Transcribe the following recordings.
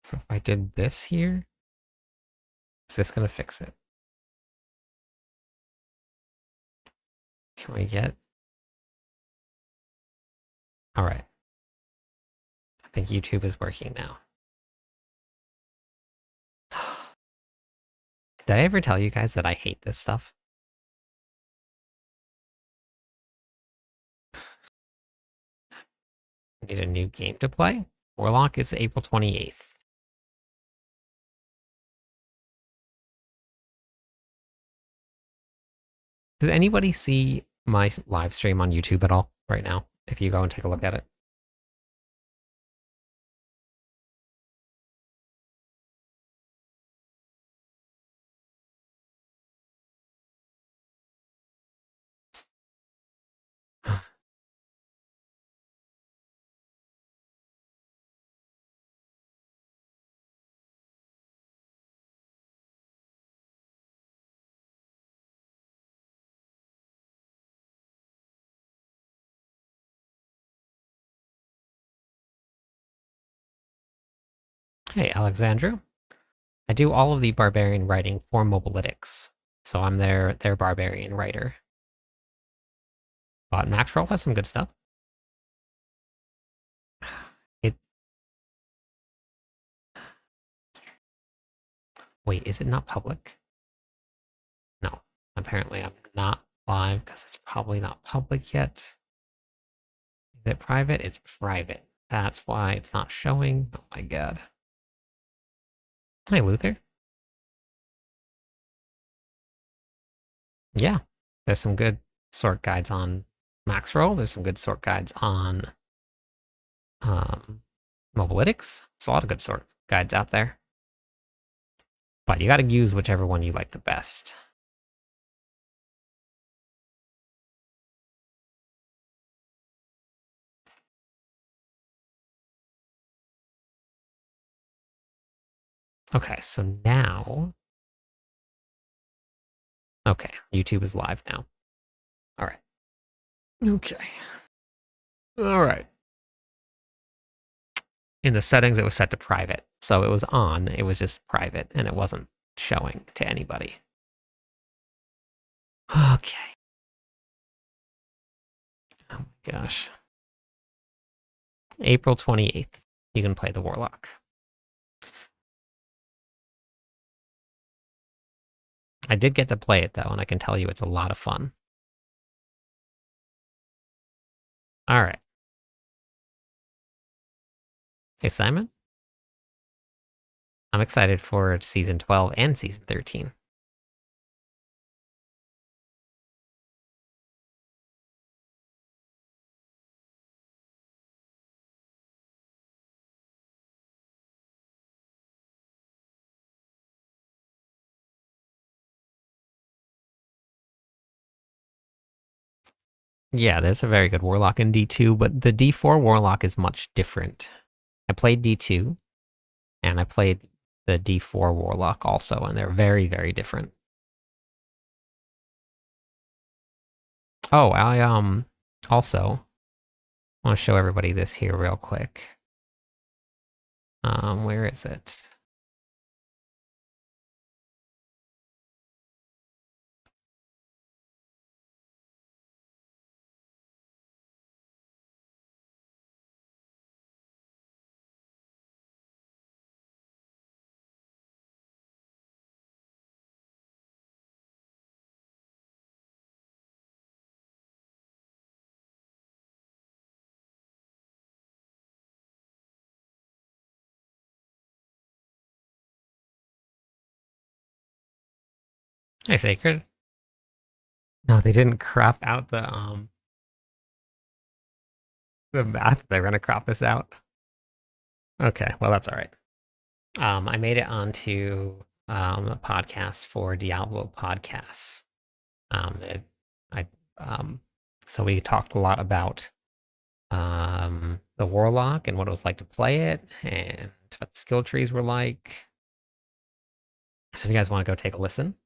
So if I did this here, is this gonna fix it? Can we get... All right. I think YouTube is working now. Did I ever tell you guys that I hate this stuff? Need a new game to play? Warlock is April 28th. Does anybody see my live stream on YouTube at all right now? If you go and take a look at it. Hey, Alexandra. I do all of the barbarian writing for Mobalytics, so I'm their barbarian writer. But Maxroll has some good stuff. It... Wait, is it not public? No, apparently I'm not live because it's probably not public yet. Is it private? It's private. That's why it's not showing. Oh my god. Hey, Luther. Yeah, there's some good sort guides on Maxroll. There's some good sort guides on Mobalytics. There's a lot of good sort guides out there. But you gotta use whichever one you like the best. Okay, so now... Okay, YouTube is live now. All right. Okay. All right. In the settings, it was set to private. So it was on, it was just private, and it wasn't showing to anybody. Okay. Oh my gosh. April 28th, you can play the Warlock. I did get to play it, though, and I can tell you it's a lot of fun. All right. Hey, Simon. I'm excited for Season 12 and Season 13. Yeah, there's a very good Warlock in D2, but the D4 Warlock is much different. I played D2, and I played the D4 Warlock also, and they're very, very different. Oh, I also want to show everybody this here real quick. Where is it? Hey, Sacred. No, they didn't crop out the math. They're gonna crop this out. Okay, well that's all right. I made it onto a podcast for Diablo podcasts. That I so we talked a lot about the Warlock and what it was like to play it, and what the skill trees were like. So if you guys want to go take a listen,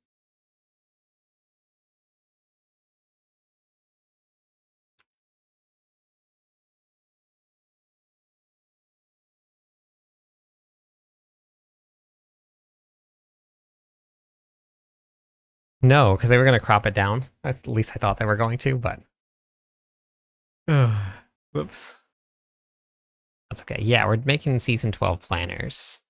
No, because they were going to crop it down. At least I thought they were going to, but whoops. That's okay. Yeah, we're making season 12 planners.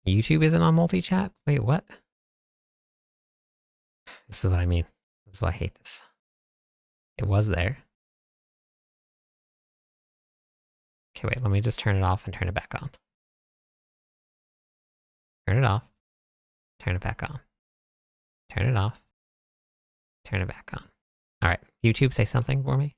YouTube isn't on multi-chat? Wait, what? This is what I mean. This is why I hate this. It was there. Okay, wait, let me just turn it off and turn it back on. Turn it off. Turn it back on. Turn it off. Turn it back on. All right, YouTube, say something for me.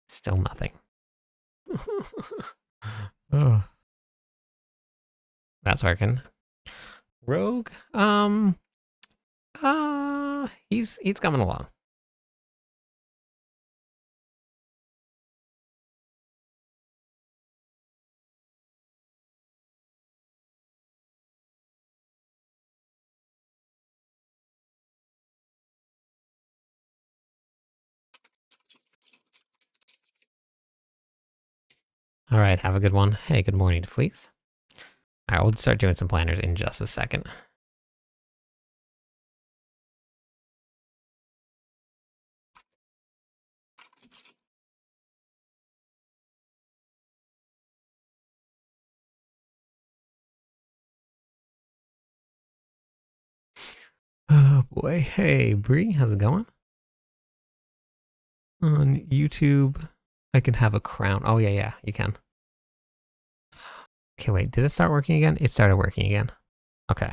Still nothing. Oh. That's working. Rogue, he's coming along. All right, have a good one. Hey, good morning to Fleece. All right, we'll start doing some planners in just a second. Oh boy. Hey, Bree, how's it going? On YouTube, I can have a crown. Oh, yeah, you can. Okay, wait, did it start working again? It started working again. Okay,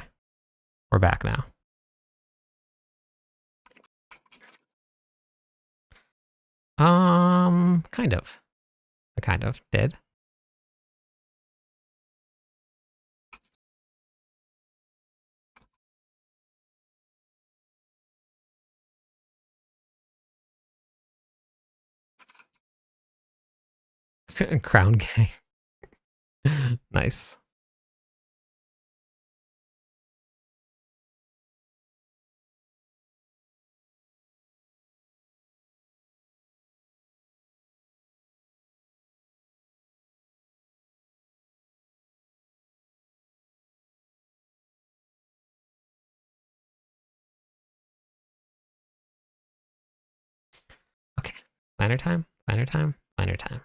we're back now. Kind of. I kind of did. Crown gang. Nice. Okay, planner time, planner time, planner time.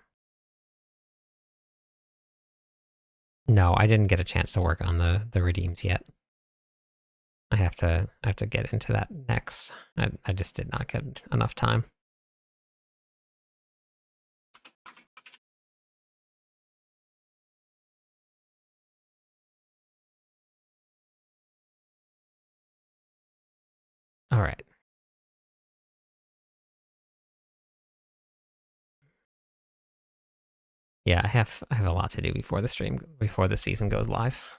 No, I didn't get a chance to work on the redeems yet. I have to get into that next. I just did not get enough time. All right. Yeah, I have a lot to do before the season goes live.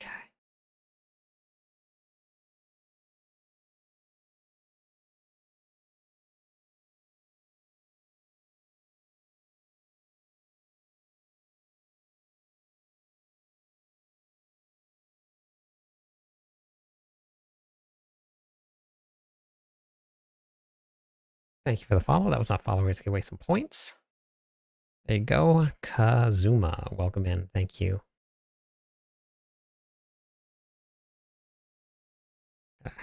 Okay. Thank you for the follow. That was not followers. Give away some points. There you go. Kazuma. Welcome in. Thank you. Okay.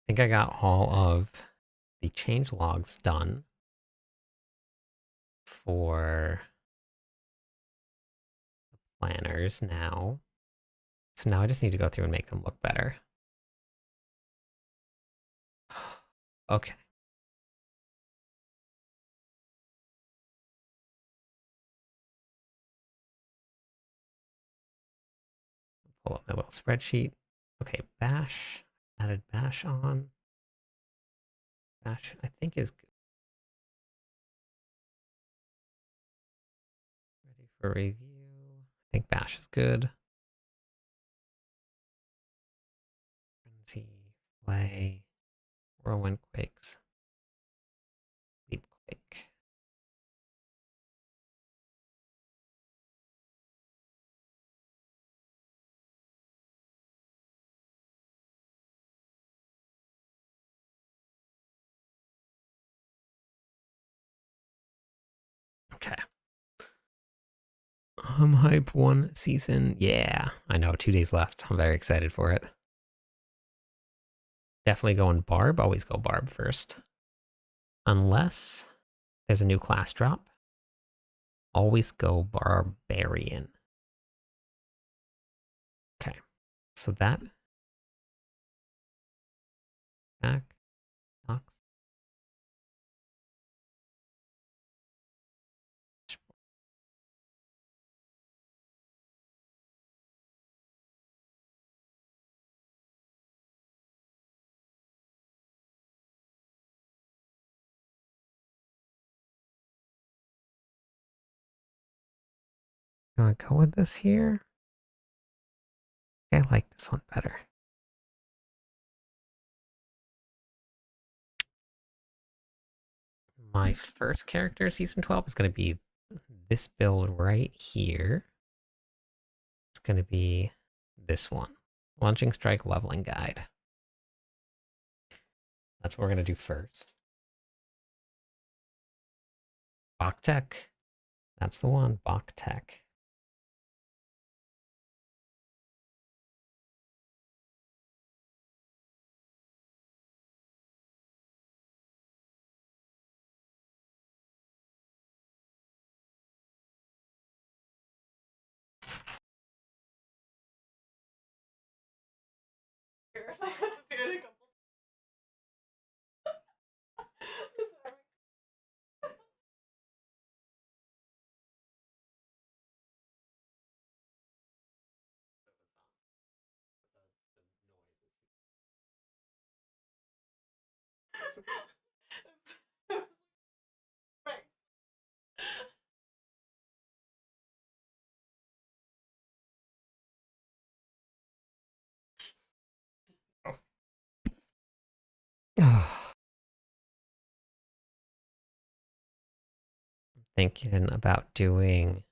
I think I got all of the change logs done for planners now. So now I just need to go through and make them look better. Okay. pull up my little spreadsheet. Okay, bash. Added bash on. Bash, I think, is good. Ready for review. I think bash is good. Frenzy, play, whirlwind quakes, leap quake. Okay. Hype 1 season. Yeah, I know. 2 days left. I'm very excited for it. Definitely going Barb. Always go Barb first. Unless there's a new class drop. Always go Barbarian. Okay. So that. Back. Box. Gonna go with this here. I like this one better. My first character, season 12, is going to be this build right here. It's going to be this one. Launching Strike Leveling Guide. That's what we're going to do first. Bach Tech. That's the one, Bach Tech. If I had to do it a couple times. Thinking about doing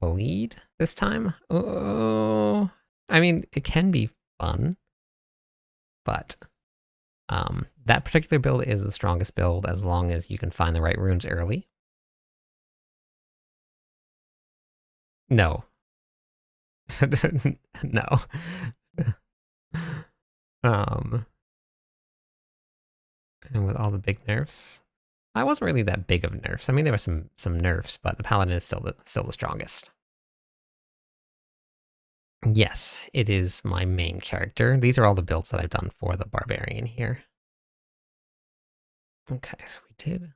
bleed this time. Oh, I mean, it can be fun, but that particular build is the strongest build as long as you can find the right runes early. No. No. um, and with all the big nerfs, I wasn't really that big of nerfs. I mean, there were some nerfs, but the paladin is still the strongest. Yes, it is my main character. These are all the builds that I've done for the barbarian here. Okay, so we did.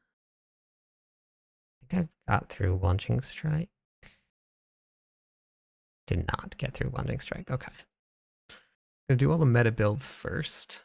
I think I got through Launching Strike. Did not get through Launching Strike. Okay. Gonna do all the meta builds first.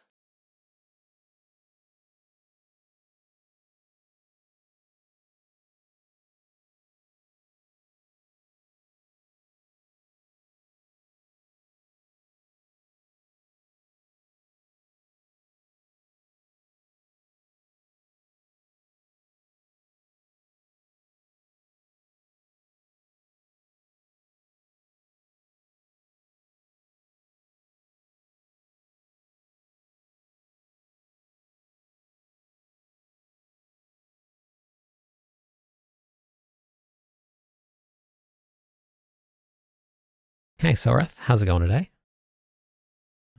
Hey, Soreth, how's it going today?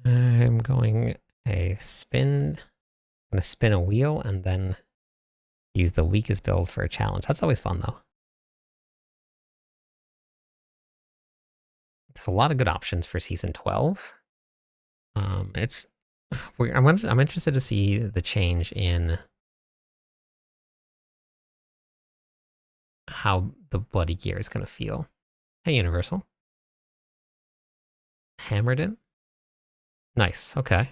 I'm going a spin. I'm gonna spin a wheel and then use the weakest build for a challenge. That's always fun, though. There's a lot of good options for season 12. I'm interested to see the change in how the bloody gear is going to feel. Hey, Universal. Hammered in? Nice, okay.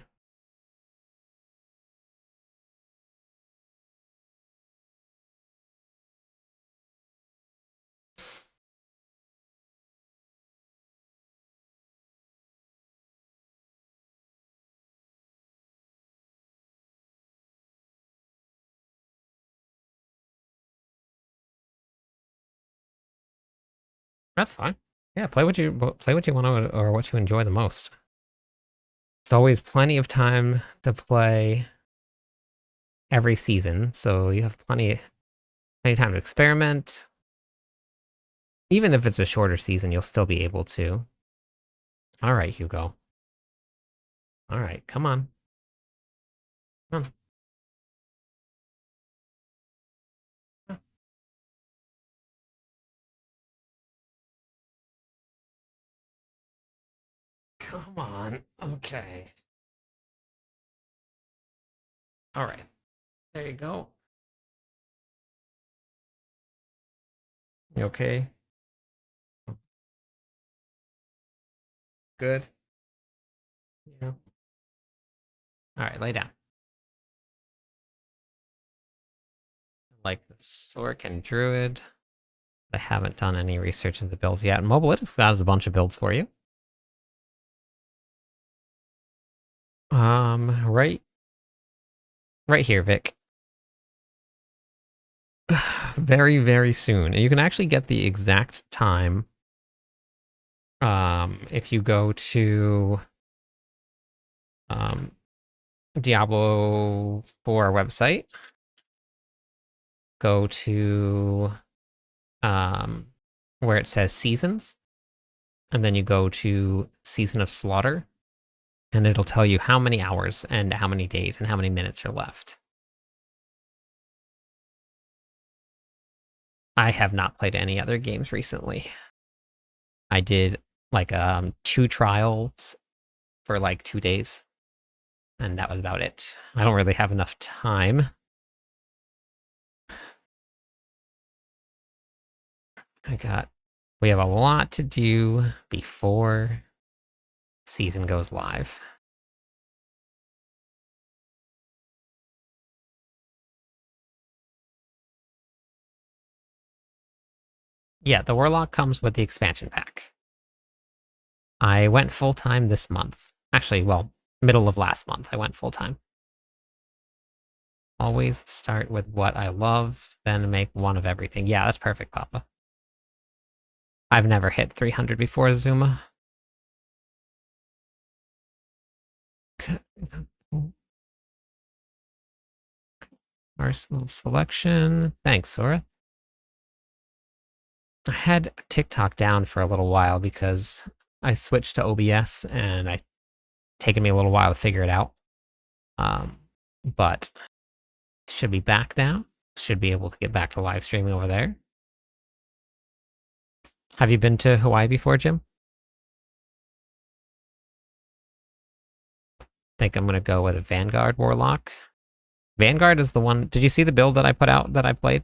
That's fine. Yeah, play what you want to or what you enjoy the most. It's always plenty of time to play every season, so you have plenty of time to experiment. Even if it's a shorter season, you'll still be able to. All right, Hugo. All right, come on. Come on. Come on. Okay. All right. There you go. You okay? Good. Yeah. All right, lay down. Like the Sorkin Druid. I haven't done any research into builds yet. Mobilytics has a bunch of builds for you. Right here, Vic. Very, very soon. And you can actually get the exact time if you go to Diablo 4 website, go to where it says seasons, and then you go to Season of Slaughter, and it'll tell you how many hours and how many days and how many minutes are left. I have not played any other games recently. I did like 2 trials for like 2 days, and that was about it. I don't really have enough time. We have a lot to do before season goes live. Yeah, the Warlock comes with the expansion pack. I went full-time this month. Actually, well, middle of last month, I went full-time. Always start with what I love, then make one of everything. Yeah, that's perfect, Papa. I've never hit 300 before, Zuma. Arsenal selection. Thanks, Sora. I had TikTok down for a little while because I switched to OBS and it's taken me a little while to figure it out. But should be back now. Should be able to get back to live streaming over there. Have you been to Hawaii before, Jim? Think I'm gonna go with a Vanguard Warlock. Vanguard is the one. Did you see the build that I put out that I play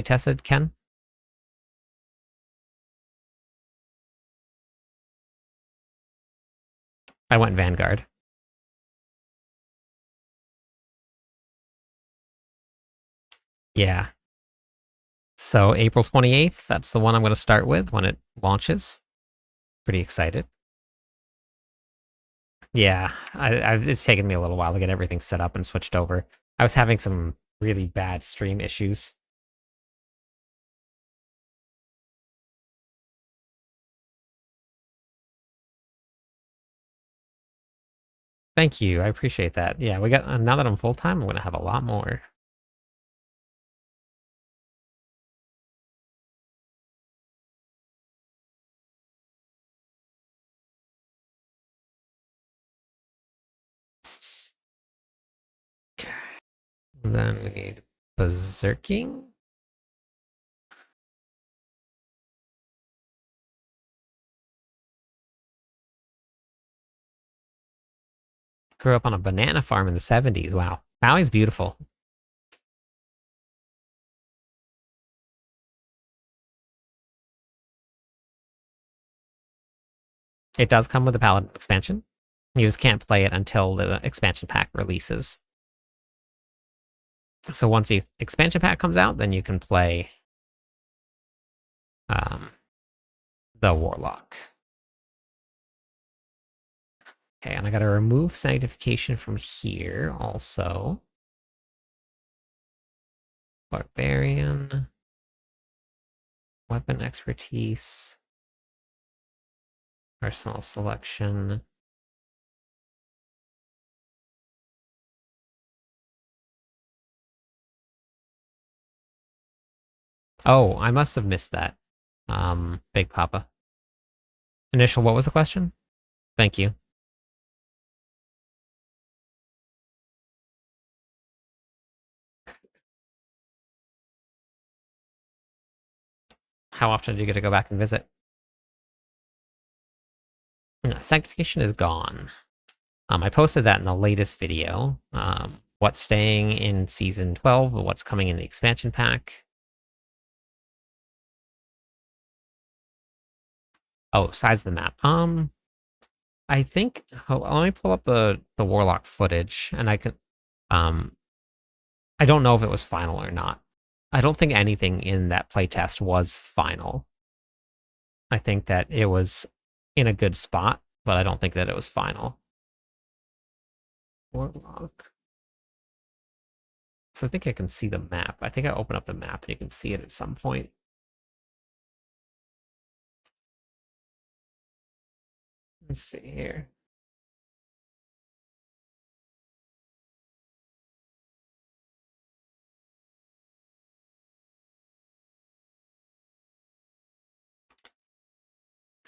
tested, Ken? I went Vanguard. Yeah. So April 28th, that's the one I'm going to start with when it launches. Pretty excited. Yeah, it's taken me a little while to get everything set up and switched over. I was having some really bad stream issues. Thank you, I appreciate that. Yeah, we got now that I'm full time, I'm going to have a lot more. And then we need Berserking. Grew up on a banana farm in the 70s. Wow. Maui's beautiful. It does come with a Paladin expansion. You just can't play it until the expansion pack releases. So once the expansion pack comes out, then you can play the Warlock. Okay, and I gotta remove sanctification from here also. Barbarian. Weapon expertise. Personal selection. Oh, I must have missed that. Big Papa. Initial, what was the question? Thank you. How often do you get to go back and visit? Sanctification is gone. I posted that in the latest video. What's staying in Season 12, what's coming in the expansion pack. Oh, size of the map. I think, let me pull up the Warlock footage, and I can, I don't know if it was final or not. I don't think anything in that playtest was final. I think that it was in a good spot, but I don't think that it was final. Warlock. So I think I can see the map. I think I open up the map and you can see it at some point. Let's see here.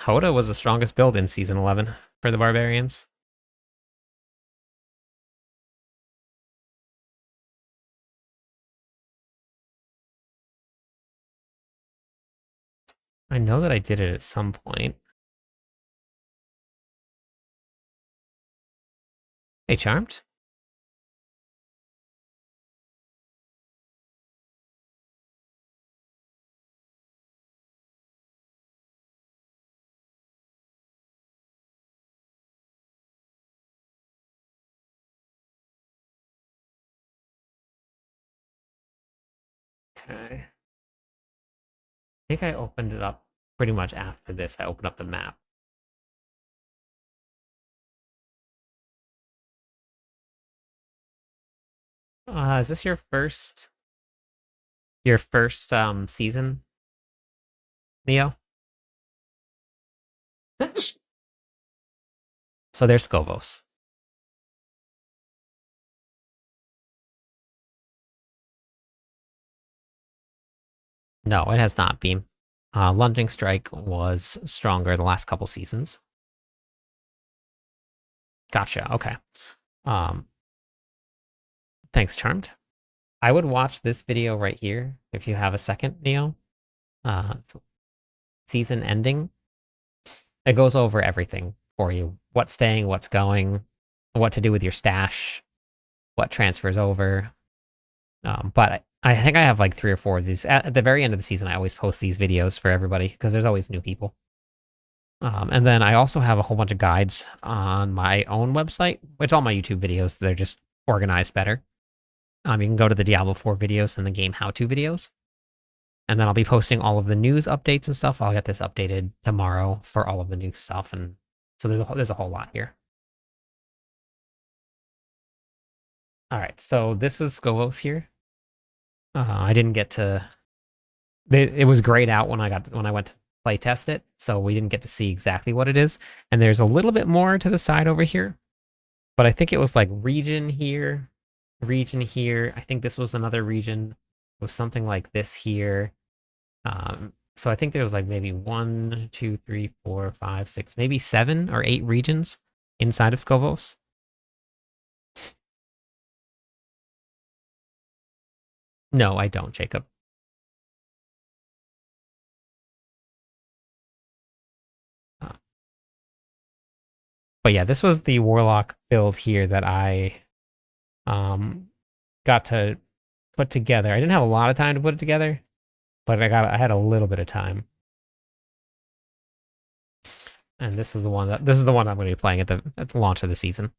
Hoda was the strongest build in Season 11 for the Barbarians. I know that I did it at some point. Hey, Charmed? Okay. I think I opened it up pretty much after this. I opened up the map. Is this your first season, Neo? So there's Scovos. No, it has not been. Lunging Strike was stronger the last couple seasons. Gotcha. Okay. Thanks, Charmed. I would watch this video right here if you have a second, Neo. Season ending. It goes over everything for you. What's staying, what's going, what to do with your stash, what transfers over. But I think I have like 3 or 4 of these. At the very end of the season, I always post these videos for everybody because there's always new people. And then I also have a whole bunch of guides on my own website. It's all my YouTube videos. They're just organized better. You can go to the Diablo 4 videos and the game how-to videos. And then I'll be posting all of the news updates and stuff. I'll get this updated tomorrow for all of the new stuff. And so there's a whole lot here. All right, so this is Scovos here. I didn't get to. It was grayed out when I went to play test it, so we didn't get to see exactly what it is. And there's a little bit more to the side over here, but I think it was like region here, region here. I think this was another region. It was something like this here. So I think there was like maybe 1, 2, 3, 4, 5, 6, maybe 7 or 8 regions inside of Scovos. No, I don't, Jacob. But yeah, this was the Warlock build here that I got to put together. I didn't have a lot of time to put it together, but I had a little bit of time. And this is the one I'm going to be playing at the launch of the season.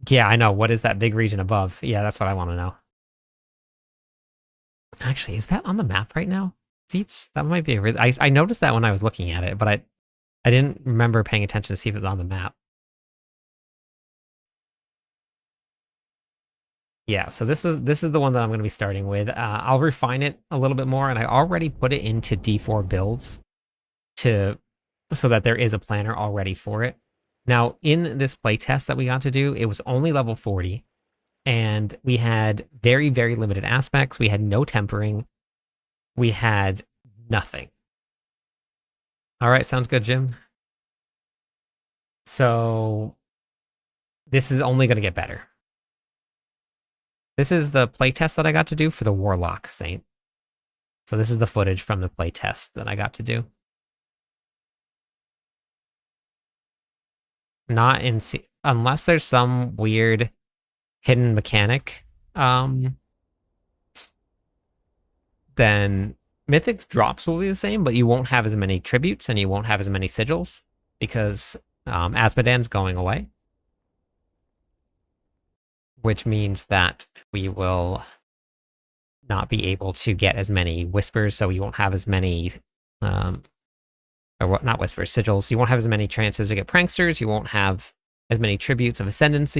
Yeah, I know. What is that big region above? Yeah, that's what I want to know. Actually, is that on the map right now? Feats? That might be a really. I noticed that when I was looking at it, but I didn't remember paying attention to see if it was on the map. Yeah, so this is the one that I'm going to be starting with. I'll refine it a little bit more, and I already put it into D4 builds to so that there is a planner already for it. Now, in this playtest that we got to do, it was only level 40, and we had very, very limited aspects. We had no tempering. We had nothing. All right, sounds good, Jim. So this is only going to get better. This is the playtest that I got to do for the Warlock Saint. So this is the footage from the playtest that I got to do. Not in unless there's some weird hidden mechanic, then Mythic's drops will be the same, but you won't have as many tributes and you won't have as many sigils because Asmodan's going away, which means that we will not be able to get as many whispers, so you won't have as many or what, not whispers, sigils. You won't have as many chances to get pranksters. You won't have as many tributes of ascendants.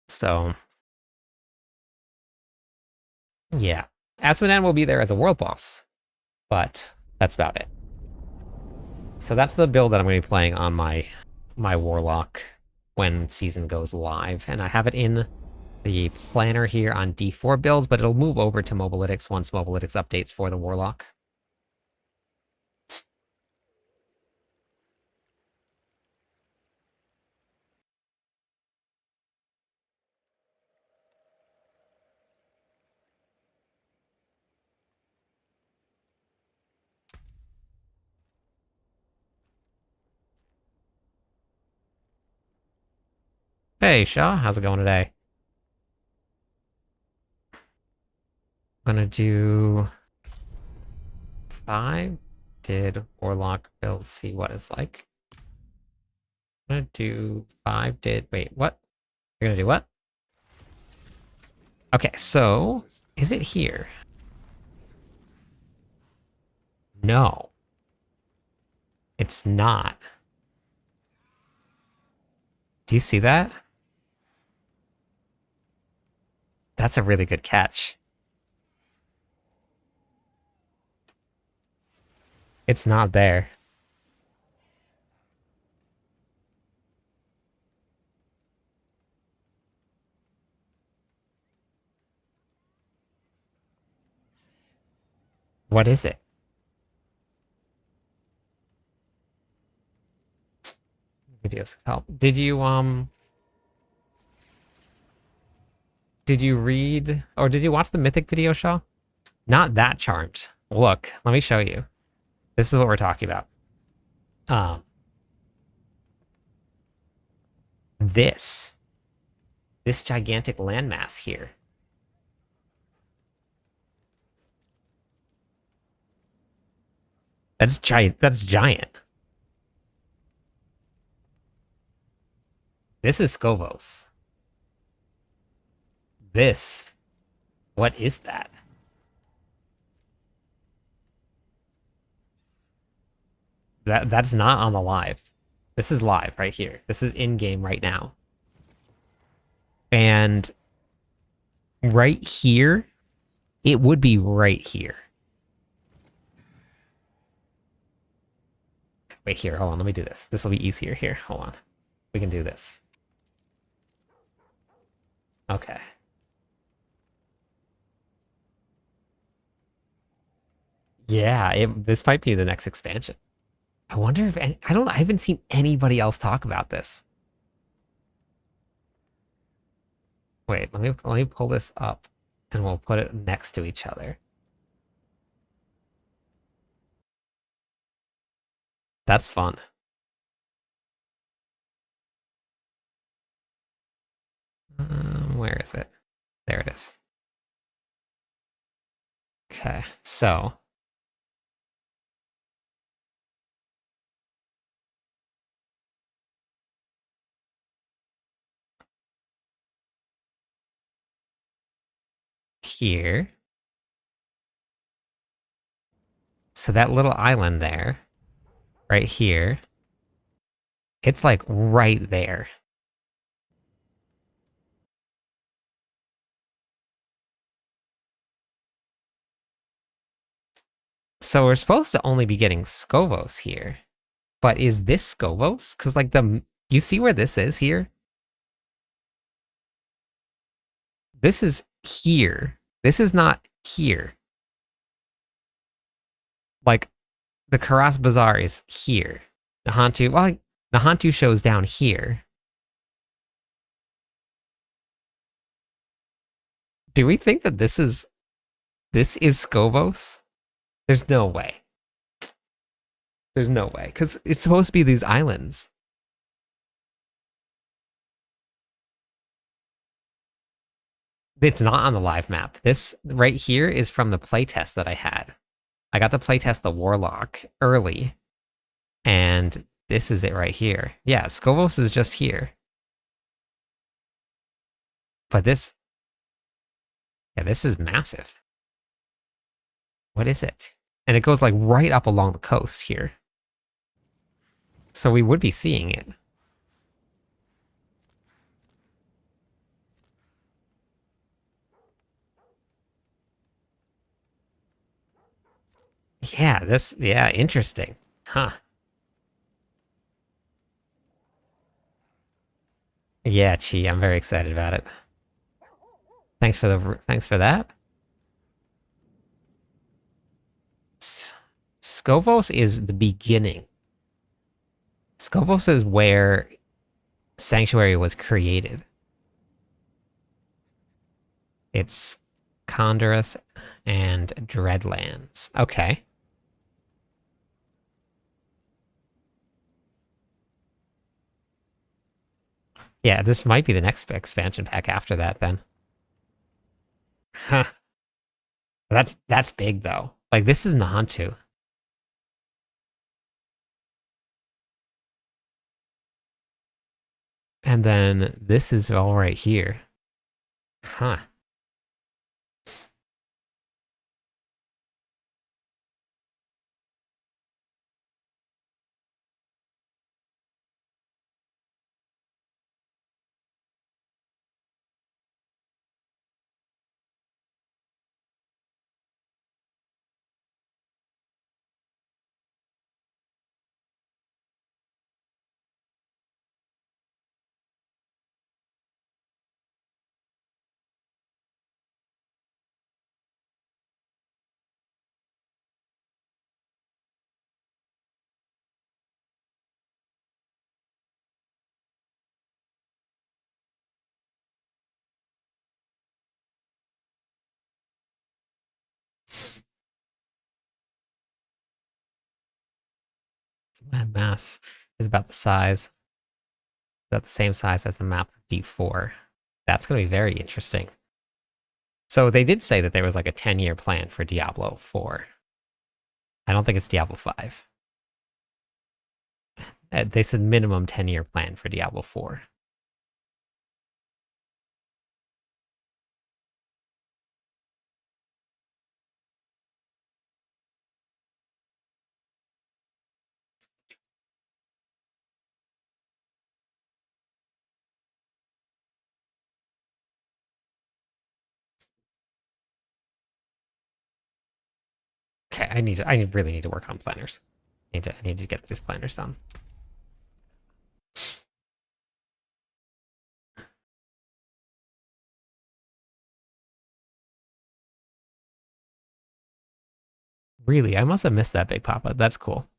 So, yeah. Asmodan will be there as a world boss, but that's about it. So that's the build that I'm going to be playing on my Warlock when season goes live. And I have it in the planner here on D4 builds, but it'll move over to Mobalytics once Mobalytics updates for the Warlock. Hey, Shaw, how's it going today? I'm gonna do 5. Did Warlock build, see what it's like. I'm gonna do 5. Wait, what? You're gonna do what? Okay, so is it here? No, it's not. Do you see that? That's a really good catch. It's not there. What is it? Videos help. Did you read or did you watch the Mythic video, Shaw? Not that charmed. Look, let me show you. This is what we're talking about. Um this gigantic landmass here. That's giant. That's giant. This is Scovos. This. What is that? That's not on the live. This is live right here. This is in game right now. And right here, it would be right here. Wait, here, hold on, let me do this. This will be easier here. Hold on. We can do this. Okay. Yeah, this might be the next expansion. I wonder if I haven't seen anybody else talk about this. Wait, let me pull this up and we'll put it next to each other. That's fun. Where is it? There it is. Okay, so here. So that little island there, right here, it's like right there. So we're supposed to only be getting Scovos here. But is this Scovos? Because like you see where this is here? This is here. This is not here. Like the Karas Bazaar is here. Nahantu shows down here. Do we think that this is Scovos? There's no way. There's no way. Because it's supposed to be these islands. It's not on the live map. This right here is from the playtest that I had. I got to playtest the Warlock early. And this is it right here. Yeah, Scovos is just here. But this is massive. What is it? And it goes like right up along the coast here. So we would be seeing it. Yeah, interesting. Huh. Yeah, Chi, I'm very excited about it. Thanks for that. Scovos is the beginning. Scovos is where Sanctuary was created. It's Condorus and Dreadlands. Okay. Yeah, this might be the next expansion pack after that then. Huh. That's big though. Like this is Nahantu. And then this is all right here. Huh. Landmass is about about the same size as the map of D4. That's going to be very interesting. So they did say that there was like a 10-year plan for Diablo 4. I don't think it's Diablo 5. They said minimum 10-year plan for Diablo 4. Okay, I really need to work on planners. I need to get these planners done. Really, I must have missed that, Big Papa. That's cool.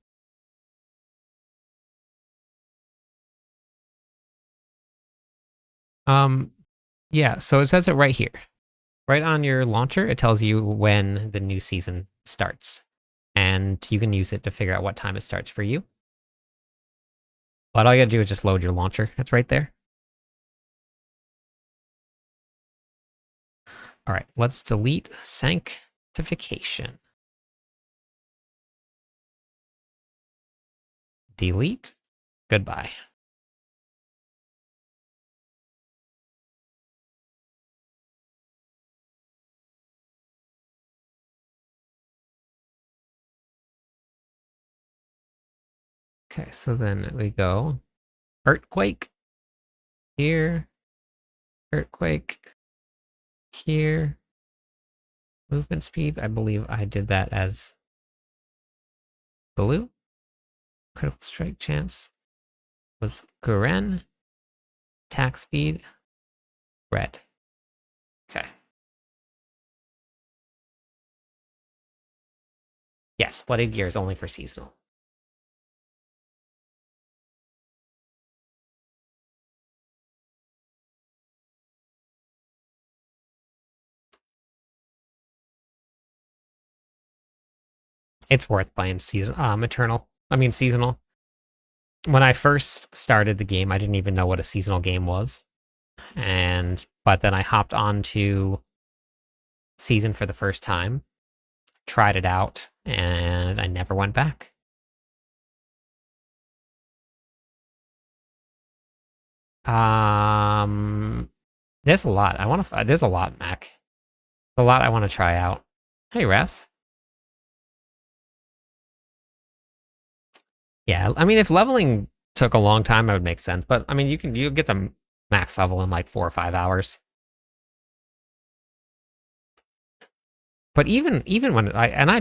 Um, yeah, so it says it right here. Right on your launcher, it tells you when the new season starts. And you can use it to figure out what time it starts for you. But all you gotta do is just load your launcher. It's right there. All right, let's delete sanctification. Delete. Goodbye. Okay, so then we go earthquake here, earthquake here, movement speed. I believe I did that as blue. Critical strike chance was Guren. Attack speed, red. Okay. Yes, bloodied gear is only for seasonal. It's worth playing seasonal. When I first started the game, I didn't even know what a seasonal game was. But then I hopped onto season for the first time, tried it out, and I never went back. There's a lot. There's a lot, Mac. A lot I want to try out. Hey, Ras. Yeah, I mean, if leveling took a long time, it would make sense. But I mean, you get the max level in like 4 or 5 hours. But even when I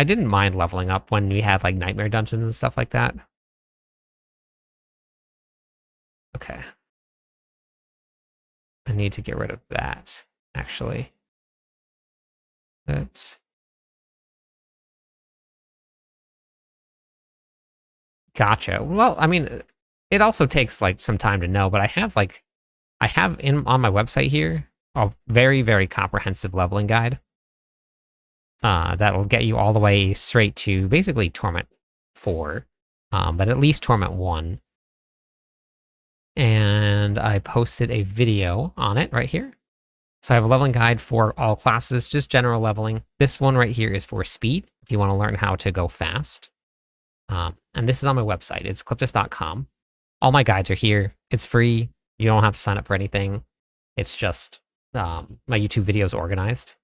didn't mind leveling up when we had like nightmare dungeons and stuff like that. Okay. I need to get rid of that, actually. That's gotcha. Well, I mean, it also takes like some time to know, but I have on my website here a very, very comprehensive leveling guide. That'll get you all the way straight to basically Torment 4, but at least Torment 1. And I posted a video on it right here. So I have a leveling guide for all classes, just general leveling. This one right here is for speed, if you want to learn how to go fast. And this is on my website. It's cliptest.com. All my guides are here. It's free. You don't have to sign up for anything. It's just my YouTube videos organized.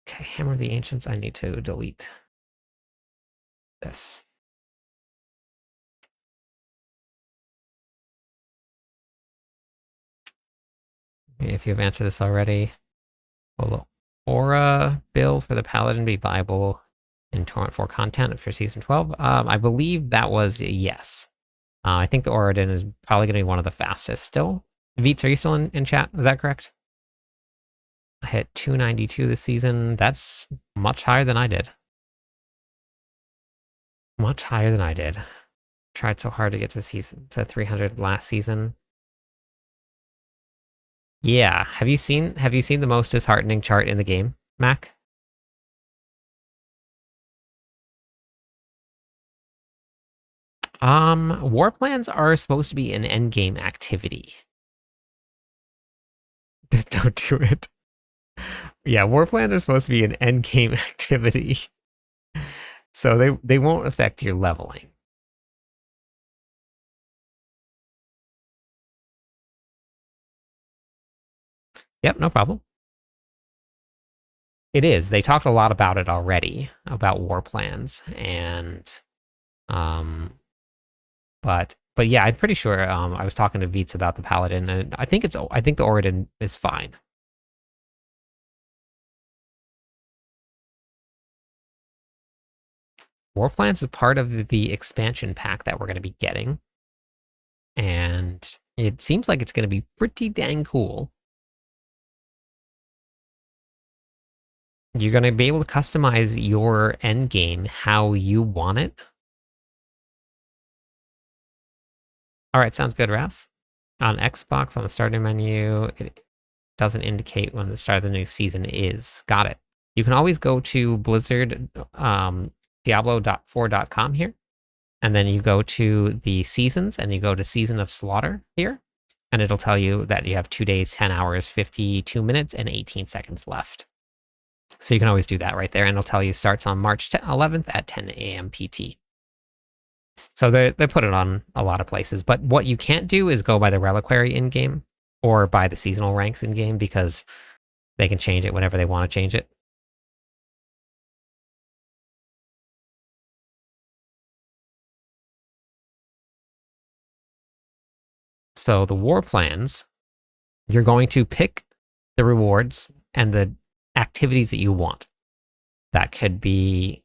Okay, Hammer of the Ancients. I need to delete this. If you've answered this already, will the Aura build for the Paladin be viable in Torrent 4 content for Season 12? I believe that was a yes. I think the Auradin is probably going to be one of the fastest still. Veets, are you still in chat? Is that correct? I hit 292 this season. That's much higher than I did. Much higher than I did. Tried so hard to get to 300 last season. Yeah, have you seen the most disheartening chart in the game, Mac? War plans are supposed to be an endgame activity. Don't do it. Yeah, war plans are supposed to be an endgame activity. So they won't affect your leveling. Yep, no problem. It is. They talked a lot about it already, about war plans, and but yeah, I'm pretty sure I was talking to Veets about the Paladin, and I think the Auradin is fine. War plans is part of the expansion pack that we're going to be getting, and it seems like it's going to be pretty dang cool. You're going to be able to customize your end game how you want it. All right, sounds good, Ras. On Xbox, on the starting menu, it doesn't indicate when the start of the new season is. Got it. You can always go to Blizzard Diablo4.com here, and then you go to the seasons, and you go to Season of Slaughter here, and it'll tell you that you have 2 days, 10 hours, 52 minutes, and 18 seconds left. So you can always do that right there, and it'll tell you starts on March 11th at 10 a.m. PT. So they put it on a lot of places, but what you can't do is go by the reliquary in-game or by the seasonal ranks in-game, because they can change it whenever they want to change it. So the war plans, you're going to pick the rewards and the activities that you want. That could be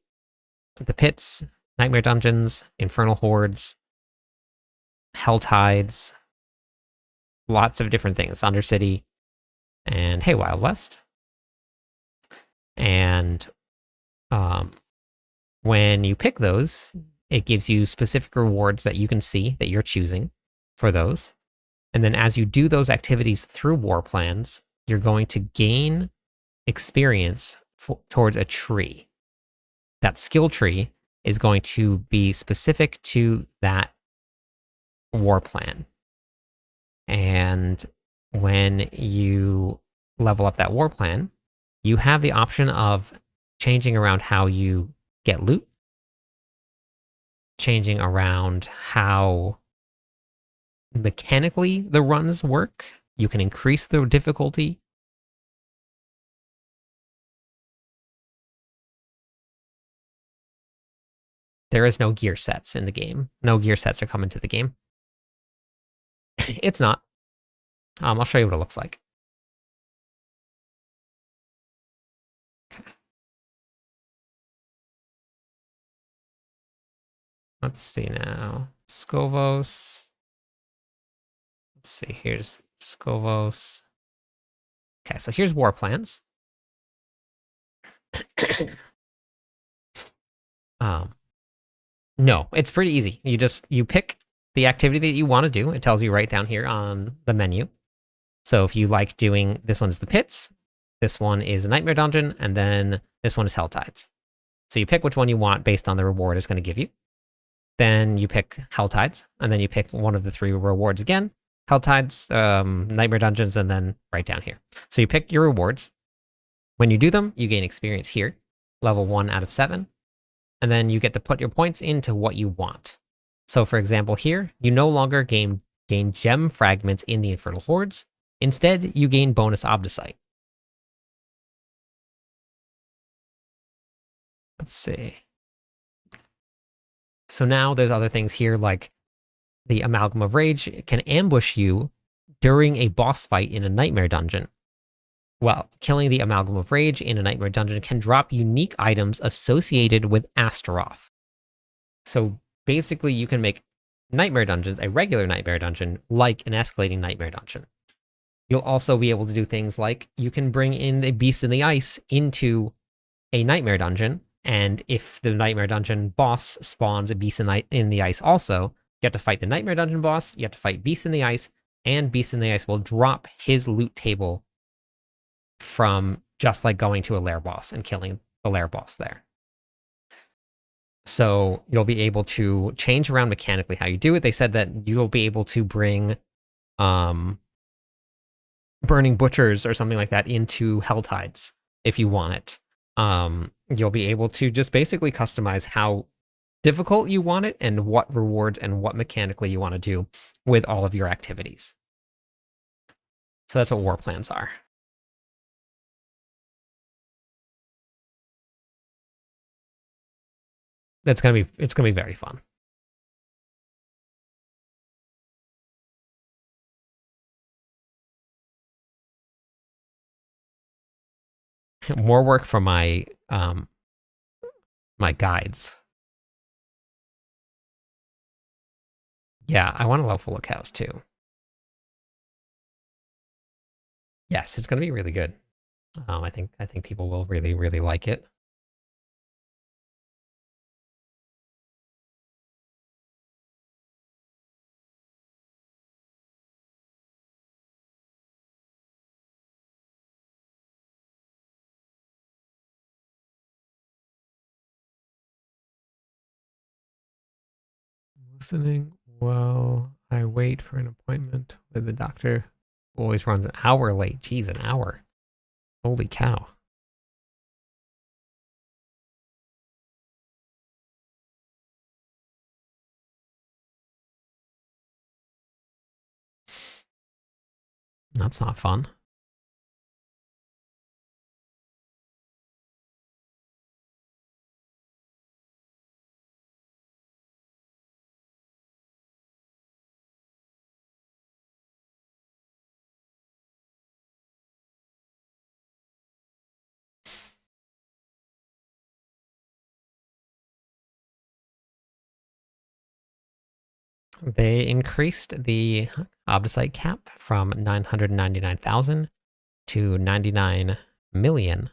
the pits, nightmare dungeons, infernal hordes, hell tides, lots of different things, Undercity, and hey, Wild West. And when you pick those, it gives you specific rewards that you can see that you're choosing for those. And then as you do those activities through war plans, you're going to gain experience towards a tree. That skill tree is going to be specific to that war plan. And when you level up that war plan, you have the option of changing around how you get loot, changing around how mechanically the runs work. You can increase the difficulty. There is no gear sets in the game. No gear sets are coming to the game. It's not. I'll show you what it looks like. Okay. Let's see now. Scovos. Let's see, here's Scovos. Okay, so here's war plans. No, it's pretty easy. You pick the activity that you want to do. It tells you right down here on the menu. So if you like doing, this one's the pits, this one is a nightmare dungeon, and then this one is hell tides. So you pick which one you want based on the reward it's going to give you. Then you pick hell tides, and then you pick one of the 3 rewards again. Hell tides, nightmare dungeons, and then right down here. So you pick your rewards. When you do them, you gain experience here, level 1 out of 7. And then you get to put your points into what you want. So for example here, you no longer gain gem fragments in the infernal hordes. Instead, you gain bonus obdicite. Let's see. So now there's other things here, like the Amalgam of Rage can ambush you during a boss fight in a nightmare dungeon. Well, killing the Amalgam of Rage in a nightmare dungeon can drop unique items associated with Astaroth. So basically, you can make nightmare dungeons a regular nightmare dungeon like an escalating nightmare dungeon. You'll also be able to do things like you can bring in a beast in the ice into a nightmare dungeon, and if the nightmare dungeon boss spawns a beast in the ice also, you have to fight the nightmare dungeon boss, you have to fight beast in the ice, and beast in the ice will drop his loot table from just like going to a lair boss and killing the lair boss there. So you'll be able to change around mechanically how you do it. They said that you'll be able to bring burning butchers or something like that into hell tides if you want it. You'll be able to just basically customize how difficult you want it and what rewards and what mechanically you want to do with all of your activities. So that's what war plans are. It's gonna be very fun. More work for my my guides. Yeah, I want a level full of cows too. Yes, it's gonna be really good. I think people will really like it. Listening well. I wait for an appointment with the doctor. Always runs an hour late. Geez, an hour. Holy cow. That's not fun. They increased the Obdicite cap from 999,000 to 99 million.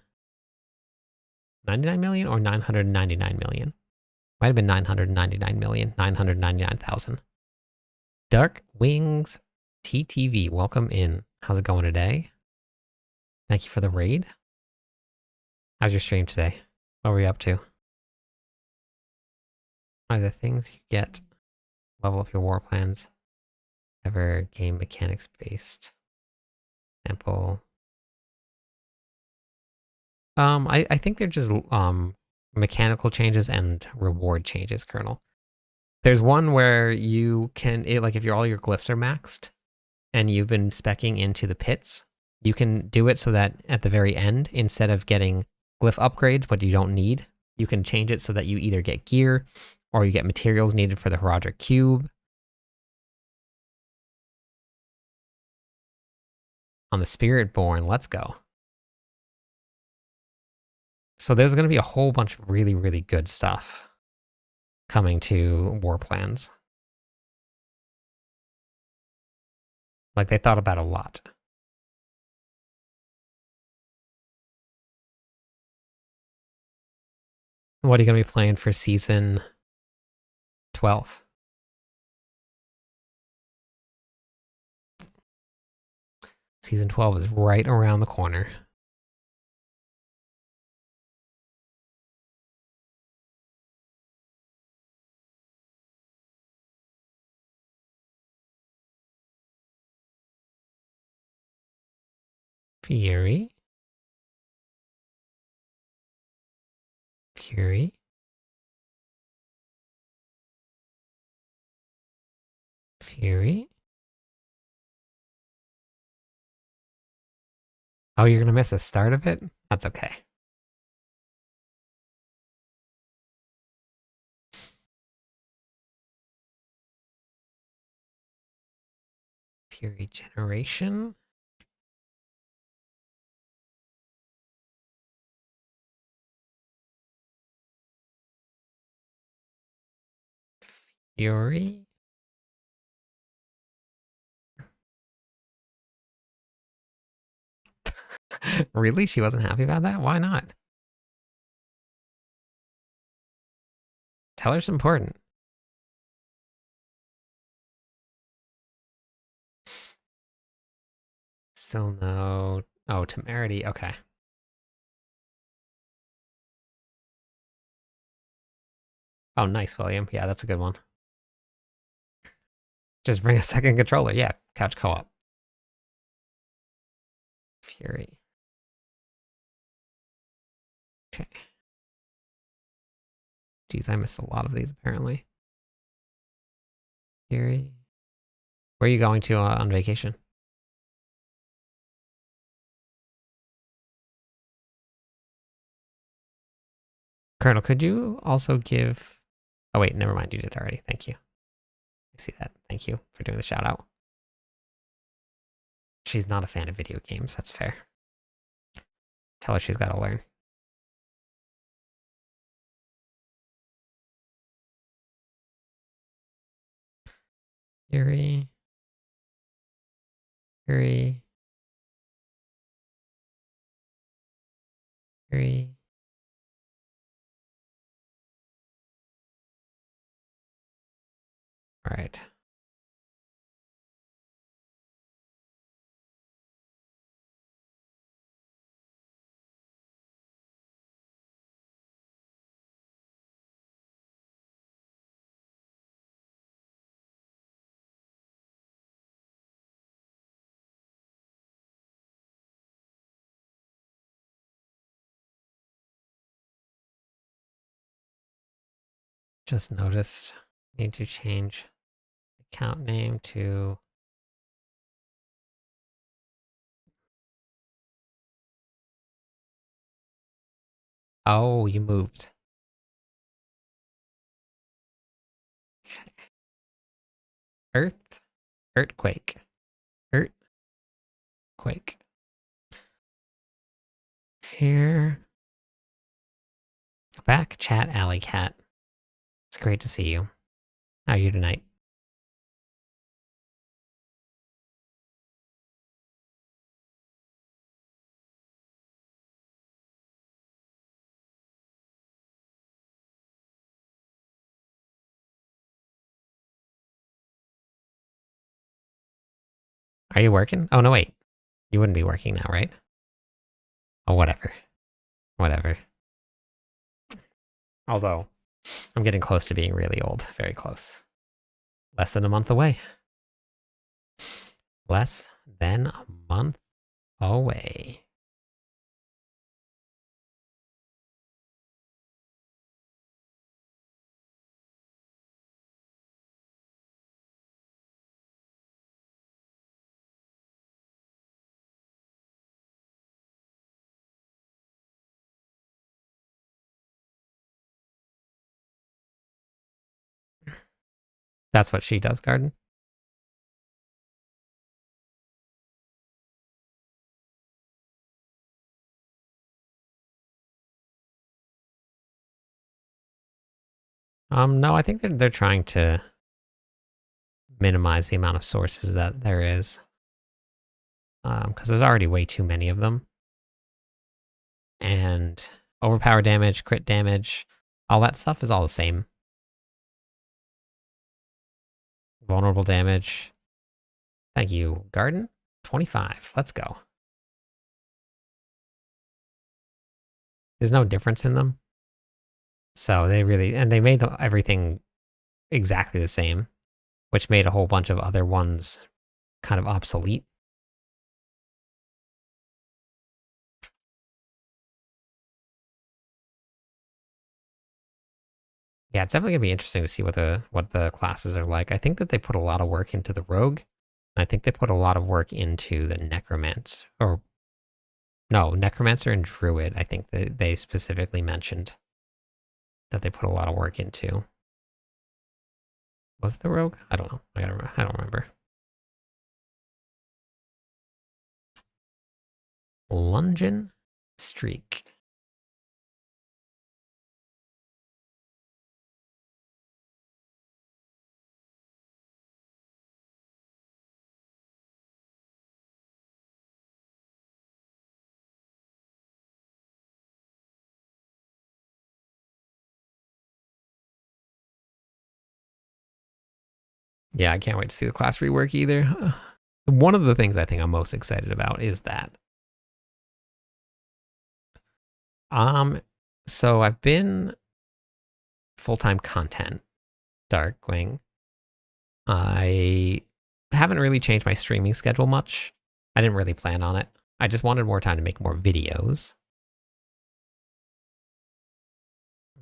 99 million or 999 million? Might have been 999 million, 999,000. Dark Wings TTV, welcome in. How's it going today? Thank you for the raid. How's your stream today? What were you up to? Are the things you get level up your war plans ever game mechanics based? Example. I think they're just mechanical changes and reward changes, Colonel. There's one where you can like if all your glyphs are maxed and you've been speccing into the pits, you can do it so that at the very end, instead of getting glyph upgrades, but you don't need, you can change it so that you either get gear or you get materials needed for the Herodric Cube. On the Spiritborn, let's go. So there's going to be a whole bunch of really, really good stuff coming to war plans. Like they thought about a lot. What are you going to be playing for season 12? Season 12 is right around the corner. Fury. Fury. Fury. Oh, you're going to miss the start of it? That's okay. Fury Generation. Fury. Really? She wasn't happy about that? Why not? Tell her it's important. Still no. Oh, Temerity. Okay. Oh, nice, William. Yeah, that's a good one. Just bring a second controller. Yeah, couch co-op. Fury. Okay. Geez, I missed a lot of these apparently. Fury. Where are you going to on vacation? Colonel, could you also give... Oh wait, never mind, you did already. Thank you. I see that. Thank you for doing the shout out. She's not a fan of video games, that's fair. Tell her she's got to learn. Fury. Fury. Fury. All right. Just noticed. Need to change account name to... Oh, you moved. Okay. Earth. Earthquake. Earthquake. Here. Back chat, Alley Cat. It's great to see you. How are you tonight? Are you working? Oh, no, wait. You wouldn't be working now, right? Oh, whatever. Whatever. Although, I'm getting close to being really old. Very close. Less than a month away. Less than a month away. That's what she does, Garden. No, I think they're trying to minimize the amount of sources that there is. Because there's already way too many of them. And overpower damage, crit damage, all that stuff is all the same. Vulnerable damage. Thank you, Garden. 25. Let's go. There's no difference in them. So they made everything exactly the same, which made a whole bunch of other ones kind of obsolete. Yeah, it's definitely gonna be interesting to see what the classes are like. I think that they put a lot of work into the rogue. And I think they put a lot of work into the necromancer, or no, necromancer and druid. I think they specifically mentioned that they put a lot of work into. Was it the rogue? I don't know. I don't remember. Lungeon streak. Yeah, I can't wait to see the class rework either. One of the things I think I'm most excited about is that. So I've been full-time content, Darkwing. I haven't really changed my streaming schedule much. I didn't really plan on it. I just wanted more time to make more videos.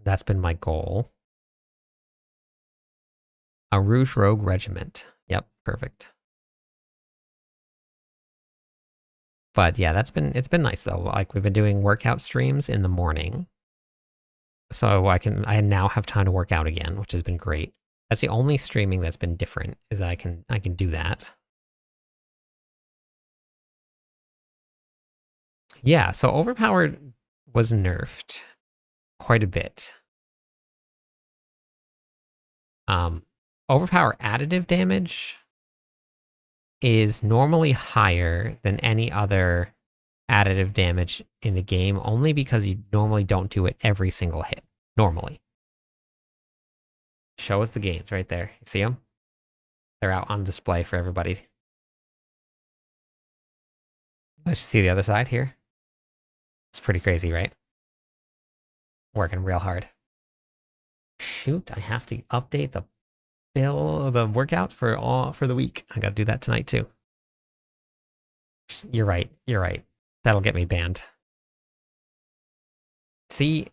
That's been my goal. A Rouge Rogue Regiment. Yep, perfect. But yeah, it's been nice though. Like we've been doing workout streams in the morning. So I now have time to work out again, which has been great. That's the only streaming that's been different, is that I can do that. Yeah, so overpowered was nerfed quite a bit. Overpower additive damage is normally higher than any other additive damage in the game, only because you normally don't do it every single hit. Normally. Show us the games right there. You see them? They're out on display for everybody. Let's see the other side here. It's pretty crazy, right? Working real hard. Shoot, I have to update the workout for the week. I gotta do that tonight too. You're right. You're right. That'll get me banned. See?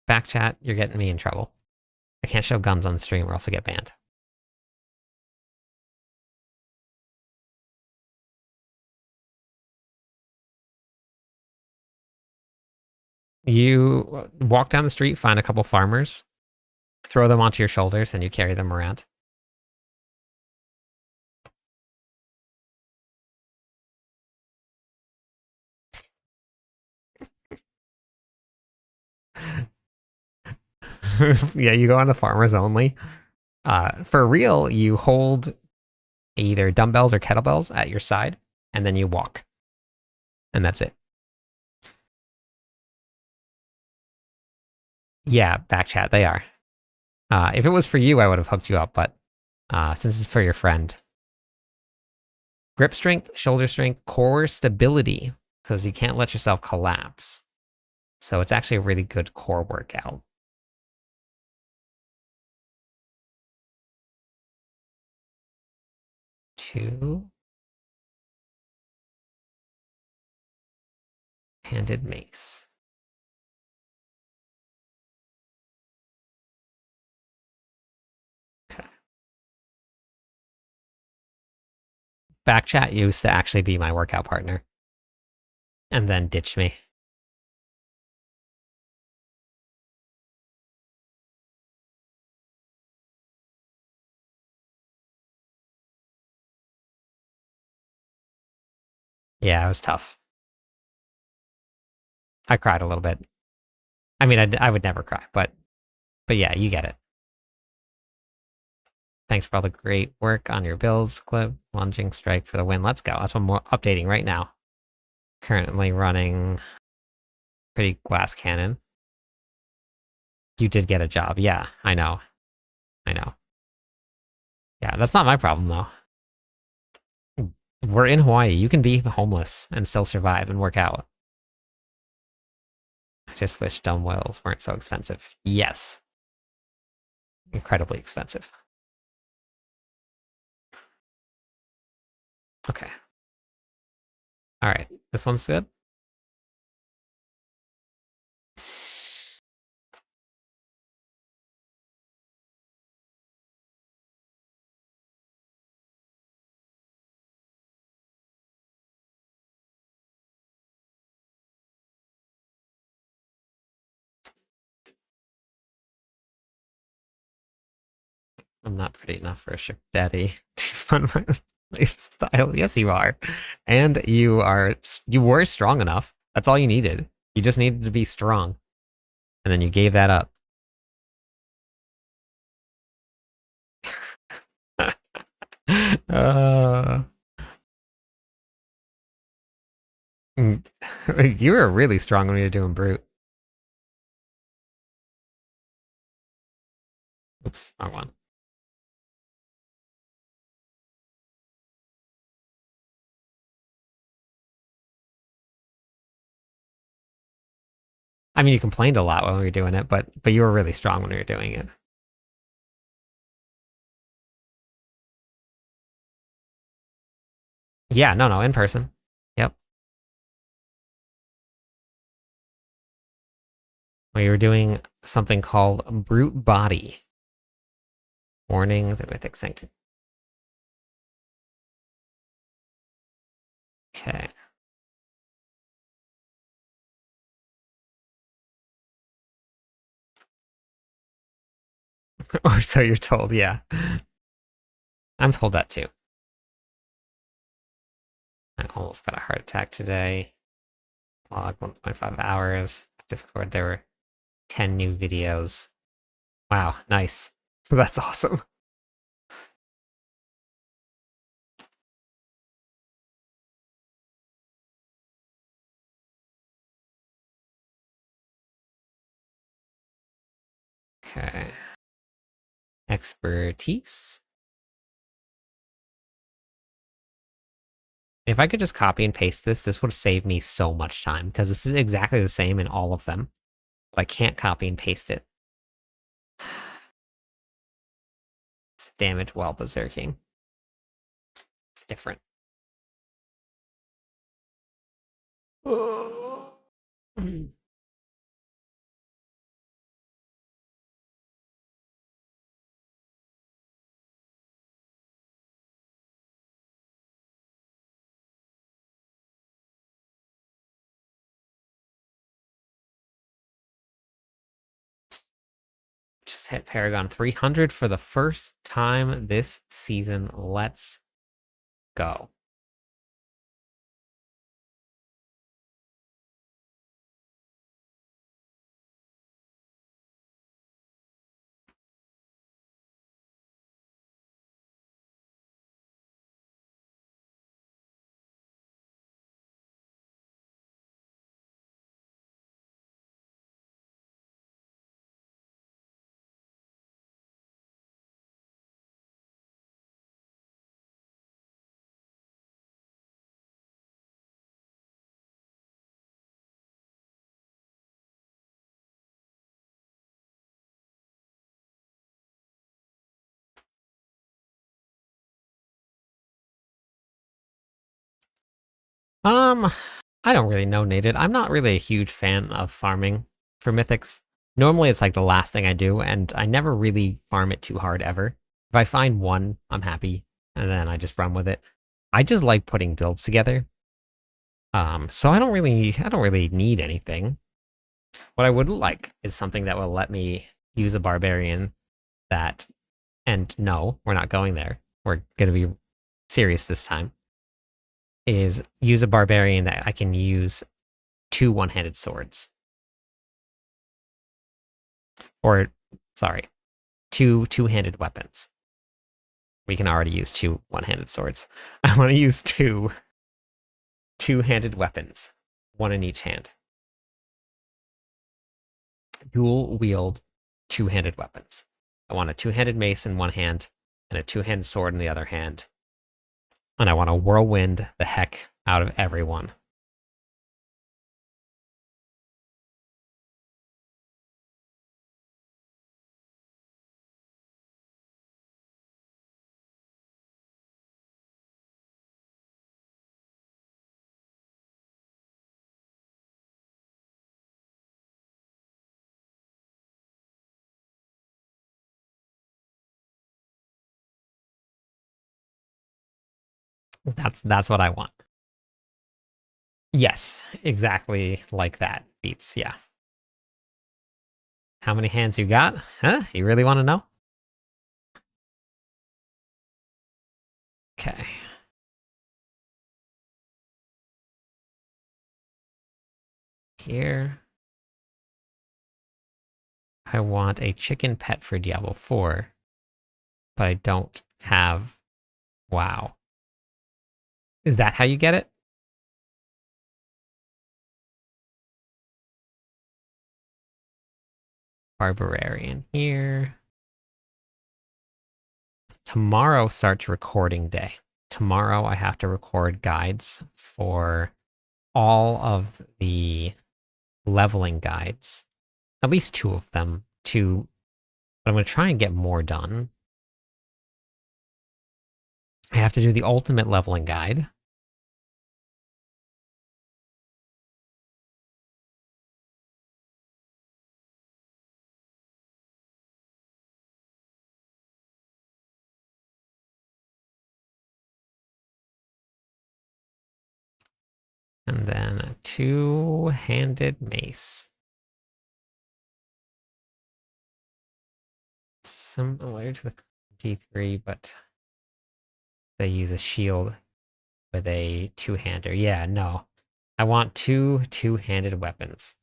Back chat, you're getting me in trouble. I can't show guns on the stream or else I get banned. You walk down the street, find a couple farmers, throw them onto your shoulders, and you carry them around. Yeah, you go on the farmers only. For real, you hold either dumbbells or kettlebells at your side, and then you walk. And that's it. Yeah, back chat, they are. If it was for you, I would have hooked you up, but since it's for your friend. Grip strength, shoulder strength, core stability, because you can't let yourself collapse. So it's actually a really good core workout. Two-handed mace. Okay. Backchat used to actually be my workout partner, and then ditched me. Yeah, it was tough. I cried a little bit. I mean, I would never cry, but yeah, you get it. Thanks for all the great work on your builds, Clip. Lunging strike for the win. Let's go. That's what I'm updating right now. Currently running pretty glass cannon. You did get a job. Yeah, I know. I know. Yeah, that's not my problem, though. We're in Hawaii. You can be homeless and still survive and work out. I just wish dumbbells weren't so expensive. Yes. Incredibly expensive. Okay. All right. This one's good. I'm not pretty enough for a sugar daddy to fund my lifestyle. Yes, you are. And you were strong enough. That's all you needed. You just needed to be strong. And then you gave that up. uh, you were really strong when you were doing brute. Oops, wrong one. I mean, you complained a lot when we were doing it, but you were really strong when we were doing it. Yeah, no, in person. Yep. We were doing something called brute body. Warning, the mythic sanctum. Okay. Or so you're told, yeah. I'm told that too. I almost got a heart attack today. Log 1.5 hours. Discord, there were 10 new videos. Wow, nice. That's awesome. Okay. Expertise. If I could just copy and paste this would save me so much time because this is exactly the same in all of them. But I can't copy and paste it. It's damage while berserking. It's different. hit Paragon 300 for the first time this season. Let's go. I don't really know, Nated. I'm not really a huge fan of farming for mythics. Normally, it's like the last thing I do, and I never really farm it too hard ever. If I find one, I'm happy, and then I just run with it. I just like putting builds together. So I don't really need anything. What I would like is something that will let me use a barbarian that, and no, we're not going there. We're gonna be serious this time. Is use a barbarian that I can use 2 one-handed swords. Or, sorry, 2 two-handed weapons. We can already use 2 one-handed swords. I want to use 2 two-handed weapons, 1 in each hand. Dual wield 2-handed weapons. I want a 2-handed mace in one hand and a 2-handed sword in the other hand. And I want to whirlwind the heck out of everyone. That's what I want. Yes, exactly like that. Beats, yeah. How many hands you got? Huh? You really want to know? Okay. Here. I want a chicken pet for Diablo 4, but I don't have WoW. Is that how you get it? Barbarian here. Tomorrow starts recording day. Tomorrow I have to record guides for all of the leveling guides. At least 2 of them. But I'm going to try and get more done. I have to do the ultimate leveling guide. And then a 2-handed mace. Similar to the D3, but they use a shield with a 2-hander. Yeah, no. I want 2 two-handed weapons.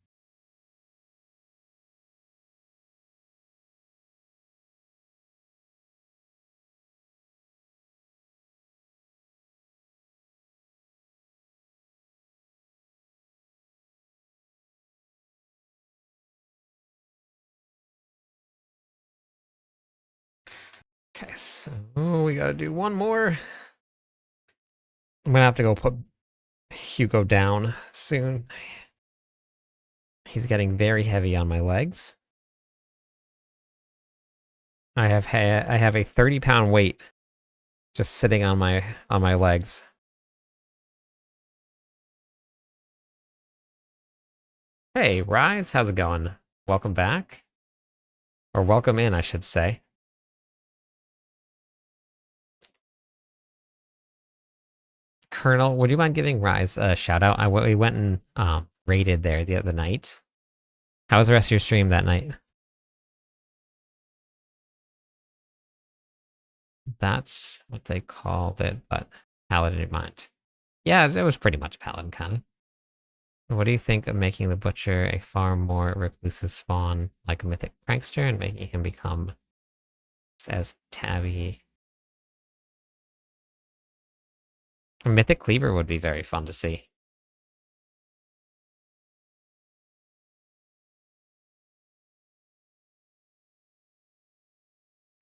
Okay, so we gotta do one more. I'm gonna have to go put Hugo down soon. He's getting very heavy on my legs. I have a 30-pound weight just sitting on my legs. Hey, Rise, how's it going? Welcome back. Or welcome in, I should say. Colonel, would you mind giving Rise a shout out? We went and raided there the other night. How was the rest of your stream that night? That's what they called it, but paladin in mind. Yeah, it was pretty much paladin kind of. What do you think of making the butcher a far more reclusive spawn like a mythic prankster and making him become as tabby? A mythic cleaver would be very fun to see.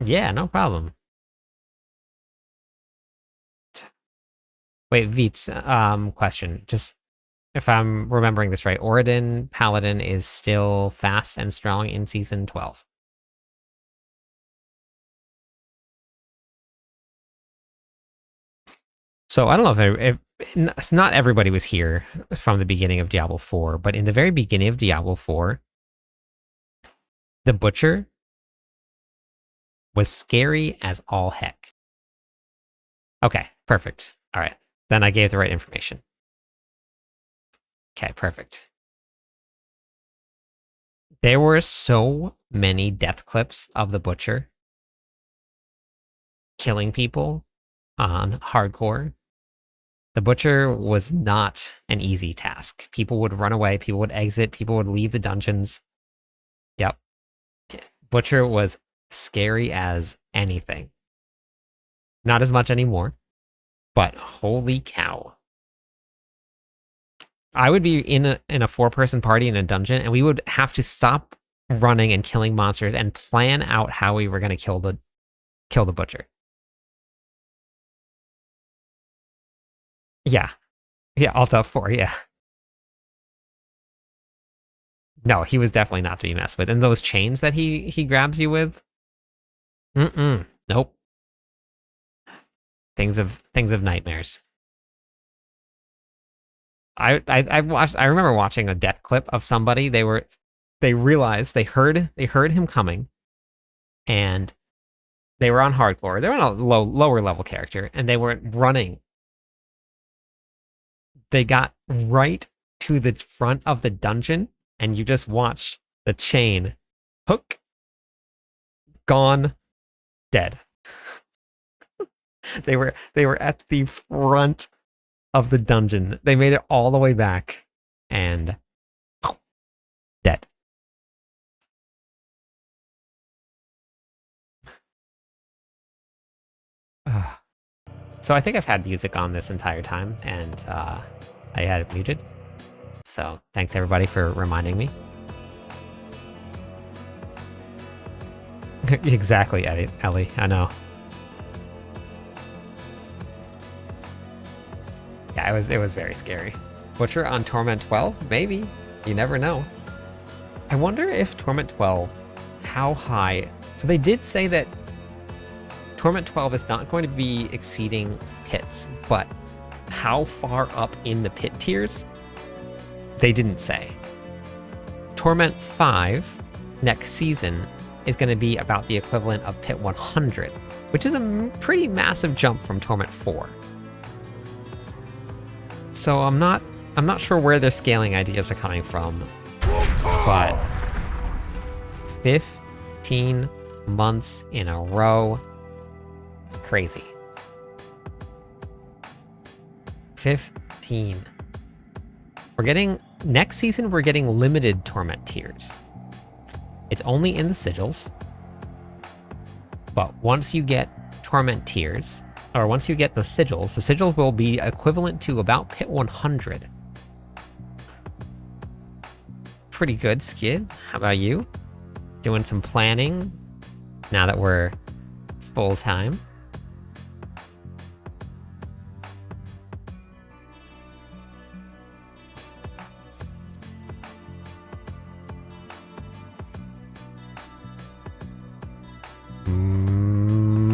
Yeah, no problem. Wait, Veets, question. Just if I'm remembering this right, Oridon Paladin is still fast and strong in Season 12. So I don't know if not everybody was here from the beginning of Diablo 4, but in the very beginning of Diablo 4, the Butcher was scary as all heck. Okay, perfect. All right. Then I gave the right information. Okay, perfect. There were so many death clips of the Butcher killing people on hardcore. The Butcher was not an easy task. People would run away, people would exit, people would leave the dungeons. Yep. Butcher was scary as anything. Not as much anymore, but holy cow. I would be in a 4-person party in a dungeon, and we would have to stop running and killing monsters and plan out how we were going to kill the Butcher. Yeah. Yeah, Alt F4, yeah. No, he was definitely not to be messed with. And those chains that he grabs you with? Nope. Things of nightmares. I remember watching a death clip of somebody. They realized they heard him coming, and they were on hardcore. They were on a lower level character, and they were running. They got right to the front of the dungeon, and you just watch the chain hook, gone, dead. They were at the front of the dungeon. They made it all the way back, and dead. So I think I've had music on this entire time, and I had it muted. So thanks everybody for reminding me. Exactly, Ellie. I know. Yeah, it was very scary. Butcher on Torment 12? Maybe. You never know. I wonder if Torment 12, how high... So they did say that Torment 12 is not going to be exceeding pits, but how far up in the pit tiers? They didn't say. Torment 5 next season is going to be about the equivalent of pit 100, which is a pretty massive jump from Torment 4. So I'm not sure where their scaling ideas are coming from, but 15 months in a row, crazy. 15. Next season we're getting limited Torment tiers. It's only in the sigils, but once you get Torment tiers, or once you get the sigils will be equivalent to about pit 100. Pretty good, Skid. How about you? Doing some planning now that we're full-time?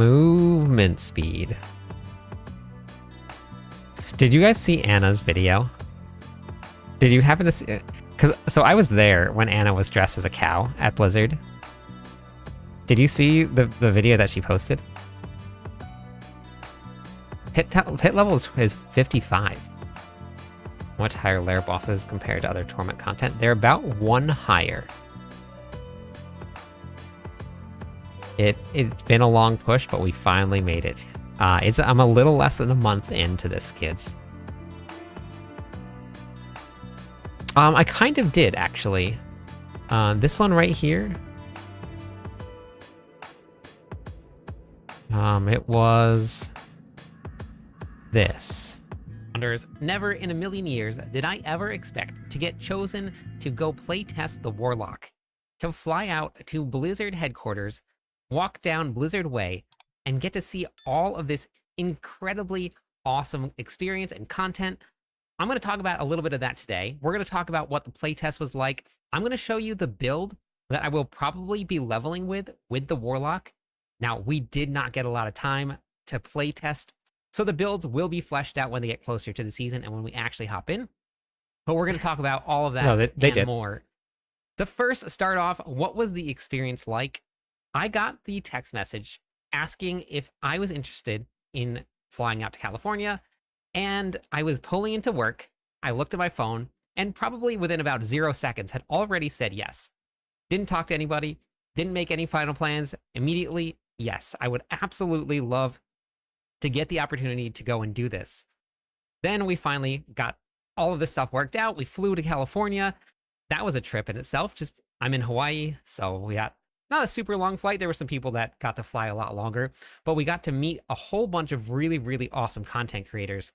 Movement speed. Did you guys see Anna's video? Did you happen to see it? So I was there when Anna was dressed as a cow at Blizzard. Did you see the video that she posted? Pit level is 55. Much higher lair bosses compared to other Torment content. They're about 1 higher. It's been a long push, but we finally made it. I'm a little less than a month into this, kids. I kind of did, actually. This one right here. It was this. Never in a million years did I ever expect to get chosen to go playtest the Warlock, to fly out to Blizzard headquarters, walk down Blizzard Way, and get to see all of this incredibly awesome experience and content. I'm going to talk about a little bit of that today. We're going to talk about what the playtest was like. I'm going to show you the build that I will probably be leveling with the Warlock. Now, we did not get a lot of time to playtest, so the builds will be fleshed out when they get closer to the season and when we actually hop in. But we're going to talk about all of that and more. The first start off, what was the experience like? I got the text message asking if I was interested in flying out to California, and I was pulling into work. I looked at my phone, and probably within about 0 seconds had already said yes. Didn't talk to anybody, didn't make any final plans. Immediately, yes, I would absolutely love to get the opportunity to go and do this. Then we finally got all of this stuff worked out. We flew to California. That was a trip in itself. I'm in Hawaii, so we got not a super long flight. There were some people that got to fly a lot longer, but we got to meet a whole bunch of really, really awesome content creators.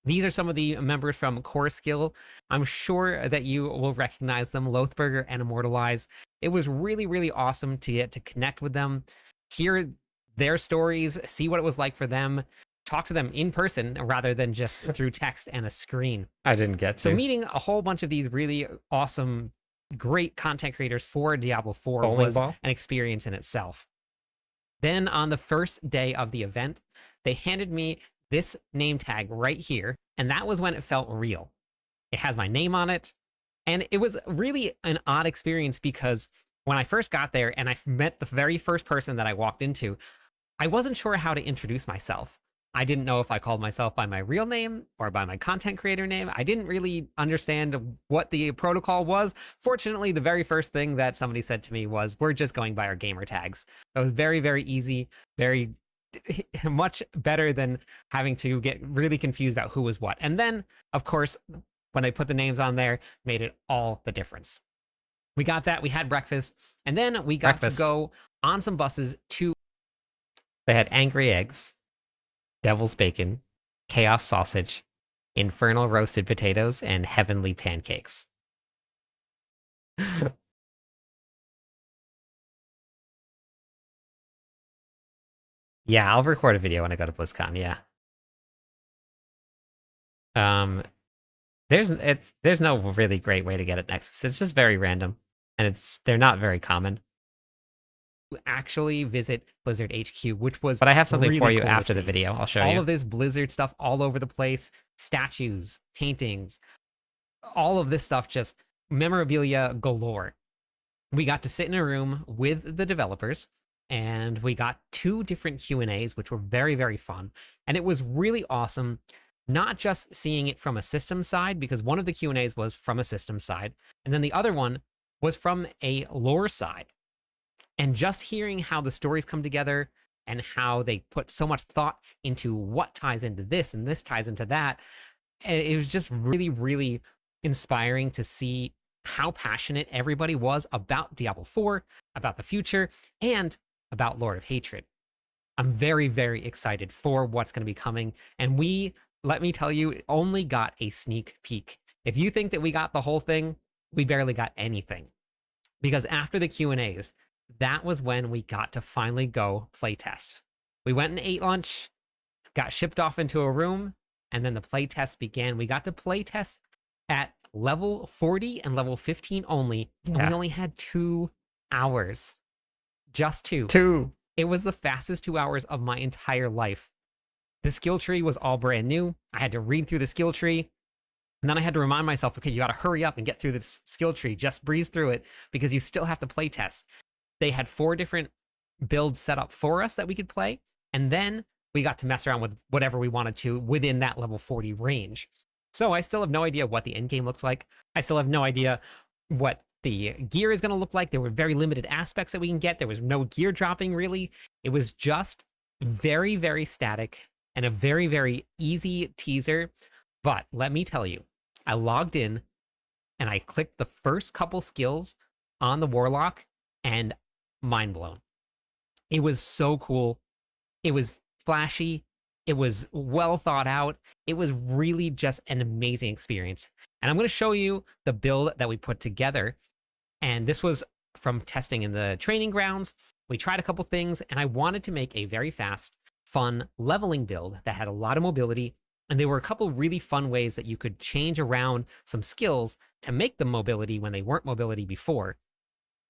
These are some of the members from Core Skill. I'm sure that you will recognize them, Lothburger and Immortalize. It was really, really awesome to get to connect with them, hear their stories, see what it was like for them, talk to them in person rather than just through text and a screen. I didn't get to. So meeting a whole bunch of these really awesome, great content creators for Diablo 4 was an experience in itself. Then on the first day of the event, they handed me this name tag right here, and that was when it felt real. It has my name on it, and it was really an odd experience because when I first got there and I met the very first person that I walked into, I wasn't sure how to introduce myself. I didn't know if I called myself by my real name or by my content creator name. I didn't really understand what the protocol was. Fortunately, the very first thing that somebody said to me was, we're just going by our gamer tags. That was very, very easy, very much better than having to get really confused about who was what. And then, of course, when they put the names on there, made it all the difference. We got that, we had breakfast, and then we got to go on some buses to... They had angry eggs, devil's bacon, chaos sausage, infernal roasted potatoes, and heavenly pancakes. Yeah, I'll record a video when I go to BlizzCon, yeah. There's no really great way to get it next. It's just very random, and they're not very common. Actually visit Blizzard HQ, which was... But I have something really for you after the video. I'll show you. All of this Blizzard stuff all over the place. Statues, paintings, all of this stuff, just memorabilia galore. We got to sit in a room with the developers, and we got 2 different Q&As, which were very, very fun. And it was really awesome, not just seeing it from a system side, because one of the Q&As was from a system side, and then the other one was from a lore side. And just hearing how the stories come together and how they put so much thought into what ties into this and this ties into that, it was just really, really inspiring to see how passionate everybody was about Diablo 4, about the future, and about Lord of Hatred. I'm very, very excited for what's going to be coming. And let me tell you, only got a sneak peek. If you think that we got the whole thing, we barely got anything. Because after the Q&As, that was when we got to finally go playtest. We went and ate lunch, got shipped off into a room, and then the playtest began. We got to playtest at level 40 and level 15 only, and we only had 2 hours. Just 2. 2. It was the fastest 2 hours of my entire life. The skill tree was all brand new. I had to read through the skill tree, and then I had to remind myself, okay, you got to hurry up and get through this skill tree. Just breeze through it, because you still have to playtest. They had 4 different builds set up for us that we could play, and then we got to mess around with whatever we wanted to within that level 40 range. So I still have no idea what the endgame looks like. I still have no idea what the gear is going to look like. There were very limited aspects that we can get. There was no gear dropping, really. It was just very, very static and a very, very easy teaser. But let me tell you, I logged in and I clicked the first couple skills on the Warlock, and mind blown. It was so cool. It was flashy. It was well thought out. It was really just an amazing experience. And I'm going to show you the build that we put together. And this was from testing in the training grounds. We tried a couple things, and I wanted to make a very fast, fun leveling build that had a lot of mobility. And there were a couple really fun ways that you could change around some skills to make them mobility when they weren't mobility before.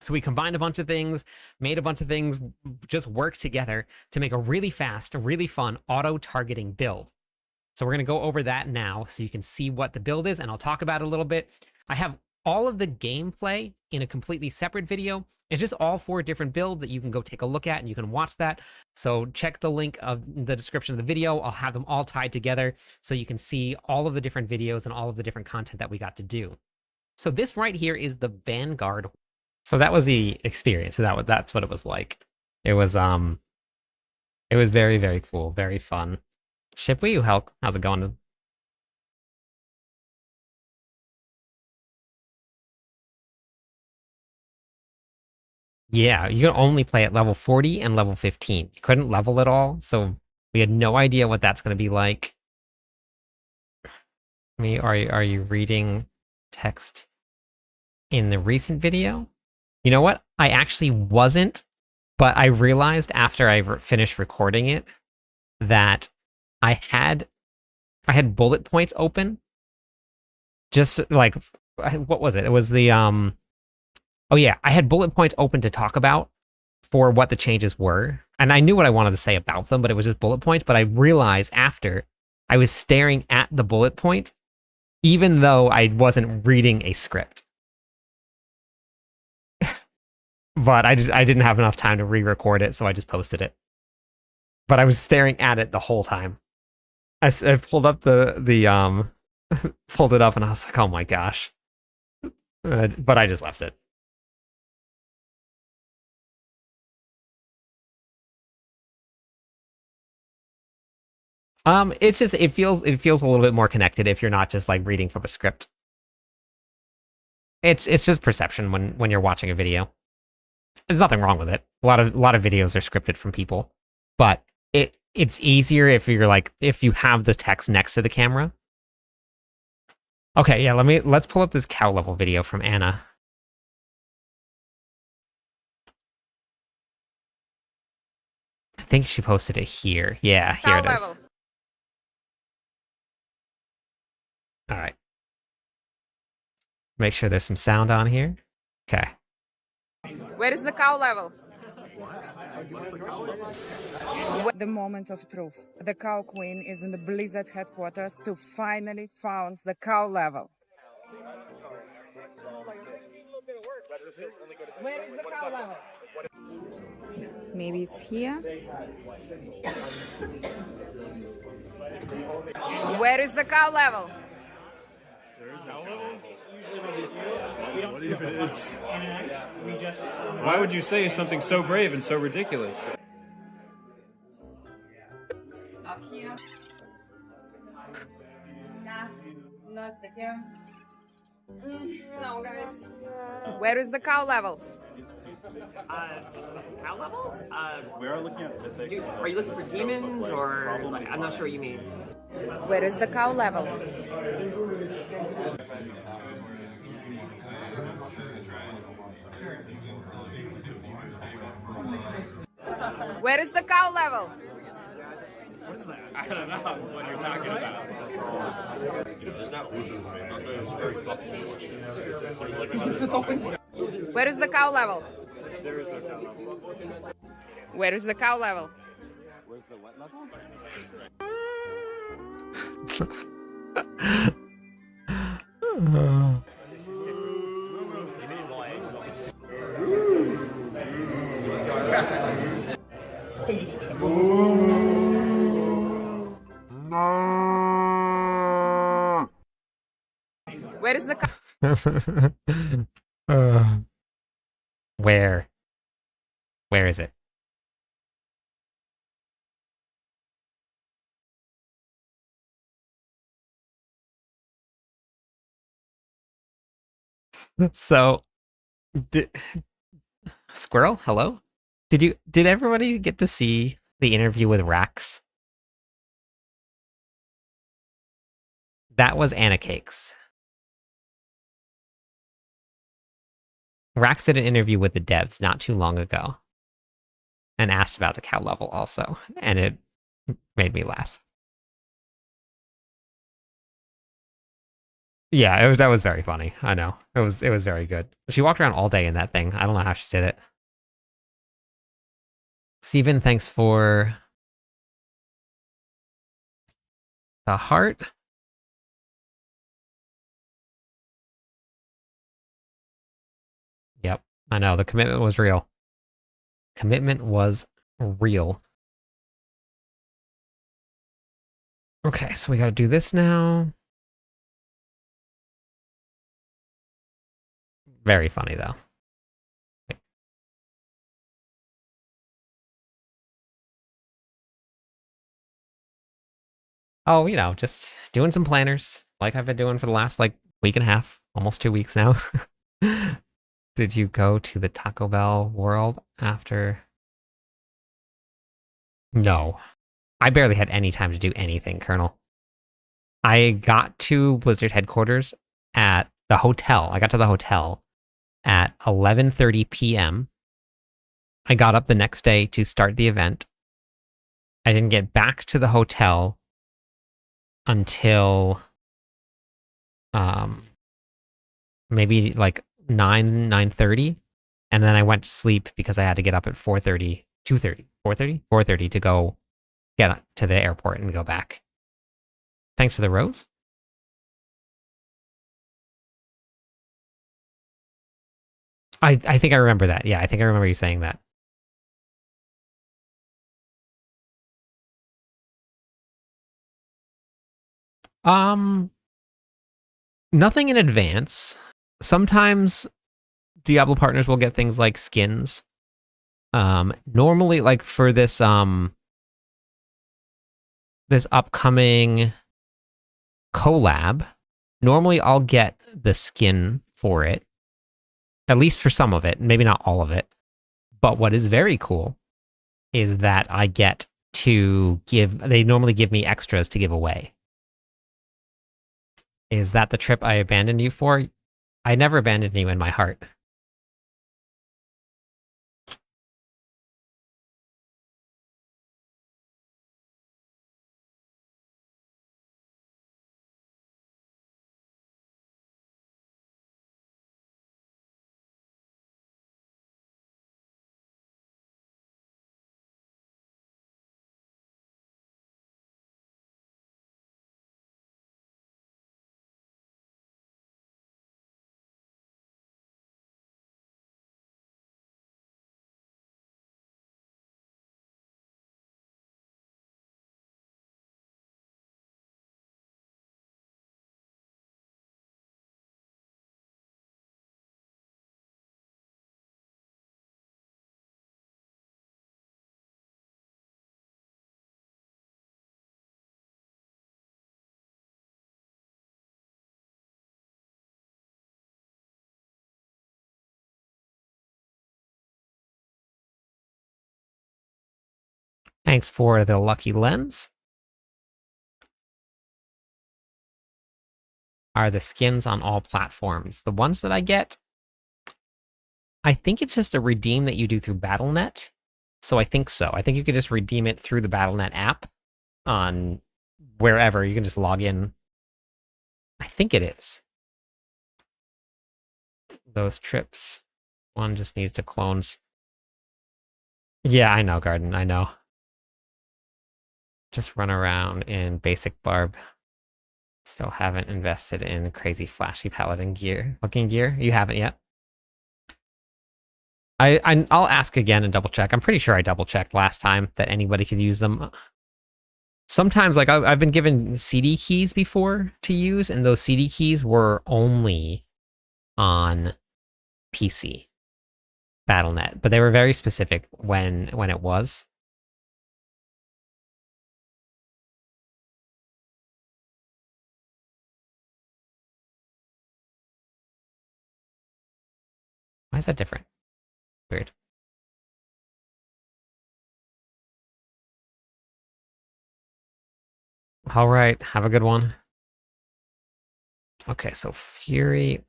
So we combined a bunch of things, made a bunch of things just work together to make a really fast, really fun auto-targeting build. So we're going to go over that now so you can see what the build is, and I'll talk about it a little bit. I have all of the gameplay in a completely separate video. It's just all 4 different builds that you can go take a look at, and you can watch that. So check the link of the description of the video. I'll have them all tied together so you can see all of the different videos and all of the different content that we got to do. So this right here is the Vanguard. So that was the experience. So that's what it was like. It was very, very cool, very fun. Ship, will you help? How's it going? Yeah, you can only play at level 40 and level 15. You couldn't level at all, so we had no idea what that's going to be like. Are you reading text in the recent video? You know what? I actually wasn't, but I realized after I finished recording it that I had bullet points open. Just like, what was it? It was the oh yeah, I had bullet points open to talk about for what the changes were. And I knew what I wanted to say about them, but it was just bullet points. But I realized after I was staring at the bullet point, even though I wasn't reading a script. But I didn't have enough time to re-record it, so I just posted it. But I was staring at it the whole time. I pulled up the pulled it up, and I was like, oh my gosh. But I just left it. It's just it feels a little bit more connected if you're not just like reading from a script. It's just perception when you're watching a video. There's nothing wrong with it. A lot of videos are scripted from people, but it's easier if you have the text next to the camera. Okay, yeah, let's pull up this cow level video from Anna. I think she posted it here. Yeah, here it is. All right. Make sure there's some sound on here. Okay. Where is the cow level? The moment of truth. The cow queen is in the Blizzard headquarters to finally found the cow level. Where is the cow level? Maybe it's here. Where is the cow level? What even is? Why would you say something so brave and so ridiculous? Up here. Nah, not again. No, guys. Where is the cow level? Cow level? We are looking at mythics. Are you looking for demons, or like, I'm not sure what you mean. Where is the cow level? Where is the cow level? What's that? I don't know what you're talking about. Where is the cow level? There is no cow level. Where is the cow level? Where's the what level? Where is the cow? Where? Where is it? So, Squirrel, hello? Did everybody get to see the interview with Rax? That was Anna Cakes. Rax did an interview with the devs not too long ago and asked about the cow level also, and it made me laugh. Yeah, that was very funny. I know. It was very good. She walked around all day in that thing. I don't know how she did it. Steven, thanks for the heart. Yep, I know. The commitment was real. Commitment was real. Okay, so we gotta do this now. Very funny, though. Oh, you know, just doing some planners like I've been doing for the last, like, week and a half, almost 2 weeks now. Did you go to the Taco Bell world after? No. I barely had any time to do anything, Colonel. I got to Blizzard headquarters at the hotel. I got to the hotel at 11:30 p.m. I got up the next day to start the event. I didn't get back to the hotel until maybe like 9:30, and then I went to sleep because I had to get up at 4:30 to go get to the airport and go back. Thanks for the rose. I think I remember that. Yeah, I think I remember you saying that. Nothing in advance. Sometimes Diablo partners will get things like skins. Normally, like for this this upcoming collab, normally I'll get the skin for it, at least for some of it, maybe not all of it. But what is very cool is that I get to they normally give me extras to give away. Is that the trip I abandoned you for? I never abandoned you in my heart. Thanks for the lucky lens. Are the skins on all platforms? The ones that I get, I think it's just a redeem that you do through Battle.net. So I think so. I think you could just redeem it through the Battle.net app on wherever. You can just log in. I think it is. Those trips. One just needs to clone. Yeah, I know, Garden. I know. Just run around in basic barb. Still haven't invested in crazy flashy paladin gear. Looking gear? You haven't yet? I'll ask again and double check. I'm pretty sure I double checked last time that anybody could use them. Sometimes, like, I've been given CD keys before to use, and those CD keys were only on PC BattleNet, but they were very specific when it was. Why is that different? Weird. All right, have a good one. Okay, so Fury.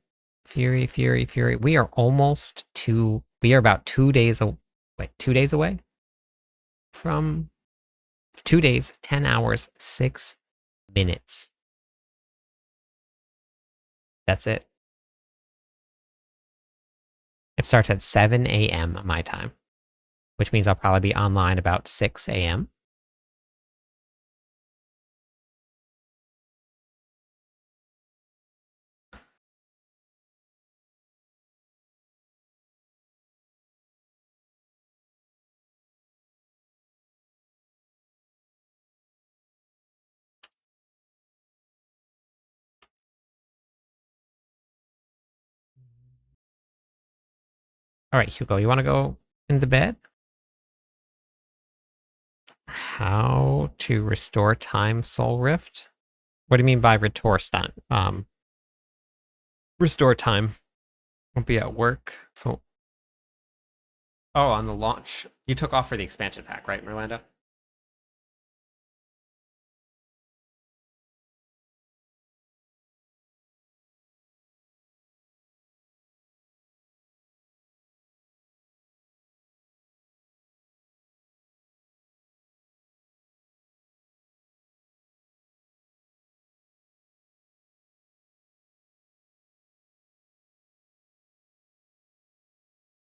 We are almost we are about 2 days away. Wait, 2 days away from 2 days, 10 hours, 6 minutes. That's it. It starts at 7 a.m. my time, which means I'll probably be online about 6 a.m. All right, Hugo, you want to go into bed? How to restore time, Soul Rift? What do you mean by restore time? Restore time. Won't be at work. So, oh, on the launch, you took off for the expansion pack, right, Merlanda?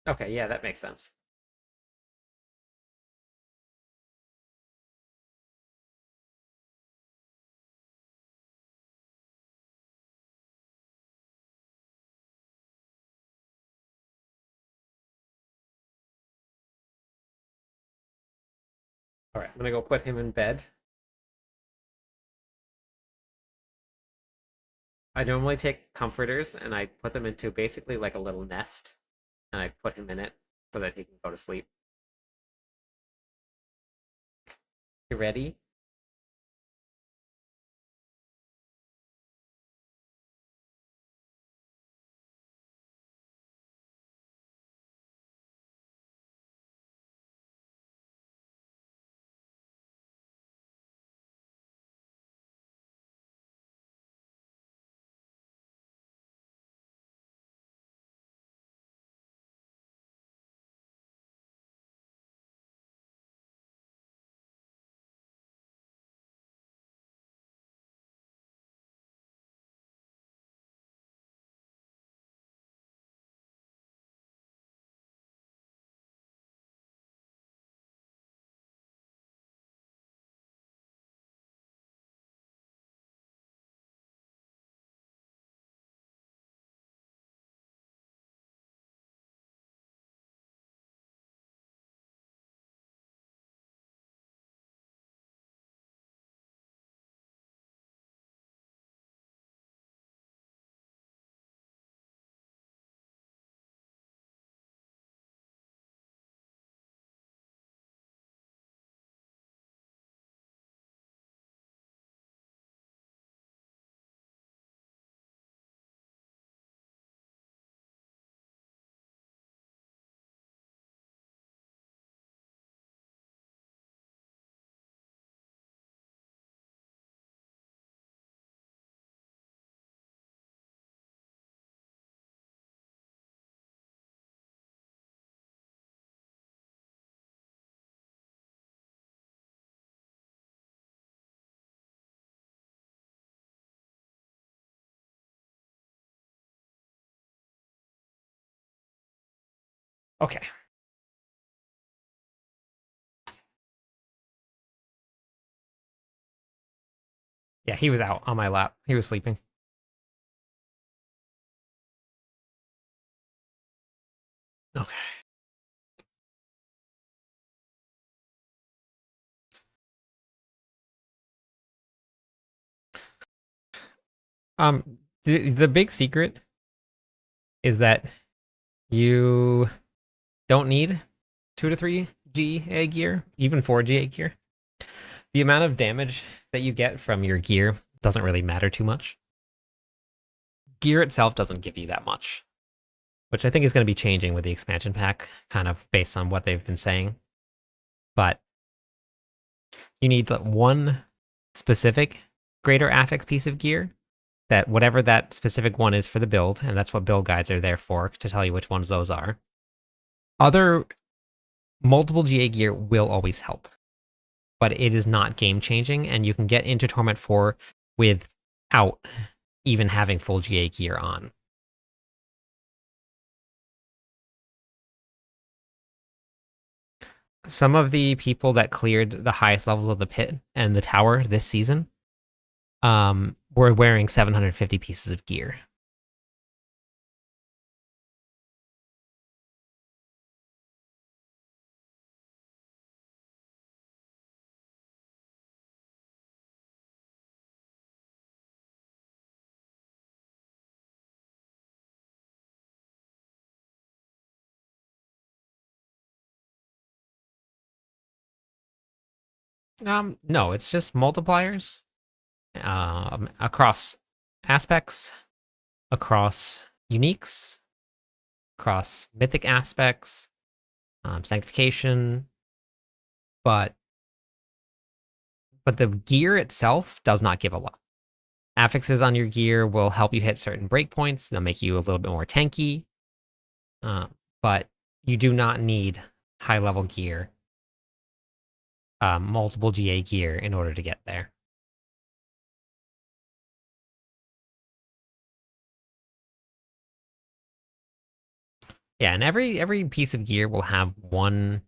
Okay, yeah, that makes sense. All right, I'm gonna go put him in bed. I normally take comforters and I put them into basically like a little nest, and I put him in it so that he can go to sleep. You ready? Okay. Yeah, he was out on my lap. He was sleeping. Okay. The big secret is that You don't need 2 to 3 GA gear, even 4 GA gear. The amount of damage that you get from your gear doesn't really matter too much. Gear itself doesn't give you that much, which I think is going to be changing with the expansion pack, kind of based on what they've been saying. But you need one specific greater affix piece of gear, that whatever that specific one is for the build, and that's what build guides are there for, to tell you which ones those are. Other multiple GA gear will always help, but it is not game changing, and you can get into Torment 4 without even having full GA gear on. Some of the people that cleared the highest levels of the pit and the tower this season were wearing 750 pieces of gear. No, it's just multipliers across aspects, across uniques, across mythic aspects, sanctification, but the gear itself does not give a lot. Affixes on your gear will help you hit certain breakpoints. They'll make you a little bit more tanky, but you do not need high-level gear, multiple GA gear in order to get there. Yeah, and every piece of gear will have one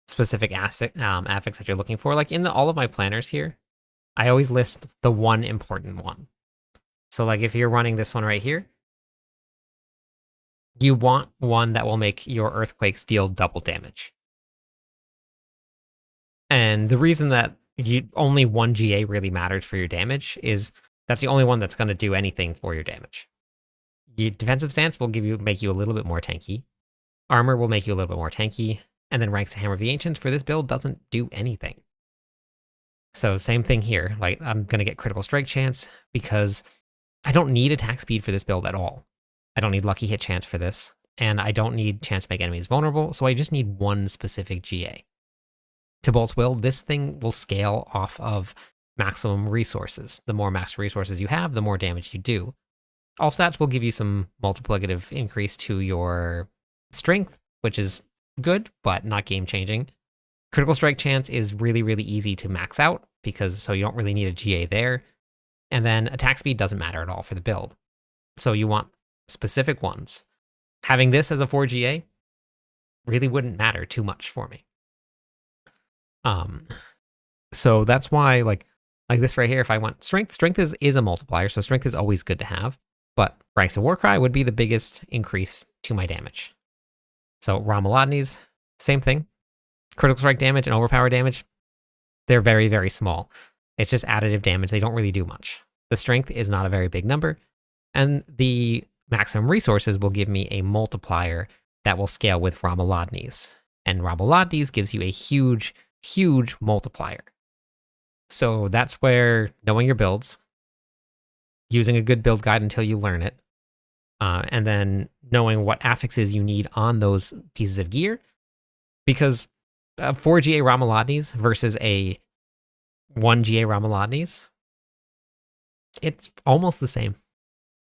specific affix that you're looking for. Like in all of my planners here, I always list the one important one. So like if you're running this one right here, you want one that will make your earthquakes deal double damage. And the reason that only one GA really matters for your damage is that's the only one that's going to do anything for your damage. Your defensive stance will make you a little bit more tanky. Armor will make you a little bit more tanky. And then Ranks of Hammer of the Ancients for this build doesn't do anything. So same thing here. Like I'm going to get critical strike chance because I don't need attack speed for this build at all. I don't need lucky hit chance for this. And I don't need chance to make enemies vulnerable. So I just need one specific GA. To Bolt's Will, this thing will scale off of maximum resources. The more max resources you have, the more damage you do. All stats will give you some multiplicative increase to your strength, which is good, but not game-changing. Critical strike chance is really, really easy to max out, so you don't really need a GA there. And then attack speed doesn't matter at all for the build. So you want specific ones. Having this as a 4 GA really wouldn't matter too much for me. So that's why, like this right here, if I want strength is a multiplier, so strength is always good to have, but Ranks of Warcry would be the biggest increase to my damage. So Ramalodnes, same thing. Critical strike damage and overpower damage, they're very, very small. It's just additive damage. They don't really do much. The strength is not a very big number, and the maximum resources will give me a multiplier that will scale with Ramalodnes. And Ramalodnes gives you a huge, huge multiplier. So that's where knowing your builds, using a good build guide until you learn it, and then knowing what affixes you need on those pieces of gear, because 4 GA Ramalodnes versus a 1 GA Ramalodnes, it's almost the same.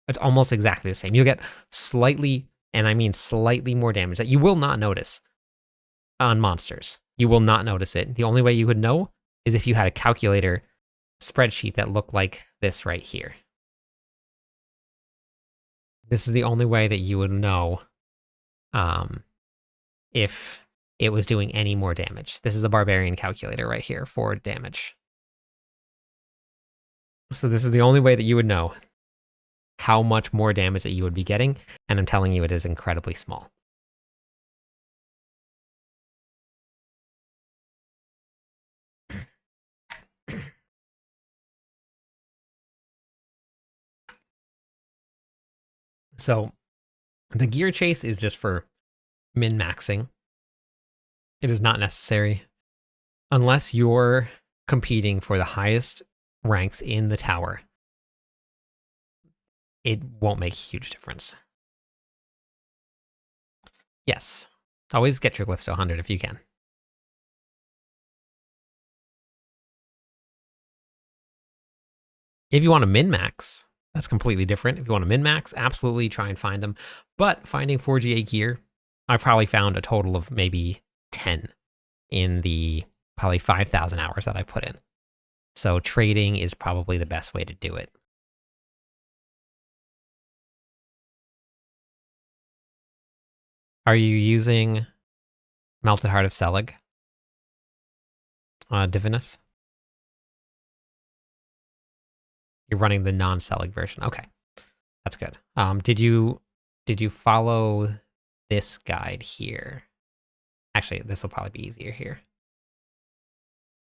It's almost exactly the same. You'll get slightly, and I mean slightly more damage that you will not notice on monsters. You will not notice it. The only way you would know is if you had a calculator spreadsheet that looked like this right here. This is the only way that you would know if it was doing any more damage. This is a barbarian calculator right here for damage. So this is the only way that you would know how much more damage that you would be getting, and I'm telling you it is incredibly small. So The gear chase is just for min-maxing. It is not necessary unless you're competing for the highest ranks in the tower. It won't make a huge difference. Yes, always get your glyphs to 100 if you can. If you want to min-max, that's completely different. If you want to min-max, absolutely try and find them. But finding 4GA gear, I've probably found a total of maybe 10 in the probably 5,000 hours that I put in. So trading is probably the best way to do it. Are you using Melted Heart of Selig? Divinus? You're running the non-Selig version. Okay, that's good. Did you follow this guide here? Actually, this will probably be easier here.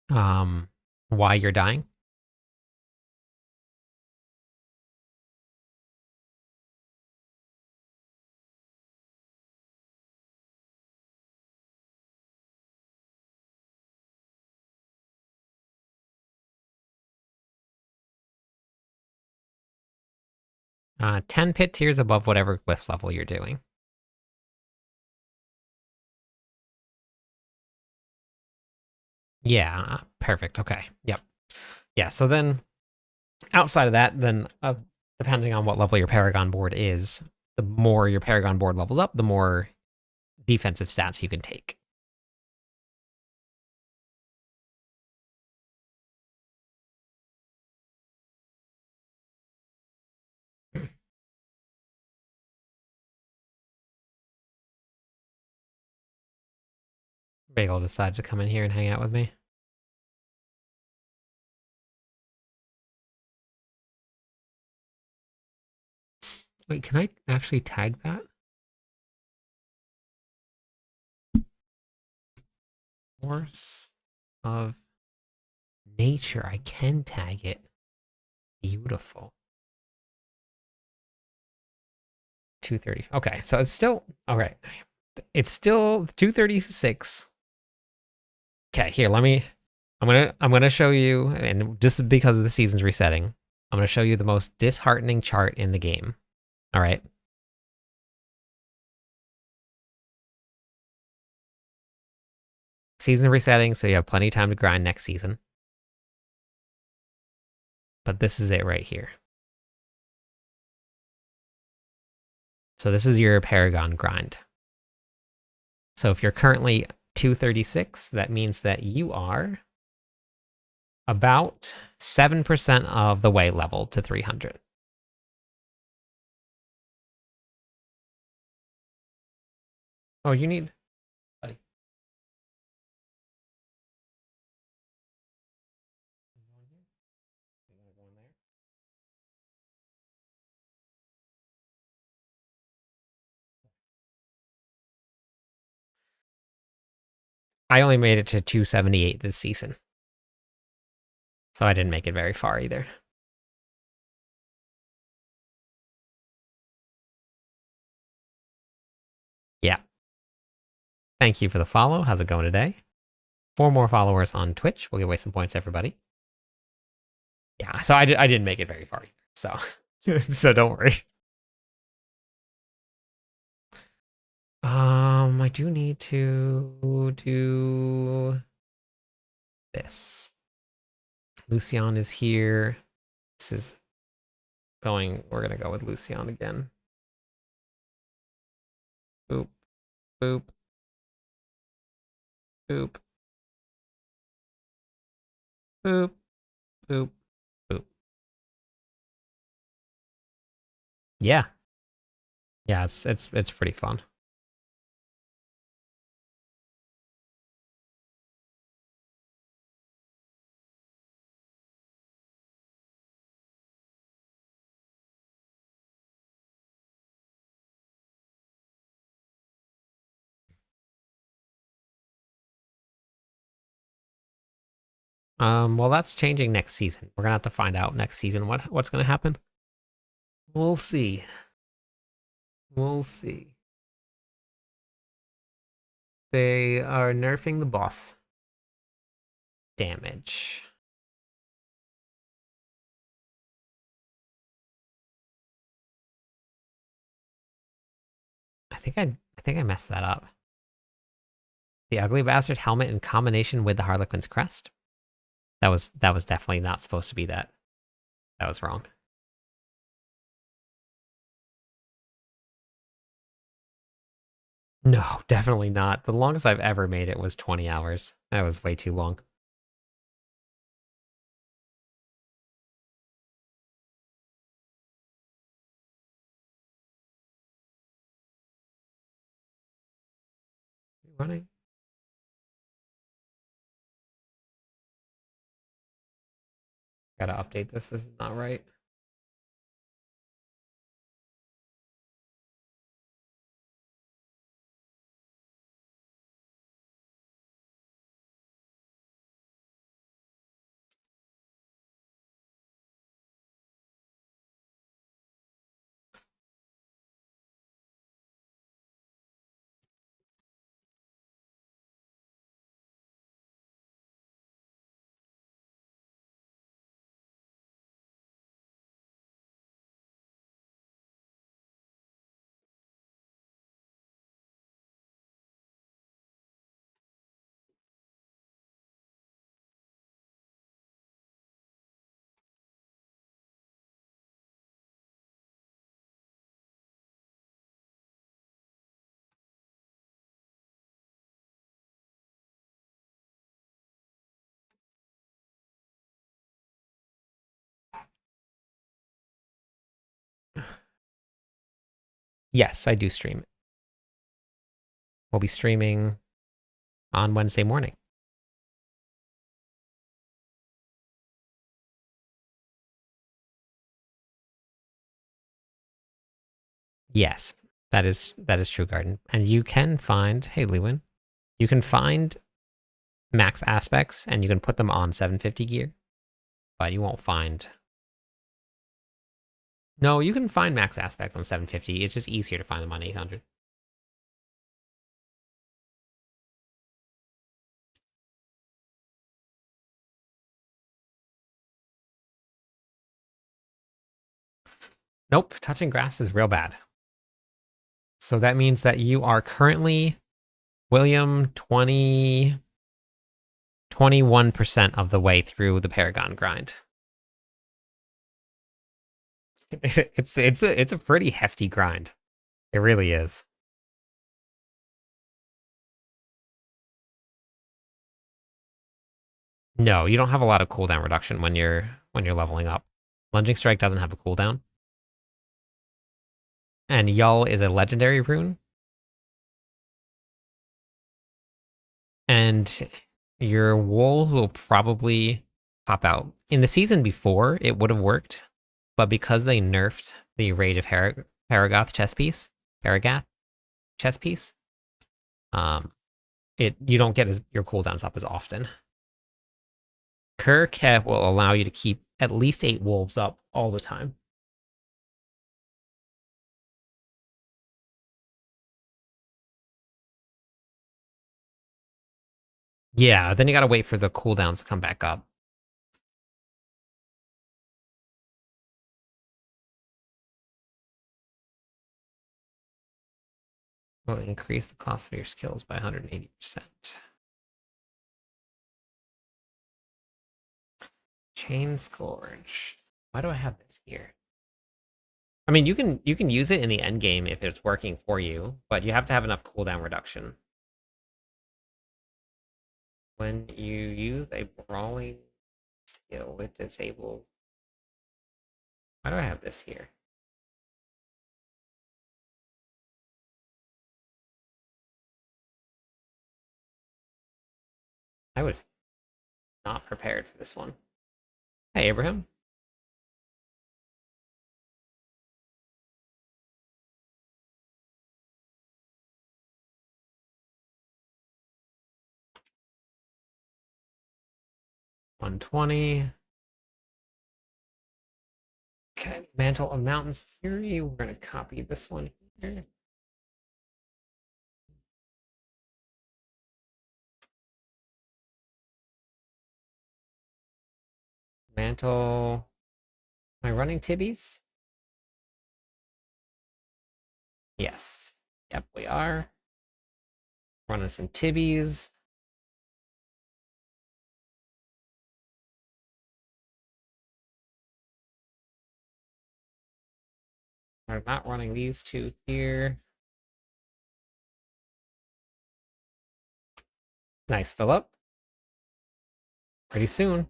Why you're dying? Uh, 10 pit tiers above whatever glyph level you're doing. Yeah, perfect. Okay. Yep. Yeah, so then outside of that, then depending on what level your Paragon board is, the more your Paragon board levels up, the more defensive stats you can take. Bagel decided to come in here and hang out with me. Wait, can I actually tag that? Force of nature. I can tag it. Beautiful. 230. Okay, so it's still all right. It's still 236. Okay, here, let me. I'm gonna show you, and just because of the season's resetting, I'm gonna show you the most disheartening chart in the game. All right. Season resetting, so you have plenty of time to grind next season. But this is it right here. So this is your Paragon grind. So if you're currently 236, that means that you are about 7% of the way level to 300. Oh, you need... Buddy. I only made it to 278 this season. So I didn't make it very far either. Yeah. Thank you for the follow. How's it going today? 4 more followers on Twitch. We'll give away some points, everybody. Yeah, so I didn't make it very far either. So, so don't worry. I do need to do this. Lucian is here. This is going, we're gonna go with Lucian again. Boop, boop, boop, boop, boop, boop. Yeah. Yeah, it's pretty fun. Well, that's changing next season. We're gonna have to find out next season what's gonna happen. We'll see. We'll see. They are nerfing the boss. Damage. I think I messed that up. The ugly bastard helmet in combination with the Harlequin's crest. That was definitely not supposed to be that. That was wrong. No, definitely not. The longest I've ever made it was 20 hours. That was way too long. Running. Gotta update this. This is not right. Yes, I do stream it. We'll be streaming on Wednesday morning. Yes, that is true, Garden. And you can find, hey Lewin, you can find max aspects and you can put them on 750 gear, but you won't find. No, you can find max aspects on 750. It's just easier to find them on 800. Nope, touching grass is real bad. So that means that you are currently, William, 21% of the way through the Paragon grind. It's a pretty hefty grind. It really is. No, you don't have a lot of cooldown reduction when you're leveling up. Lunging Strike doesn't have a cooldown. And Yull is a legendary rune. And your wolves will probably pop out. In the season before, it would have worked, but because they nerfed the Raid of Paragath chess piece, you don't get your cooldowns up as often. Kurket will allow you to keep at least 8 wolves up all the time. Yeah, then you gotta wait for the cooldowns to come back up. Will increase the cost of your skills by 180%. Chain Scourge. Why do I have this here? I mean, you can use it in the end game if it's working for you, but you have to have enough cooldown reduction. When you use a brawling skill, it disables. Why do I have this here? I was not prepared for this one. Hey, Abraham. $120. Okay, Mantle of Mountain's Fury. We're gonna copy this one Mantle. Am I running Tibbies? Yes. Yep, we are. Running some Tibbies. I'm not running these two here. Nice fill up. Pretty soon.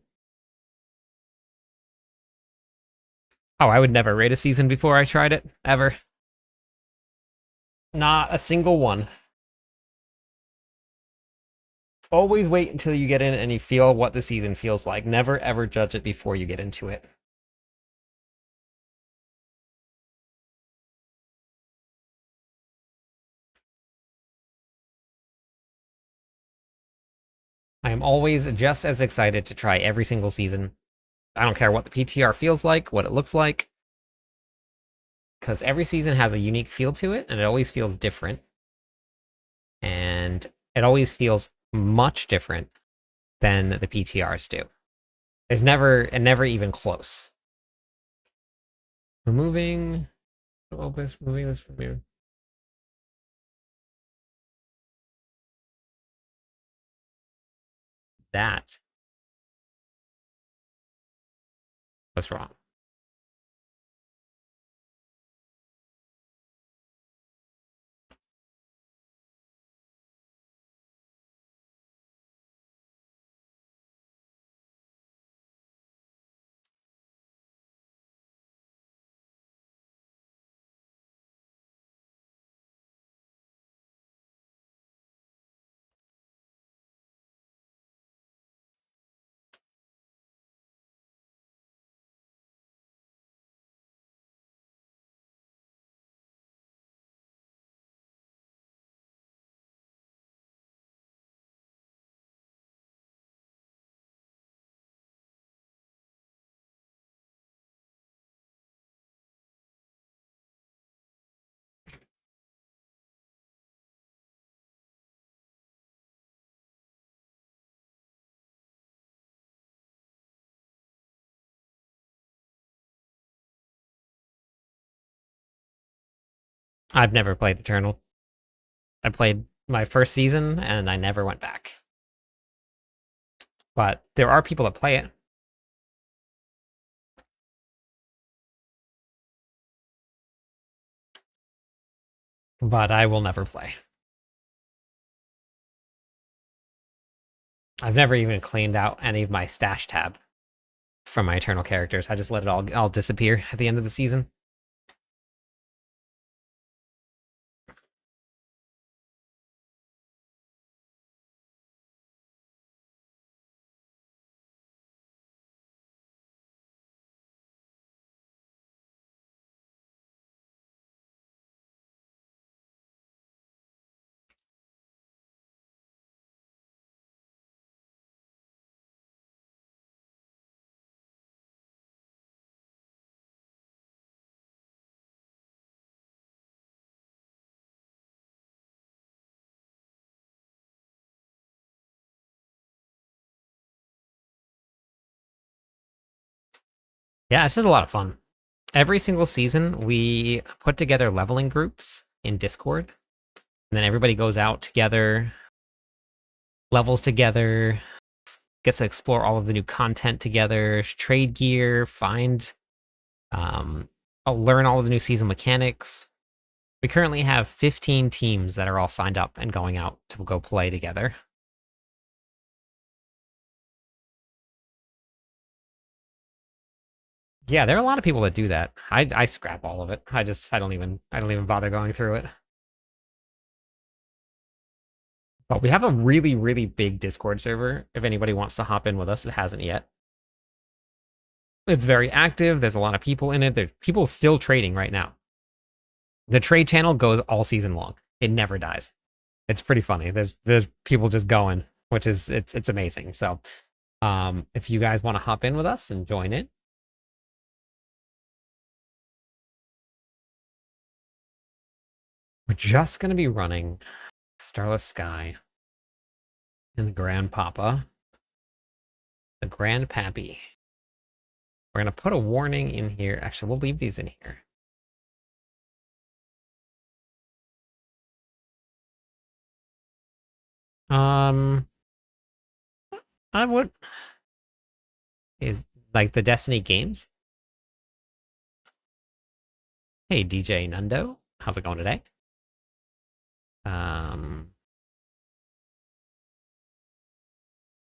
Oh, I would never rate a season before I tried it, ever. Not a single one. Always wait until you get in and you feel what the season feels like. Never ever judge it before you get into it. I am always just as excited to try every single season. I don't care what the PTR feels like, what it looks like, because every season has a unique feel to it, and it always feels different. And it always feels much different than the PTRs do. There's never even close. Removing this from here. That was wrong. I've never played Eternal. I played my first season and I never went back. But there are people that play it. But I will never play. I've never even cleaned out any of my stash tab from my Eternal characters. I just let it all disappear at the end of the season. Yeah, it's just a lot of fun. Every single season, we put together leveling groups in Discord. And then everybody goes out together, levels together, gets to explore all of the new content together, trade gear, find, learn all of the new season mechanics. We currently have 15 teams that are all signed up and going out to go play together. Yeah, there are a lot of people that do that. I scrap all of it. I don't even bother going through it. But we have a really, really big Discord server. If anybody wants to hop in with us, it hasn't yet. It's very active. There's a lot of people in it. There's people still trading right now. The trade channel goes all season long. It never dies. It's pretty funny. There's people just going, which is it's amazing. So, if you guys want to hop in with us and join it, We're just going to be running Starless Sky and the Grandpapa, the Grandpappy. We're going to put a warning in here. Actually, we'll leave these in here. I would... Is like the Destiny games. Hey, DJ Nundo. How's it going today?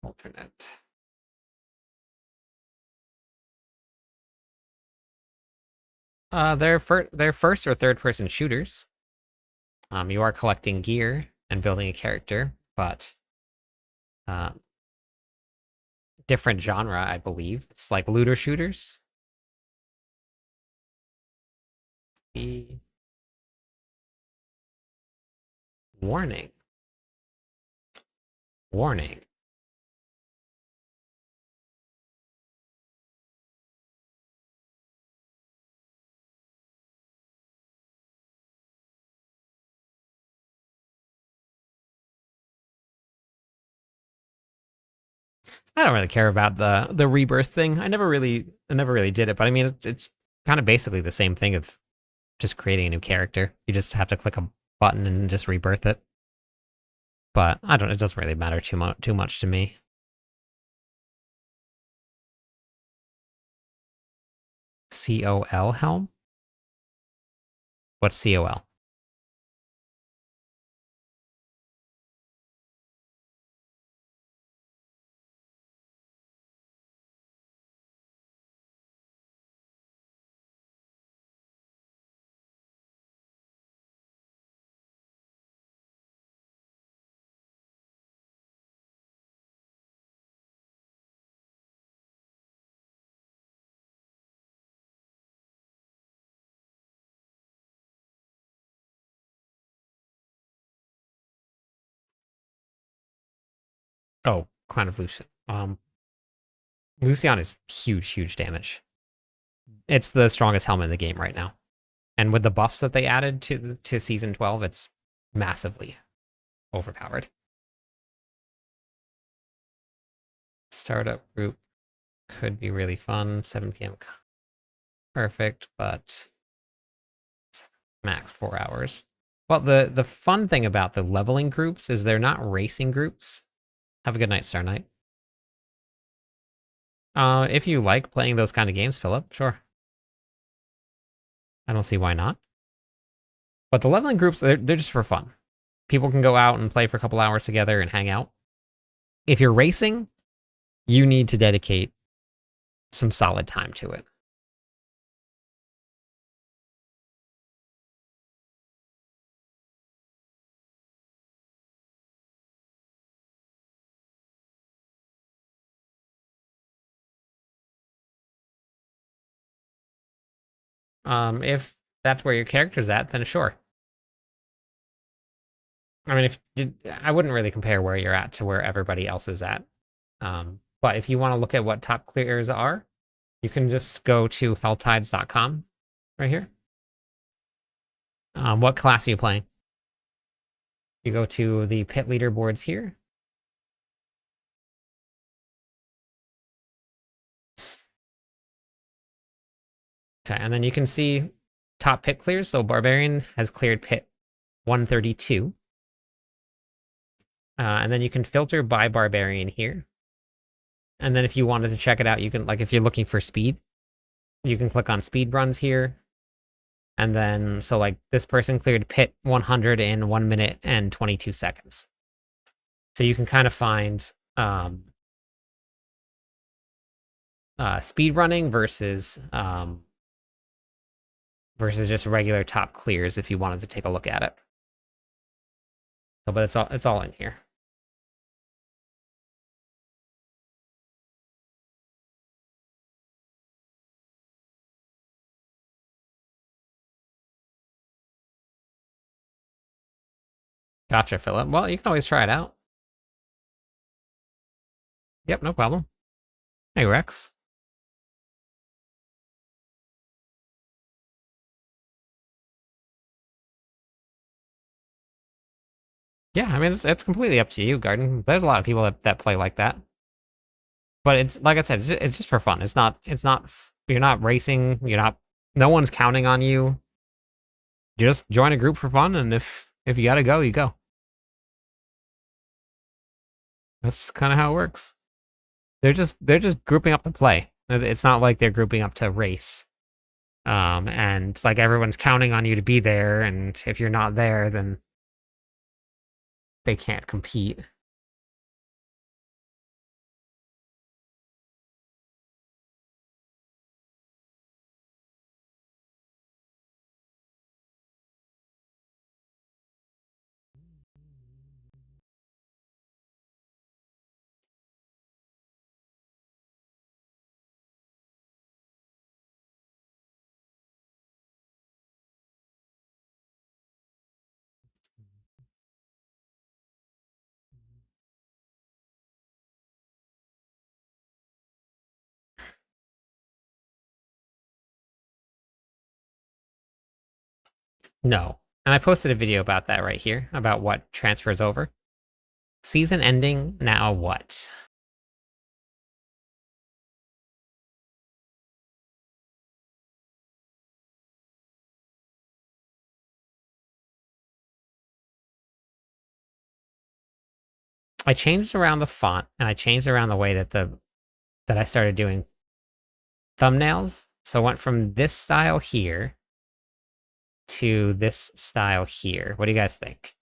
Alternate. They're first or third person shooters. You are collecting gear and building a character, but different genre, I believe. It's like looter shooters. Warning. Warning. I don't really care about the rebirth thing. I never really did it, but I mean it's kind of basically the same thing of just creating a new character. You just have to click a button and just rebirth it. But it doesn't really matter too much to me. COL helm? What's COL? Oh, Crown of Lucian. Lucian is huge damage. It's the strongest helmet in the game right now. And with the buffs that they added to Season 12, it's massively overpowered. Startup group could be really fun. 7 p.m. Perfect, but max 4 hours. Well, the fun thing about the leveling groups is they're not racing groups. Have a good night, Star Knight. If you like playing those kind of games, Philip, sure. I don't see why not. But the leveling groups, they're just for fun. People can go out and play for a couple hours together and hang out. If you're racing, you need to dedicate some solid time to it. If that's where your character's at, then sure. I mean, I wouldn't really compare where you're at to where everybody else is at. But if you want to look at what top clears are, you can just go to helltides.com right here. What class are you playing? You go to the pit leaderboards here. Okay, and then you can see top pit clears. So Barbarian has cleared pit 132. And then you can filter by Barbarian here. And then if you wanted to check it out, you can, like, if you're looking for speed, you can click on speed runs here. And then, so like this person cleared pit 100 in 1 minute and 22 seconds. So you can kind of find speed running versus just regular top clears if you wanted to take a look at it. So, but it's all in here. Gotcha, Philip. Well, you can always try it out. Yep, no problem. Hey, Rex. Yeah, I mean, it's completely up to you, Garden. There's a lot of people that play like that. But it's like I said, it's just for fun. It's not. You're not racing. You're not. No one's counting on you. You just join a group for fun, and if you gotta go, you go. That's kind of how it works. They're just grouping up to play. It's not like they're grouping up to race. And like everyone's counting on you to be there, and if you're not there, then they can't compete. No. And I posted a video about that right here, about what transfers over. Season ending, now what? I changed around the font, and I changed around the way that I started doing thumbnails. So I went from this style here to this style here. What do you guys think?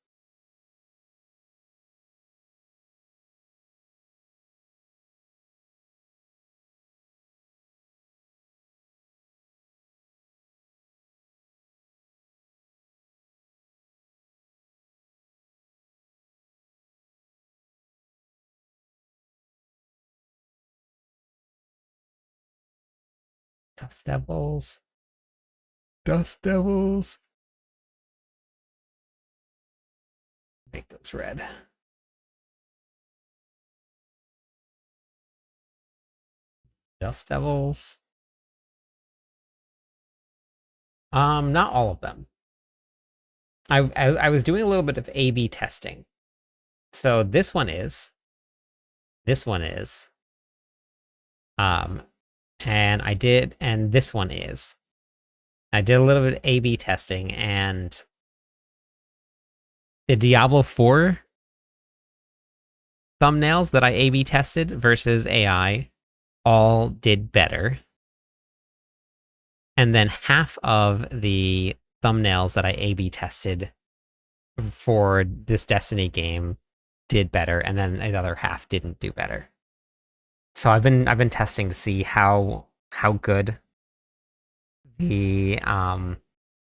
Dust Devils. Dust Devils. Make those red. Dust Devils. Not all of them. I was doing a little bit of A/B testing. So this one is. This one is. And this one is. I did a little bit of A/B testing, and the Diablo 4 thumbnails that I A/B tested versus AI all did better. And then half of the thumbnails that I A/B tested for this Destiny game did better, and then the other half didn't do better. So I've been testing to see how good the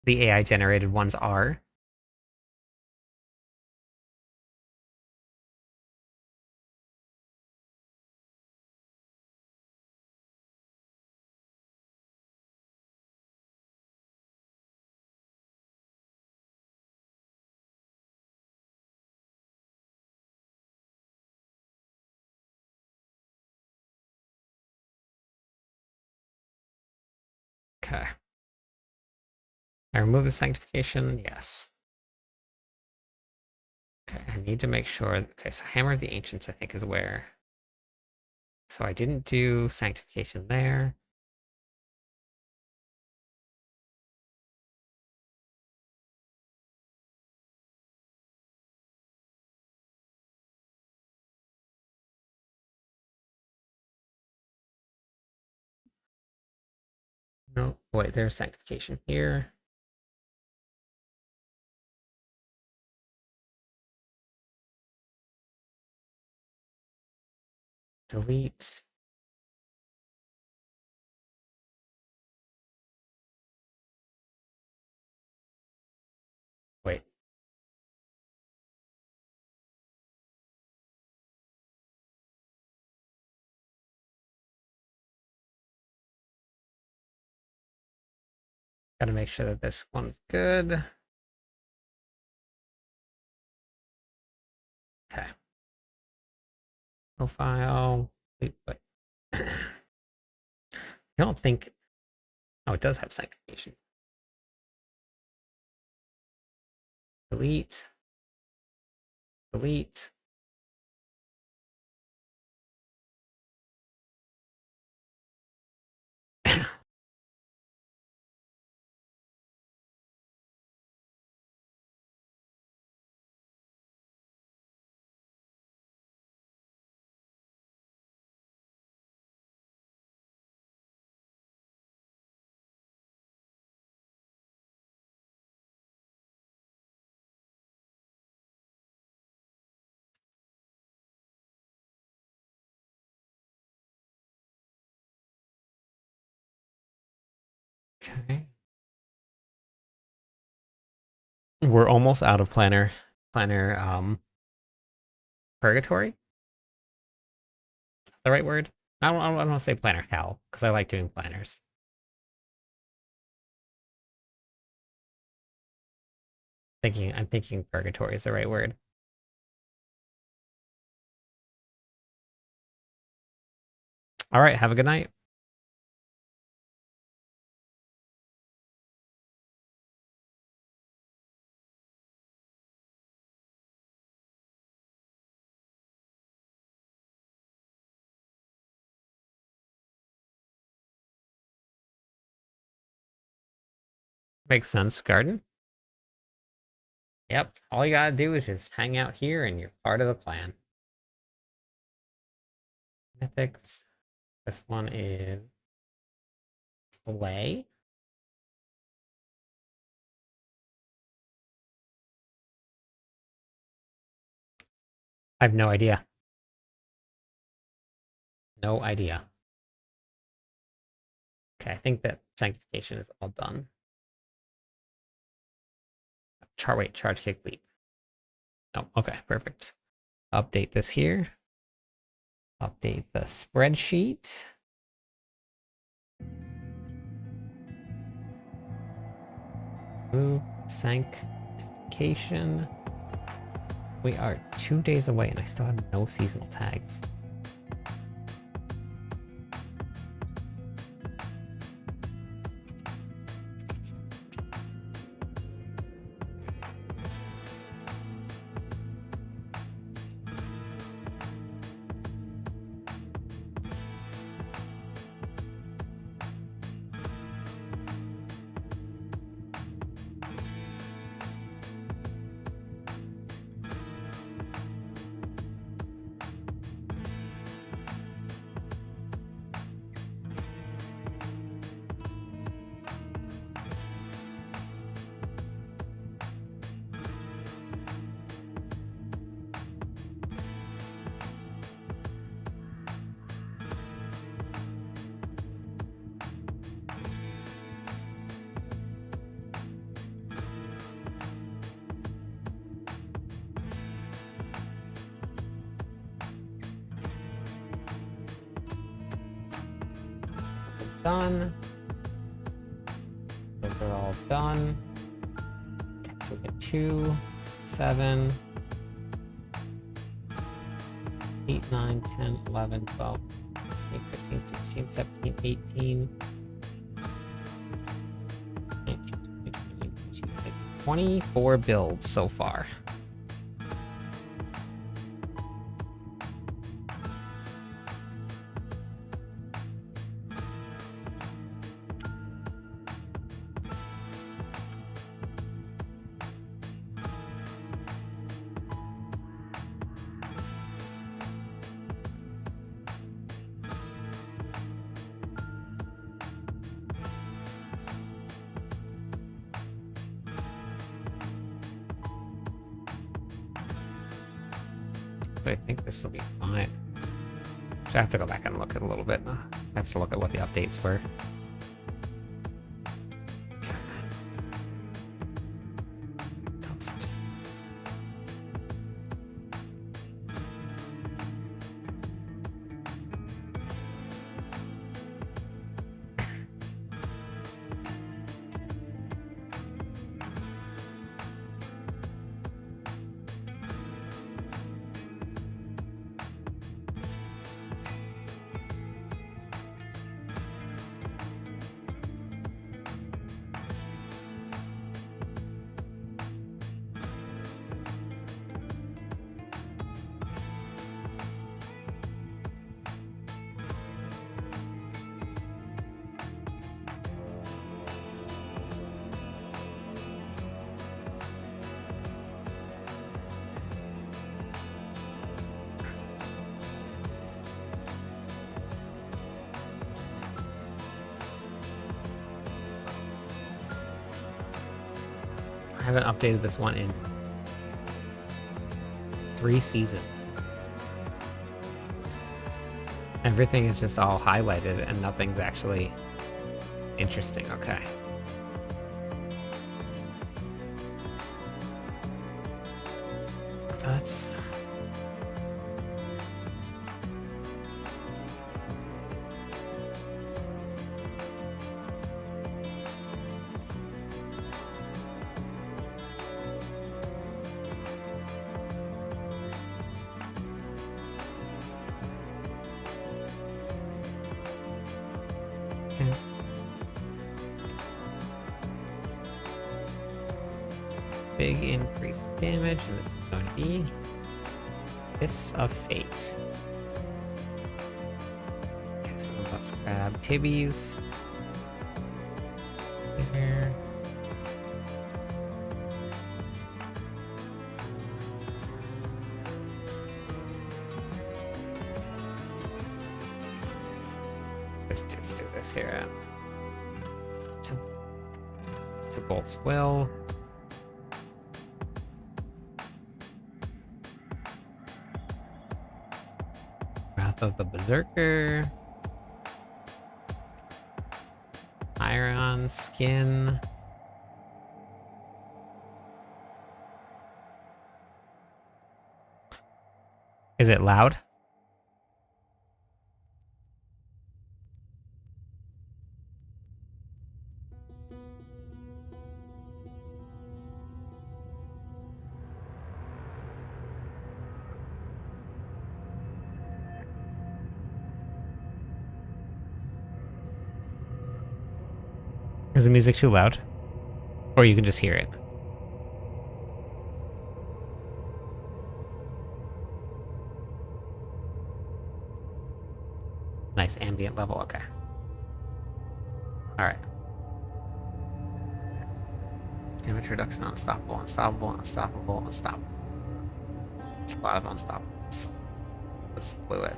AI generated ones are. Okay. I remove the sanctification, yes. Okay, I need to make sure. Okay, so Hammer of the Ancients, I think, is where. So I didn't do sanctification there. No, wait, there's sanctification here. Delete. Wait. Gotta make sure that this one's good. Okay. Profile. Wait. I don't think. Oh, it does have sanctification. Delete. Delete. Okay. We're almost out of planner purgatory. The right word? I don't want to say planner hell because I like doing planners. I'm thinking purgatory is the right word. All right, have a good night. Makes sense, garden. Yep, all you gotta do is just hang out here and you're part of the plan. Mythics. This one is play. I have no idea. No idea. Okay, I think that sanctification is all done. Charge kick leap. Oh, okay, perfect. Update this here. Update the spreadsheet. Move sanctification. We are 2 days away and I still have no seasonal tags. Done. Those are all done. Okay, so we get 2, 7, 8, 9, 10, 11, 12, 15, 16, 17, 18, 19, 20, 22, 24 builds so far. But I think this will be fine. So I have to go back and look at a little bit. I have to look at what the updates were. Dust. I haven't updated this one in 3 seasons. Everything is just all highlighted and nothing's actually interesting. Okay. That's... okay. Big increased damage, and this is going to be Kiss of Fate. Okay, so let's grab Tibby's. There. Let's just do this here. To Bolt's Will. Wrath of the Berserker. Iron Skin. Is it loud? Is the music too loud? Or you can just hear it? Nice ambient level, okay. Alright. Damage reduction, unstoppable, unstoppable, unstoppable, unstoppable. It's a lot of unstoppables. Let's blew it.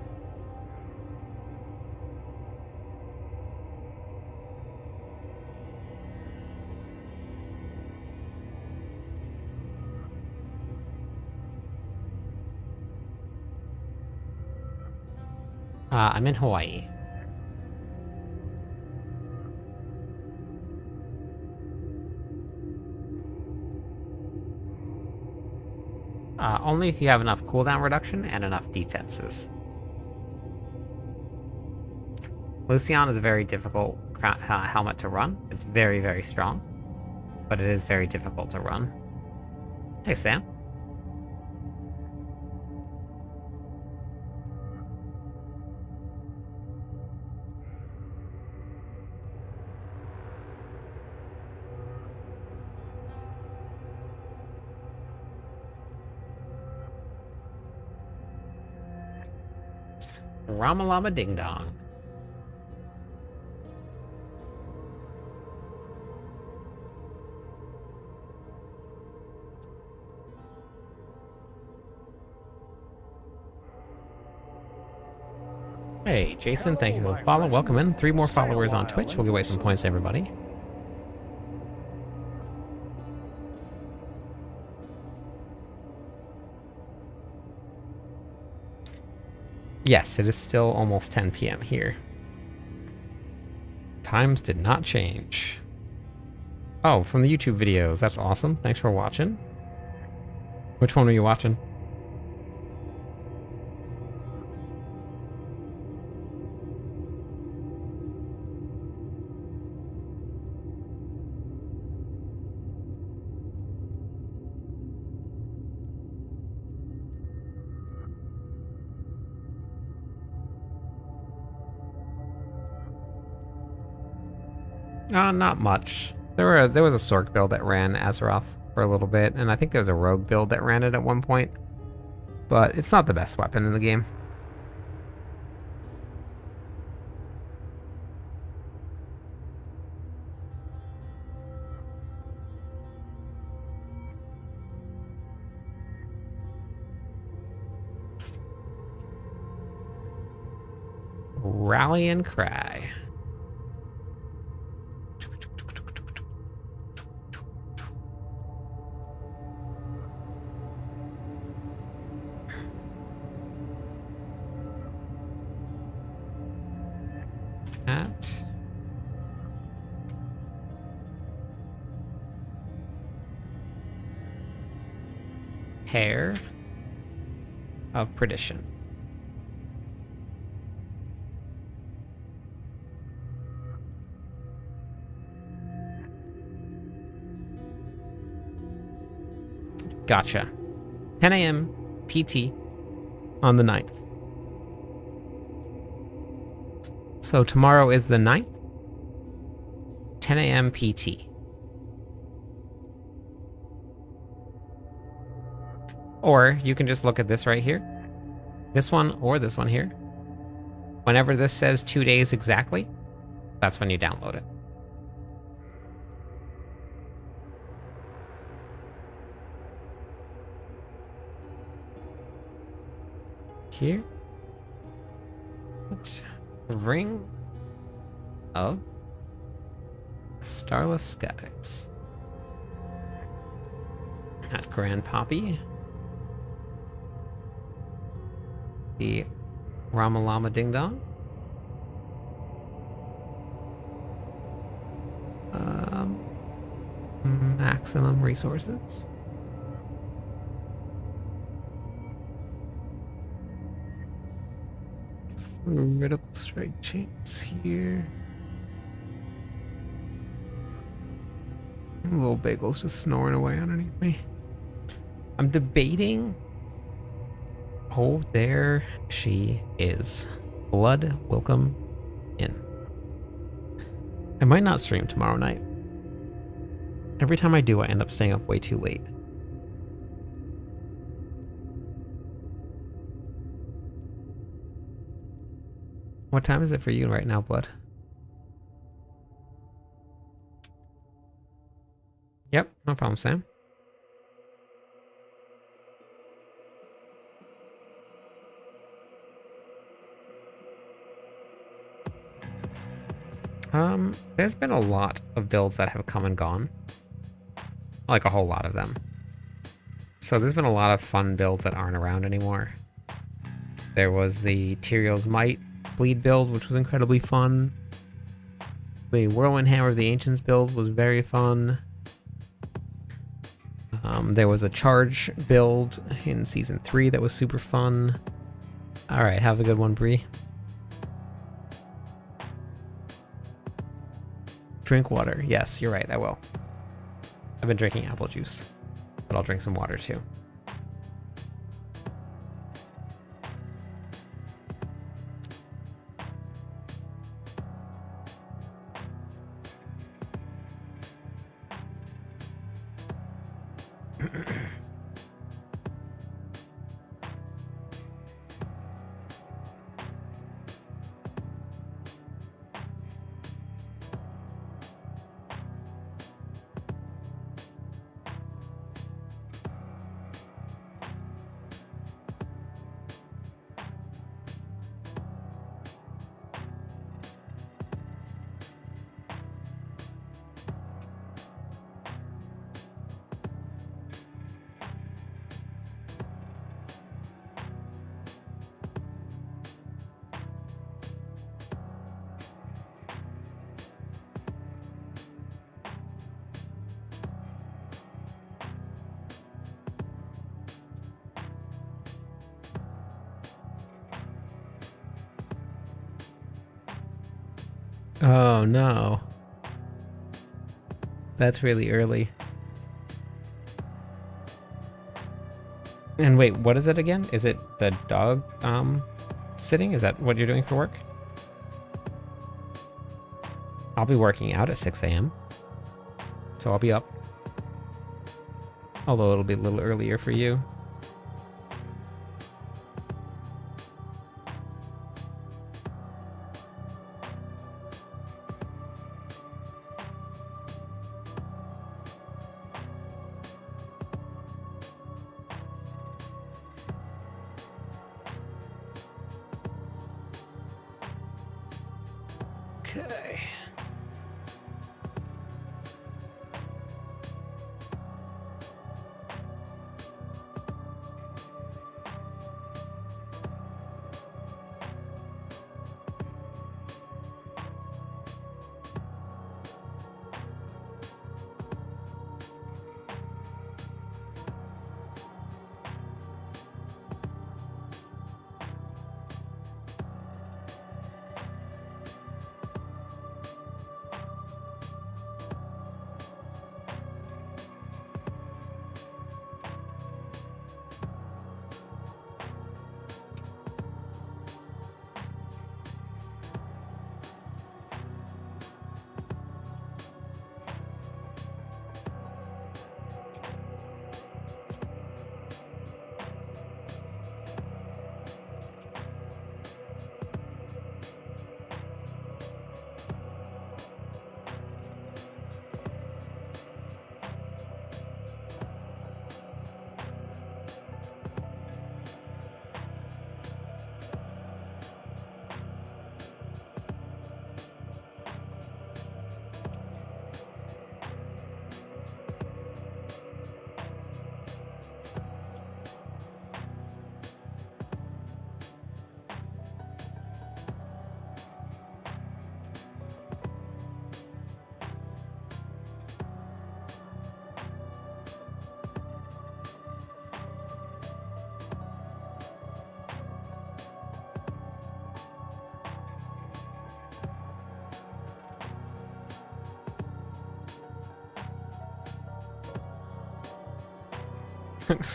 I'm in Hawaii. Only if you have enough cooldown reduction and enough defenses. Lucian is a very difficult helmet to run. It's very, very strong, but it is very difficult to run. Hey, Sam. Ramalama Ding Dong. Hey, Jason, thank you for the follow. Welcome in. 3 more followers on Twitch. We'll give away some points to everybody. Yes, it is still almost 10 p.m. here. Times did not change. Oh, from the YouTube videos. That's awesome. Thanks for watching. Which one were you watching? Not much. There was a Sork build that ran Azeroth for a little bit, and I think there was a Rogue build that ran it at one point. But it's not the best weapon in the game. Rally and cry. at Hair of Perdition. Gotcha. 10 a.m. PT on the 9th. So tomorrow is the 9th. 10 a.m. PT. Or you can just look at this right here. This one or this one here. Whenever this says 2 days exactly, that's when you download it. Here. Ring of Starless Skies. At Grand Poppy. The Ramalama Ding Dong. Maximum resources. Critical strike chance here. Little bagel's just snoring away underneath me. I'm debating. Oh, there she is. Blood Welcome in. I might not stream tomorrow night. Every time I do, I end up staying up way too late. What time is it for you right now, Blood? Yep, no problem, Sam. There's been a lot of builds that have come and gone. Like a whole lot of them. So there's been a lot of fun builds that aren't around anymore. There was the Tyrion's Might bleed build, which was incredibly fun. The Whirlwind Hammer of the Ancients build was very fun. There was a charge build in Season 3 that was super fun. Alright, have a good one, Bree. Drink water. Yes, you're right, I will. I've been drinking apple juice, but I'll drink some water too. Oh no. That's really early. And wait, what is it again? Is it the dog sitting? Is that what you're doing for work? I'll be working out at 6 a.m. So I'll be up. Although it'll be a little earlier for you. Okay.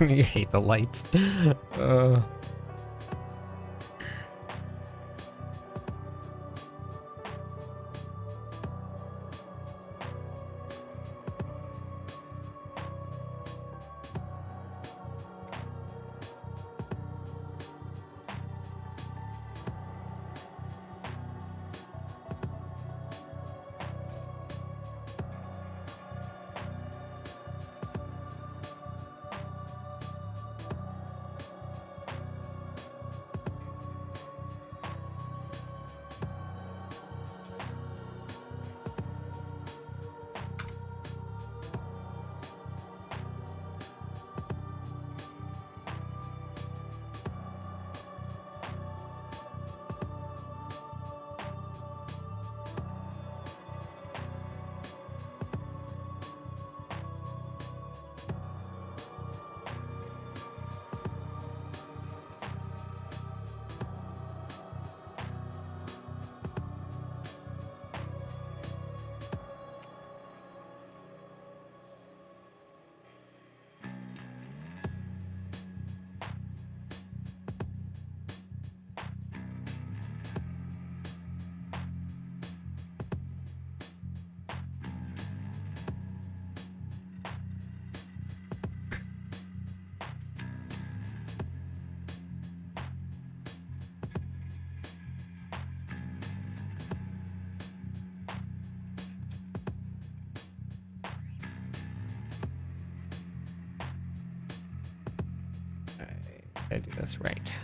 You hate the lights. I do this right.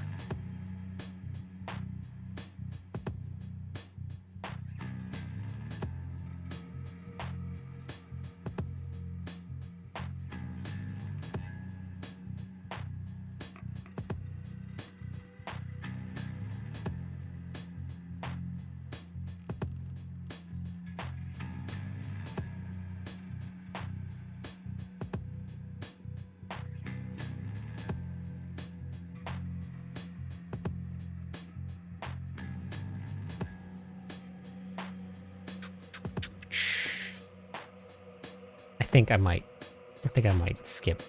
I think I might skip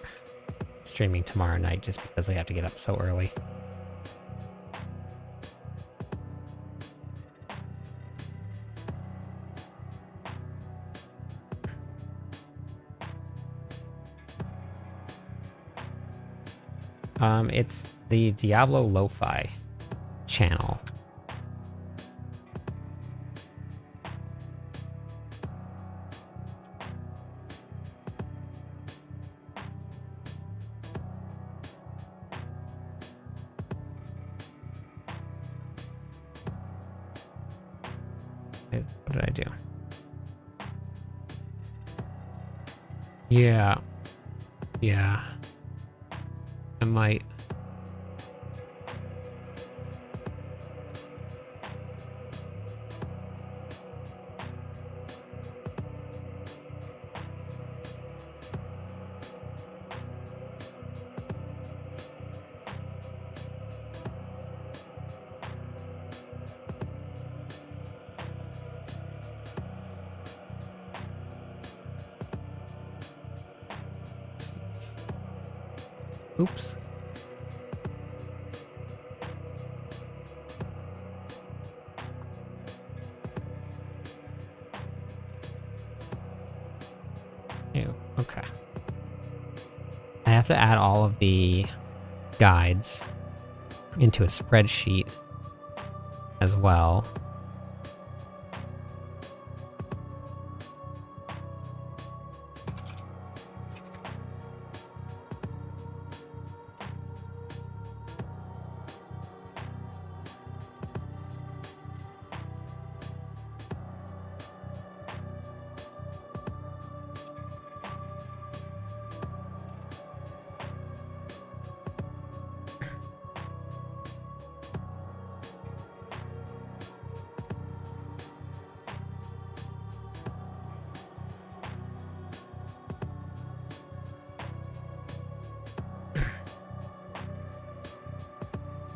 streaming tomorrow night just because I have to get up so early. It's the Diablo Lo-Fi channel. What did I do? Yeah. Yeah. I might. Oops. Ew, okay. I have to add all of the guides into a spreadsheet as well.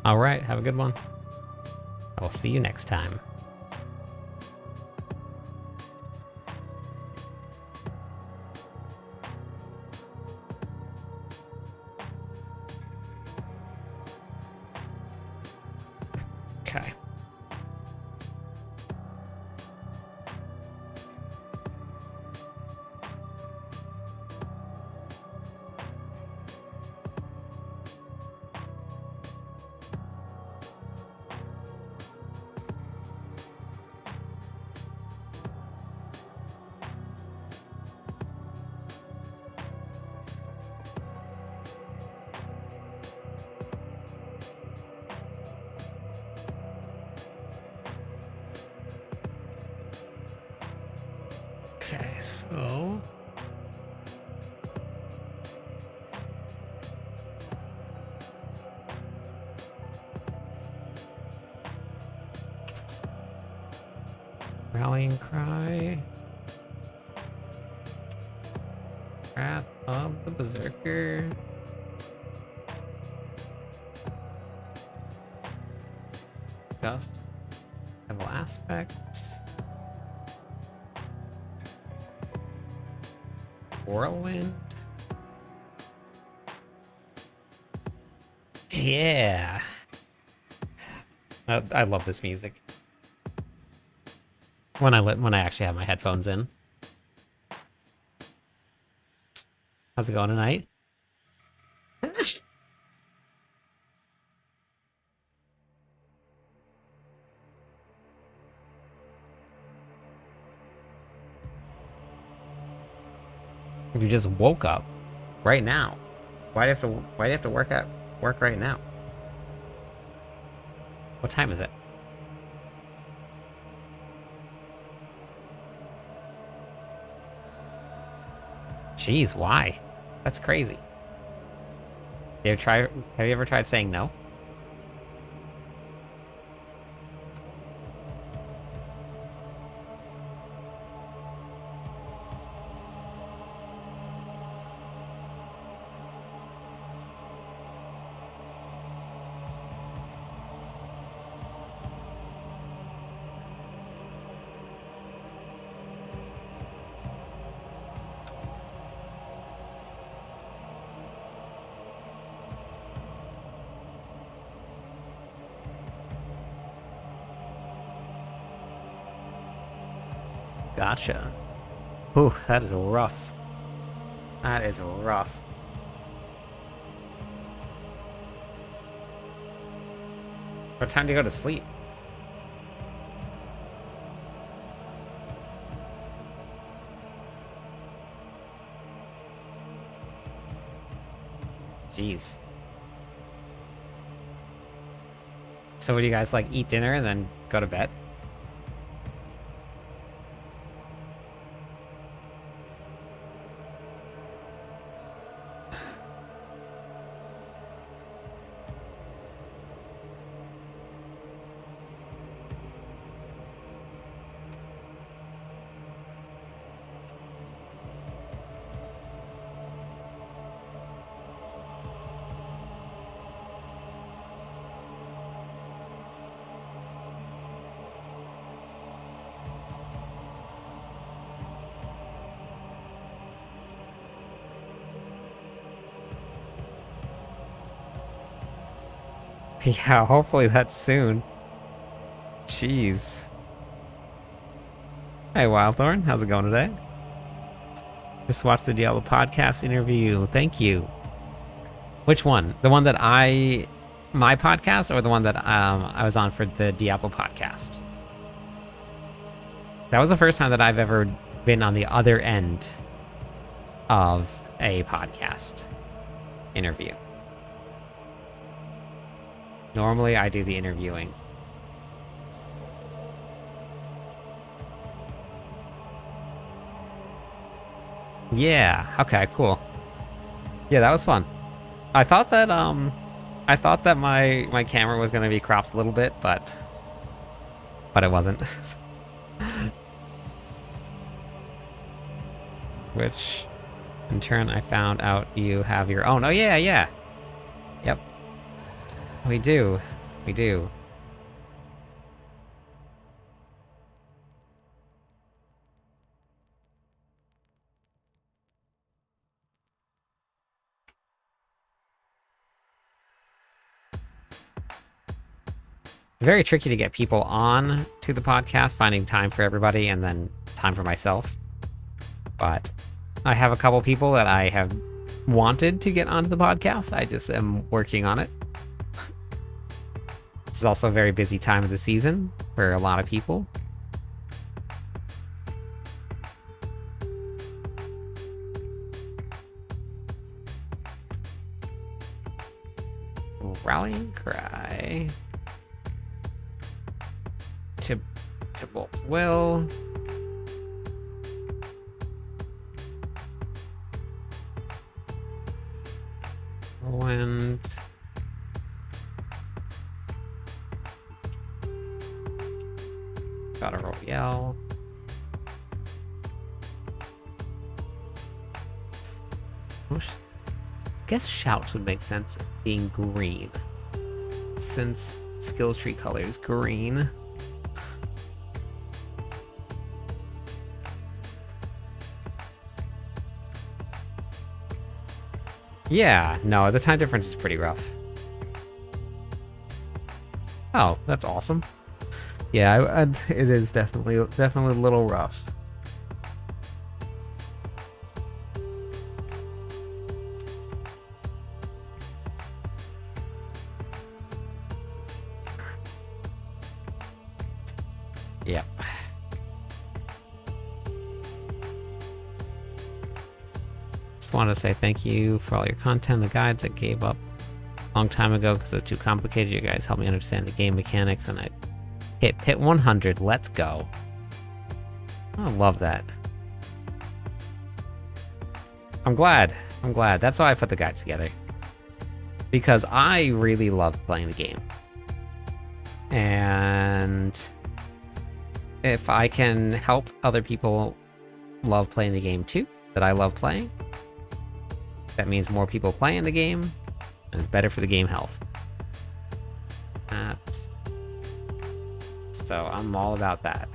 All right, have a good one. I will see you next time. Okay. Okay, so rallying cry. Wrath of the Berserker. Dust. Evil aspect. Whirlwind. Yeah. I love this music. When I actually have my headphones in. How's it going tonight? You just woke up right now. Why do you have to work right now? What time is it? Jeez, why? That's crazy. Have you ever tried saying no? Gotcha. Whew, that is rough. That is rough. What time do you go to sleep? Jeez. So what do you guys like, eat dinner and then go to bed? Yeah, hopefully that's soon. Jeez. Hey, Wildthorn, how's it going today? Just watched the Diablo podcast interview. Thank you. Which one? The one that my podcast, or the one that I was on for the Diablo podcast? That was the first time that I've ever been on the other end of a podcast interview. Normally, I do the interviewing. Yeah, okay, cool. Yeah, that was fun. I thought that my camera was gonna be cropped a little bit, but it wasn't. Which in turn I found out you have your own. Oh yeah, yeah. Yep. We do. We do. very tricky to get people on to the podcast, finding time for everybody and then time for myself. But I have a couple people that I have wanted to get onto the podcast. I just am working on it. This is also a very busy time of the season for a lot of people. Rallying cry. Tybalt's will. Wind. Got a Royale. I guess shouts would make sense being green, since skill tree color is green. Yeah, no, the time difference is pretty rough. Oh, that's awesome. Yeah, it is definitely a little rough. Yeah. Just want to say thank you for all your content. The guides I gave up a long time ago because they're too complicated. You guys helped me understand the game mechanics, and I hit pit 100. Let's go. I love that. I'm glad. That's why I put the guides together. Because I really love playing the game. And if I can help other people love playing the game too, that I love playing, that means more people playing the game, and it's better for the game health. So I'm all about that.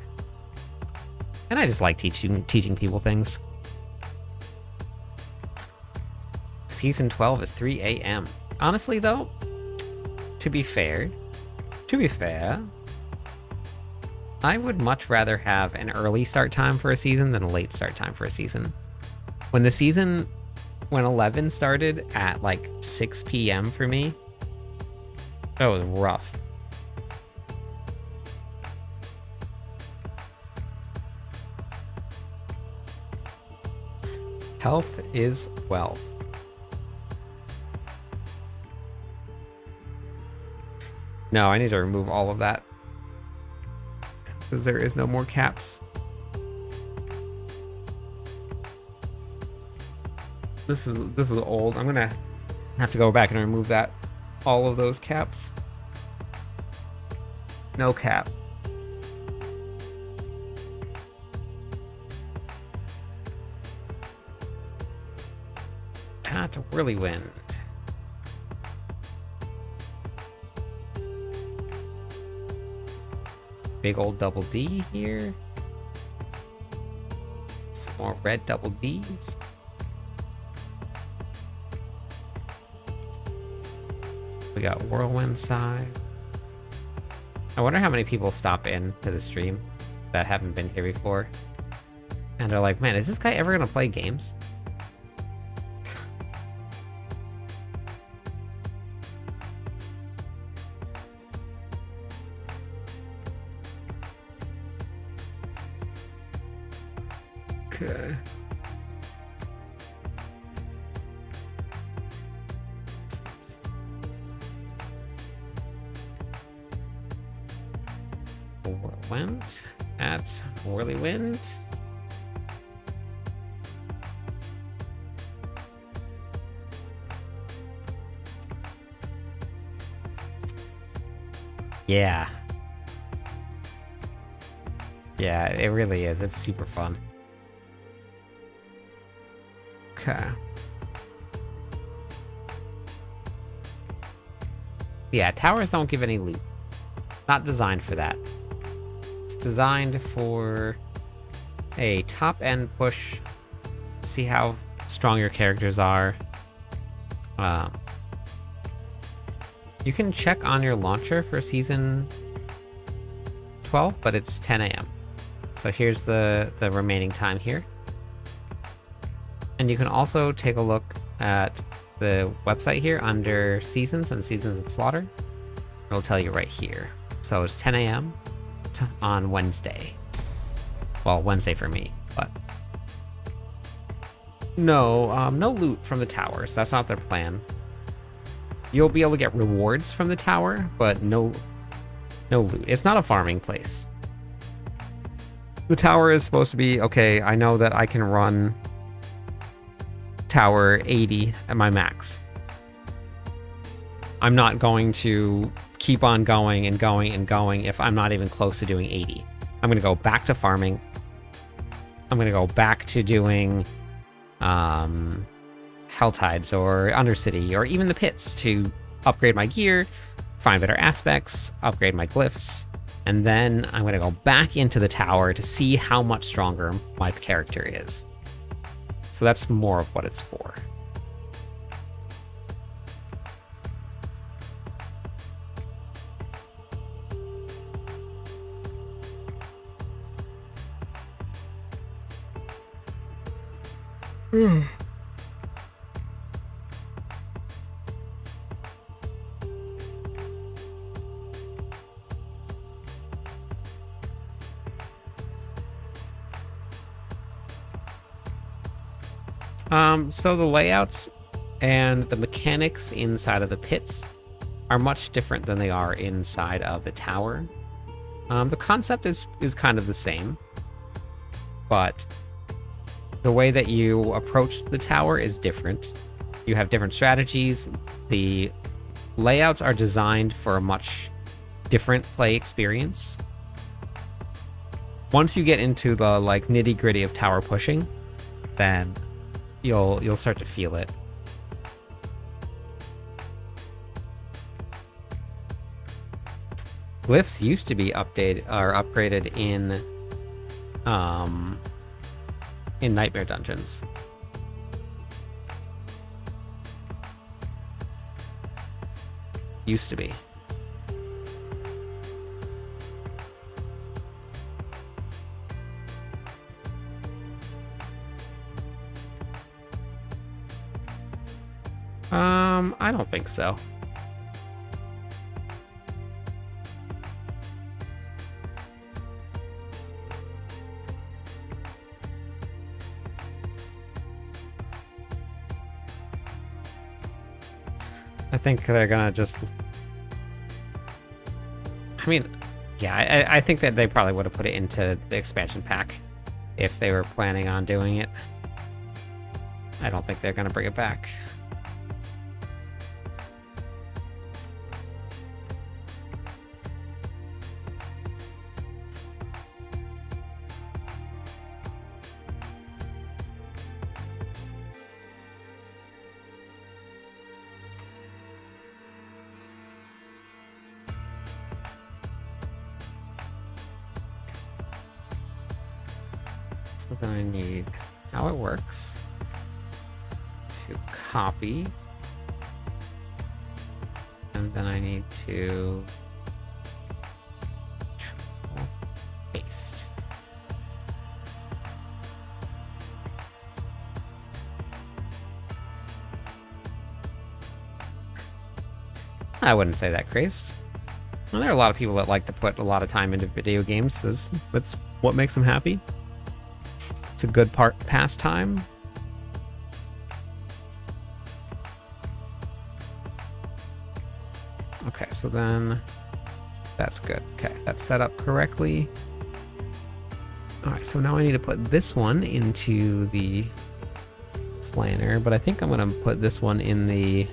And I just like teaching people things. Season 12 is 3 a.m. Honestly though, to be fair, I would much rather have an early start time for a season than a late start time for a season. When 11 started at like 6 p.m. for me, that was rough. Health is wealth. No, I need to remove all of that, because there is no more caps. This was old. I'm gonna have to go back and remove that. All of those caps. No cap. Pat Whirlwind. Big old double D here. Some more red double Ds. We got Whirlwind side. I wonder how many people stop in to the stream that haven't been here before. And they're like, man, is this guy ever gonna play games? Okay. Whirlwind at Whirlwind. Yeah. Yeah, it really is. It's super fun. Okay. Yeah, towers don't give any loot. Not designed for that. It's designed for a top-end push. See how strong your characters are. You can check on your launcher for season 12, but it's 10 a.m. So here's the remaining time here. And you can also take a look at the website here under Seasons and Seasons of Slaughter. It'll tell you right here. So it's 10 a.m. on Wednesday. Well, Wednesday for me, but... No, no loot from the towers. That's not their plan. You'll be able to get rewards from the tower, but no loot. It's not a farming place. The tower is supposed to be, okay, I know that I can run tower 80 at my max. I'm not going to keep on going and going and going if I'm not even close to doing 80. I'm going to go back to farming. I'm going to go back to doing Helltides or Undercity or even the pits to upgrade my gear, find better aspects, upgrade my glyphs, and then I'm going to go back into the tower to see how much stronger my character is. So that's more of what it's for. So the layouts and the mechanics inside of the pits are much different than they are inside of the tower. The concept is kind of the same, but the way that you approach the tower is different. You have different strategies. The layouts are designed for a much different play experience. Once you get into the like nitty-gritty of tower pushing, then you'll start to feel it. Glyphs used to be updated or upgraded in Nightmare Dungeons. Used to be. I don't think so. I think they're gonna just... I mean, yeah, I think that they probably would have put it into the expansion pack if they were planning on doing it. I don't think they're gonna bring it back. So then I need how it works to copy, and then I need to paste. I wouldn't say that crazed. Well, there are a lot of people that like to put a lot of time into video games. That's what makes them happy. It's a good pastime. Okay, so then that's good. Okay, that's set up correctly. All right, so now I need to put this one into the planner, but I think I'm gonna put this one in the...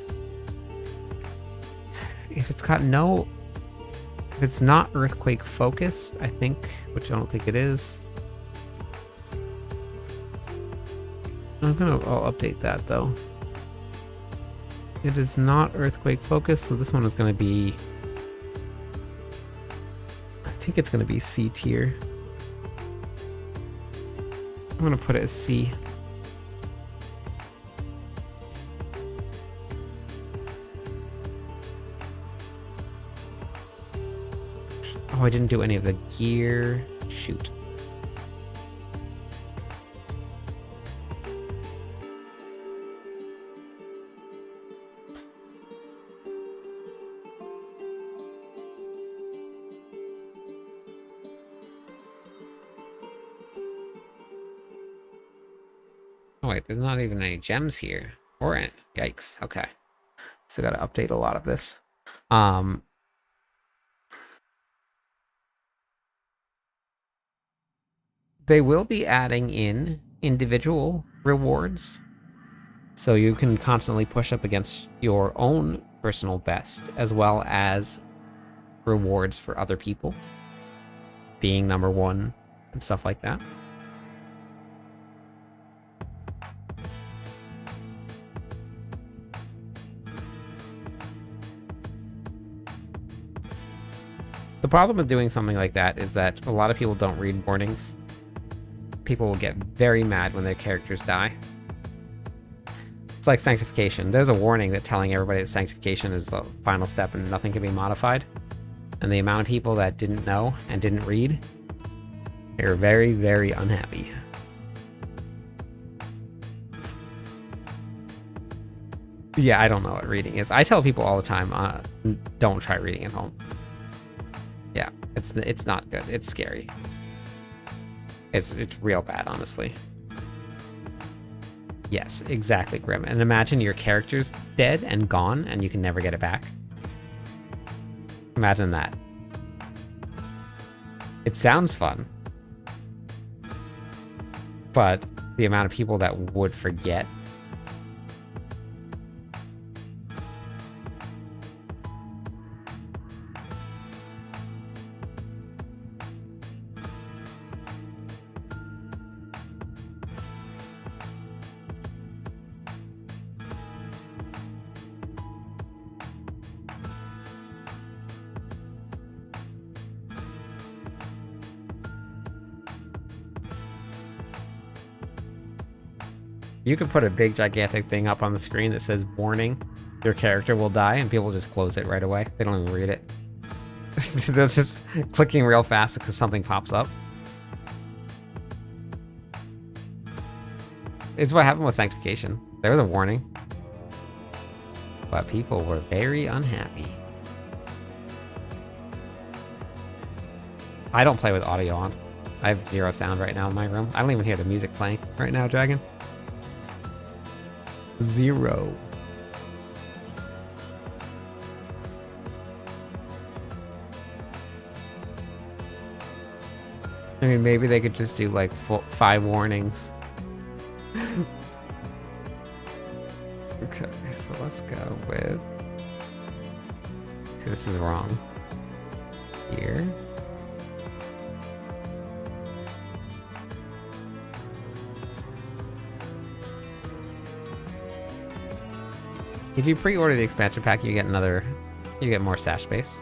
If it's not earthquake focused, I think, which I don't think it is. I'll update that though. It is not earthquake focused, so this one is going to be... I think it's going to be C tier. I'm going to put it as C. Oh, I didn't do any of the gear. Shoot. Oh wait, there's not even any gems here. Or any. Yikes. Okay. So gotta update a lot of this. They will be adding in individual rewards. So you can constantly push up against your own personal best, as well as rewards for other people. Being number one and stuff like that. The problem with doing something like that is that a lot of people don't read warnings. People will get very mad when their characters die. It's like sanctification. There's a warning that telling everybody that sanctification is a final step and nothing can be modified. And the amount of people that didn't know and didn't read, they were very, very unhappy. Yeah, I don't know what reading is. I tell people all the time, don't try reading at home. Yeah, it's not good. It's scary. It's real bad, honestly. Yes, exactly, Grim. And imagine your character's dead and gone, and you can never get it back. Imagine that. It sounds fun. But the amount of people that would forget. You could put a big gigantic thing up on the screen that says warning, your character will die, and people just close it right away. They don't even read it. They're just clicking real fast because something pops up. It's what happened with Sanctification. There was a warning. But people were very unhappy. I don't play with audio on. I have zero sound right now in my room. I don't even hear the music playing right now, Dragon. Zero. I mean, maybe they could just do like 5 warnings. Okay, so let's go with... See, this is wrong. Here. If you pre-order the expansion pack, you get more stash space.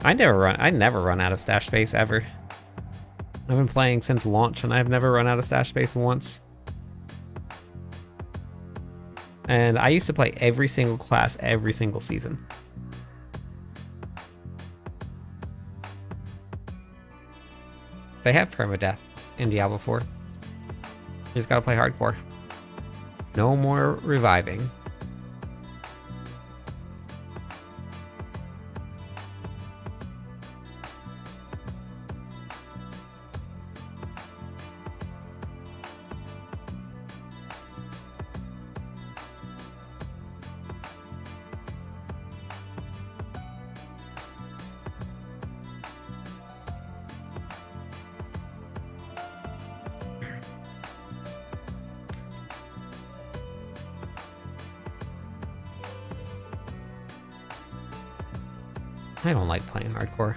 I never run out of stash space ever. I've been playing since launch and I've never run out of stash space once. And I used to play every single class every single season. They have permadeath in Diablo 4. You just gotta play hardcore. No more reviving. I don't like playing hardcore.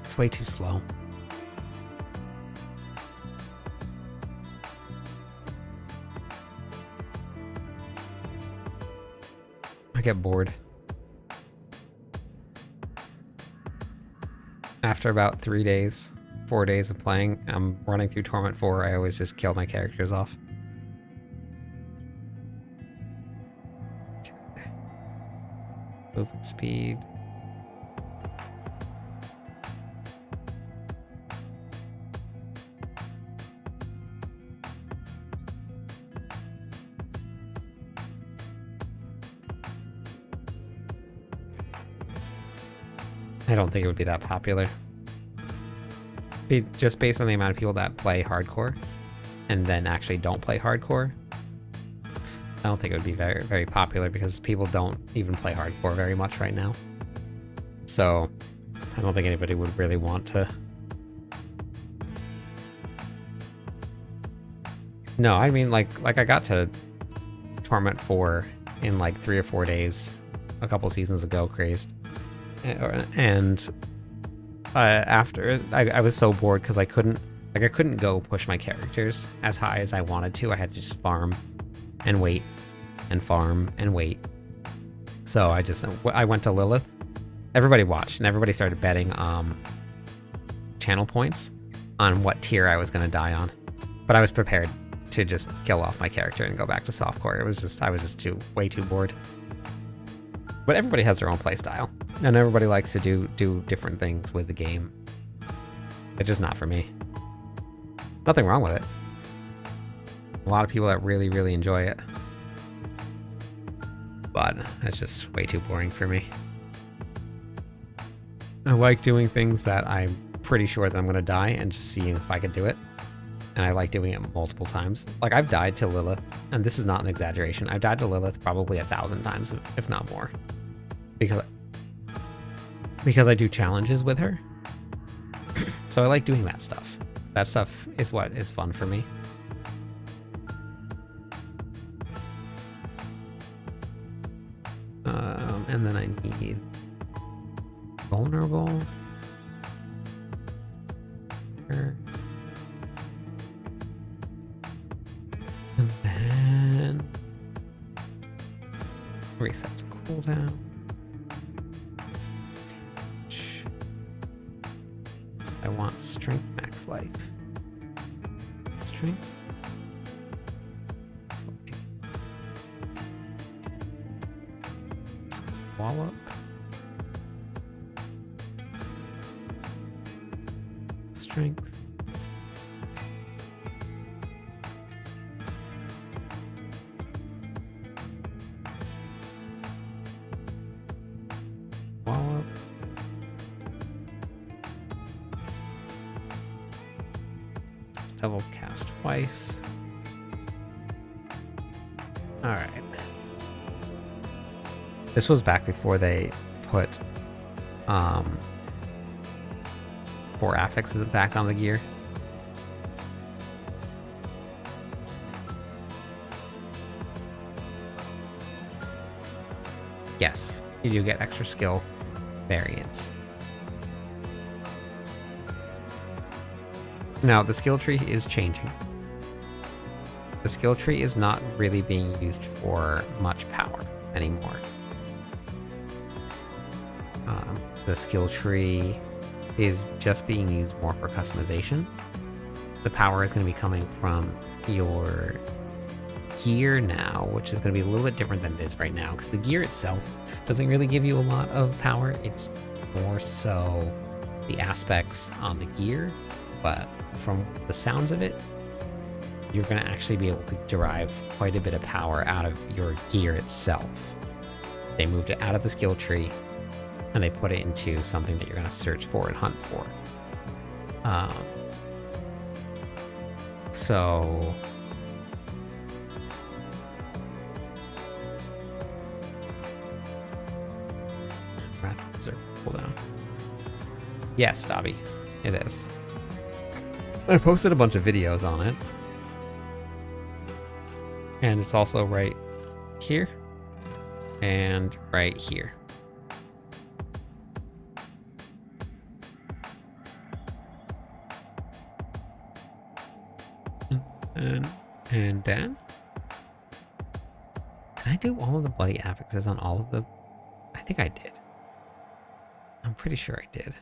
It's way too slow. I get bored. After about 3 days, 4 days of playing, I'm running through Torment 4, I always just kill my characters off. Okay. Movement speed. I don't think it would be that popular. Just based on the amount of people that play hardcore and then actually don't play hardcore, I don't think it would be very, very popular because people don't even play hardcore very much right now. So I don't think anybody would really want to. No, I mean like I got to Torment 4 in like 3 or 4 days a couple seasons ago, crazed. And after I was so bored because I couldn't go push my characters as high as I wanted to. I had to just farm and wait and farm and wait. So I went to Lilith. Everybody watched and everybody started betting channel points on what tier I was going to die on. But I was prepared to just kill off my character and go back to softcore. I was just way too bored. But everybody has their own playstyle, and everybody likes to do different things with the game. It's just not for me. Nothing wrong with it. A lot of people that really, really enjoy it. But it's just way too boring for me. I like doing things that I'm pretty sure that I'm going to die and just seeing if I could do it. And I like doing it multiple times. Like I've died to Lilith, and this is not an exaggeration. I've died to Lilith probably 1,000 times, if not more. Because I do challenges with her. So I like doing that stuff. That stuff is what is fun for me. And then I need vulnerable. And then resets cooldown. Damage. I want strength max life. Strength. Max life. Warlock. Strength. Warlock. Double cast twice. All right. This was back before they put 4 affixes back on the gear. Yes, you do get extra skill variants. Now, the skill tree is changing. The skill tree is not really being used for much power anymore. The skill tree is just being used more for customization. The power is going to be coming from your gear now, which is going to be a little bit different than it is right now, because the gear itself doesn't really give you a lot of power. It's more so the aspects on the gear, but from the sounds of it, you're going to actually be able to derive quite a bit of power out of your gear itself. They moved it out of the skill tree and they put it into something that you're going to search for and hunt for. So Wrath Berserker cooldown. Yes, Dobby, it is. I posted a bunch of videos on it. And it's also right here and right here. And then Did I do all of the bloody affixes on all of the... I think I did. I'm pretty sure I did.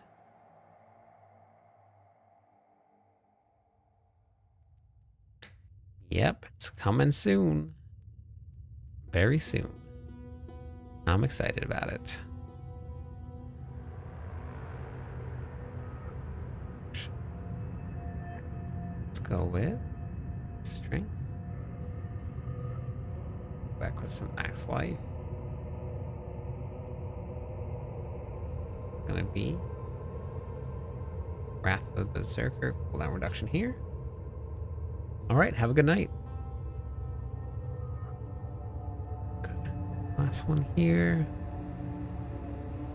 Yep, it's coming soon. Very soon. I'm excited about it. Let's go with strength. Back with some max life. Gonna be Wrath of the Berserker, cooldown reduction here. Alright, have a good night. Good. Last one here.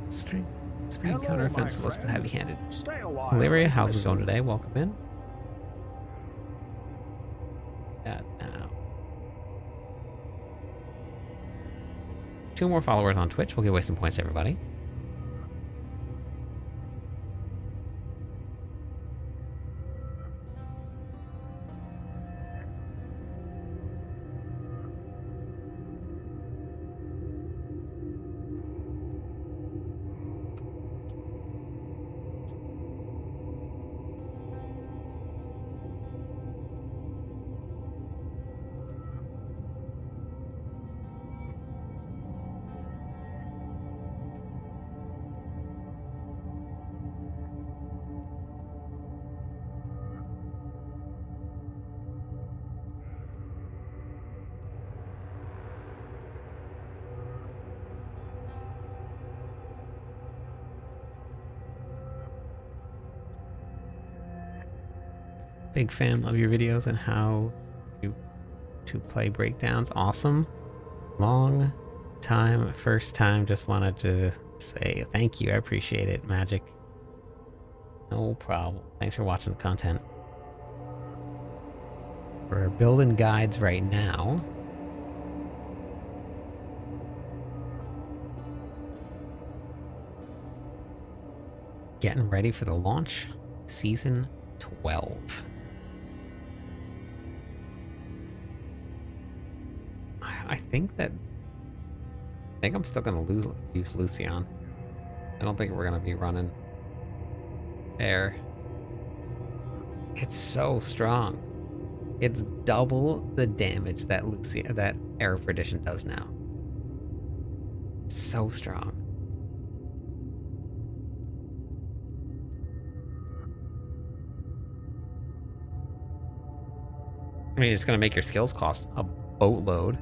Strength, speed, counteroffensive, let's go heavy-handed. Valeria, how's it going today? Welcome in. That now. 2 more followers on Twitch. We'll give away some points, everybody. Big fan, love your videos and how you to play breakdowns. Awesome. Long time, first time, just wanted to say thank you. I appreciate it, Magic. No problem. Thanks for watching the content. We're building guides right now. Getting ready for the launch, season 12. I think I'm still gonna use Lucian. I don't think we're gonna be running air. It's so strong. It's double the damage that Air of Perdition does now. It's so strong. I mean, it's gonna make your skills cost a boatload.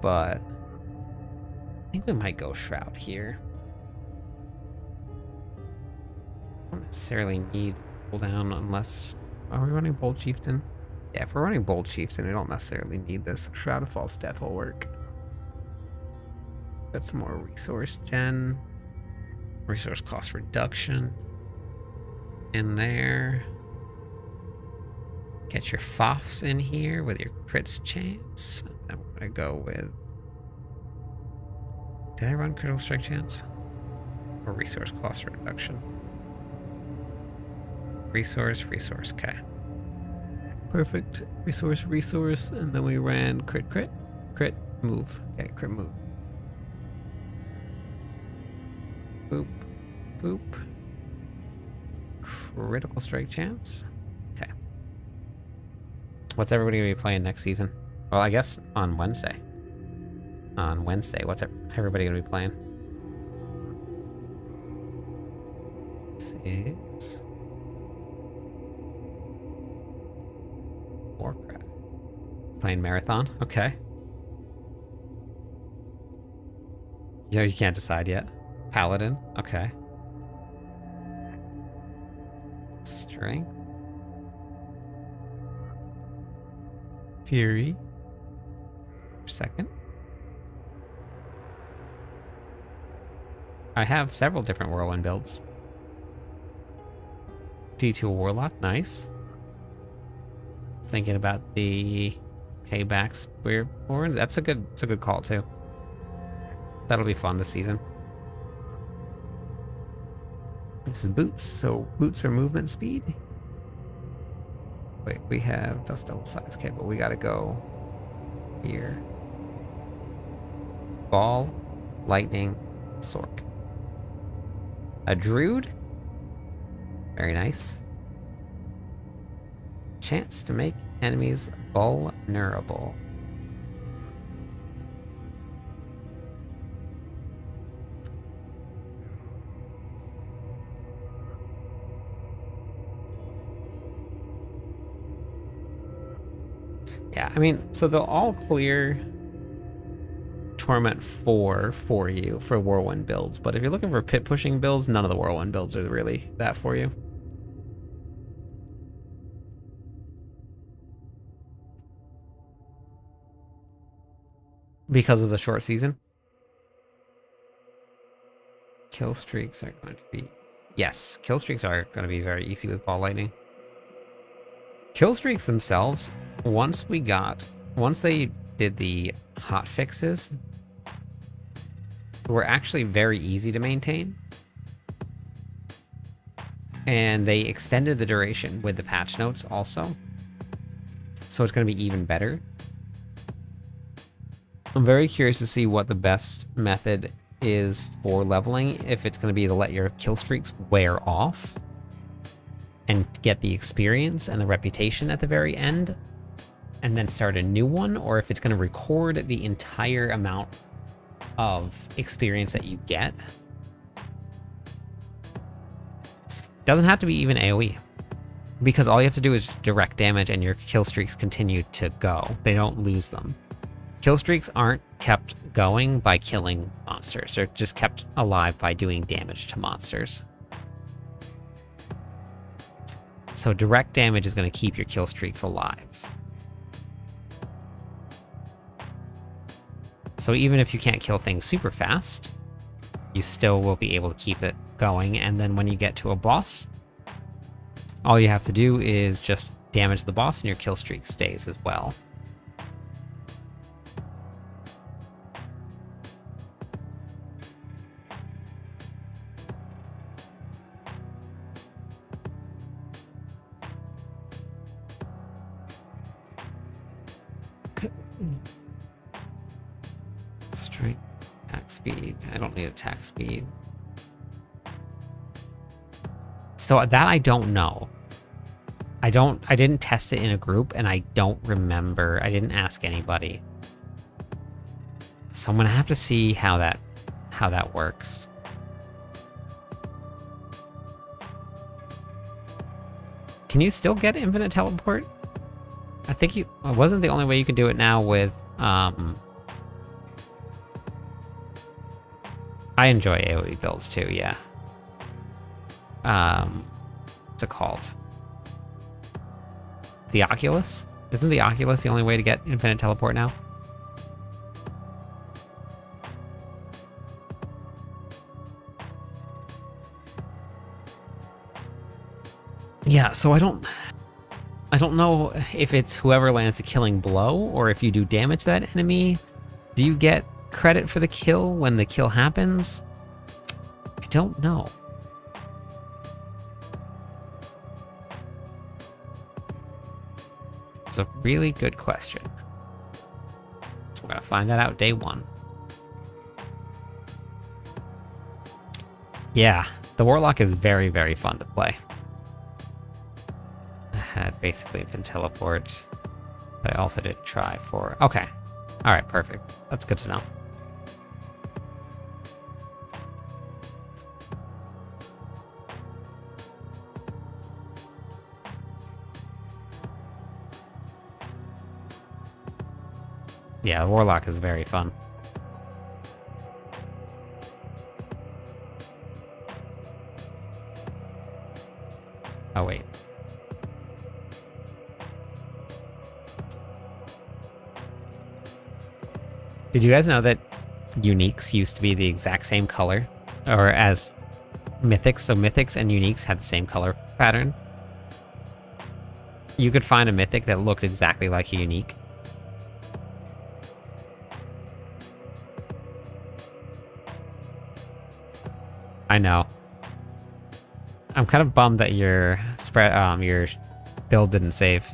But I think we might go Shroud here. Don't necessarily need cooldown unless... Are we running Bold Chieftain? Yeah, if we're running Bold Chieftain, we don't necessarily need this. Shroud of False Death will work. Got some more resource gen. Resource cost reduction. In there. Get your FOFs in here with your crits chance. I'm gonna go with... Did I run critical strike chance? Or resource cost reduction? Resource, okay. Perfect. Resource, and then we ran crit, move. Okay, crit move. Boop, boop. Critical strike chance. Okay. What's everybody gonna be playing next season? Well, I guess on Wednesday. On Wednesday, what's everybody gonna be playing? This is... Warcraft. Playing Marathon? Okay. Yo, you can't decide yet. Paladin? Okay. Strength. Fury. Second. I have several different Whirlwind builds. D2 Warlock, nice. Thinking about the Payback Spearborn. That's a good call too. That'll be fun this season. This is boots, so boots are movement speed. Wait, we have dust double size. Okay, but we gotta go here. Ball, lightning, Sork. A druid? Very nice. Chance to make enemies vulnerable. Yeah, I mean, so they'll all clear Torment 4 for you for Whirlwind builds, but if you're looking for pit pushing builds, none of the Whirlwind builds are really that for you. Because of the short season. Kill streaks are going to be... Yes, kill streaks are going to be very easy with ball lightning. Kill streaks themselves, once they did the hot fixes, were actually very easy to maintain. And they extended the duration with the patch notes also. So it's going to be even better. I'm very curious to see what the best method is for leveling, if it's going to be to let your kill streaks wear off and get the experience and the reputation at the very end and then start a new one, or if it's going to record the entire amount of experience that you get. Doesn't have to be even AoE, because all you have to do is just direct damage and your kill streaks continue to go. They don't lose them. Kill streaks aren't kept going by killing monsters. They're just kept alive by doing damage to monsters. So direct damage is going to keep your kill streaks alive. So even if you can't kill things super fast, you still will be able to keep it going. And then when you get to a boss, all you have to do is just damage the boss and your kill streak stays as well. Strength, attack speed. I don't need attack speed. So that I don't know. I didn't test it in a group, and I don't remember. I didn't ask anybody. So I'm gonna have to see how that works. Can you still get infinite teleport? I think it wasn't the only way you could do it now with I enjoy AoE builds too, yeah. What's it called? The Oculus? Isn't the Oculus the only way to get infinite teleport now? Yeah, so I don't know if it's whoever lands a killing blow, or if you do damage that enemy, do you get credit for the kill when the kill happens? I don't know. It's a really good question. So we're gonna find that out day one. Yeah, the Warlock is very, very fun to play. I had basically infinite teleport, but I also did try for... Okay. Alright, perfect. That's good to know. Yeah, the Warlock is very fun. Oh, wait. Did you guys know that uniques used to be the exact same color? Or as mythics, so mythics and uniques had the same color pattern? You could find a mythic that looked exactly like a unique. I know. I'm kind of bummed that your build didn't save.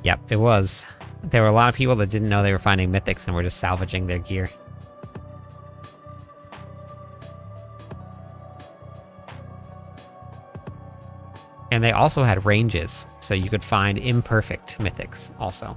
Yep, it was. There were a lot of people that didn't know they were finding mythics and were just salvaging their gear. And they also had ranges, so you could find imperfect mythics also.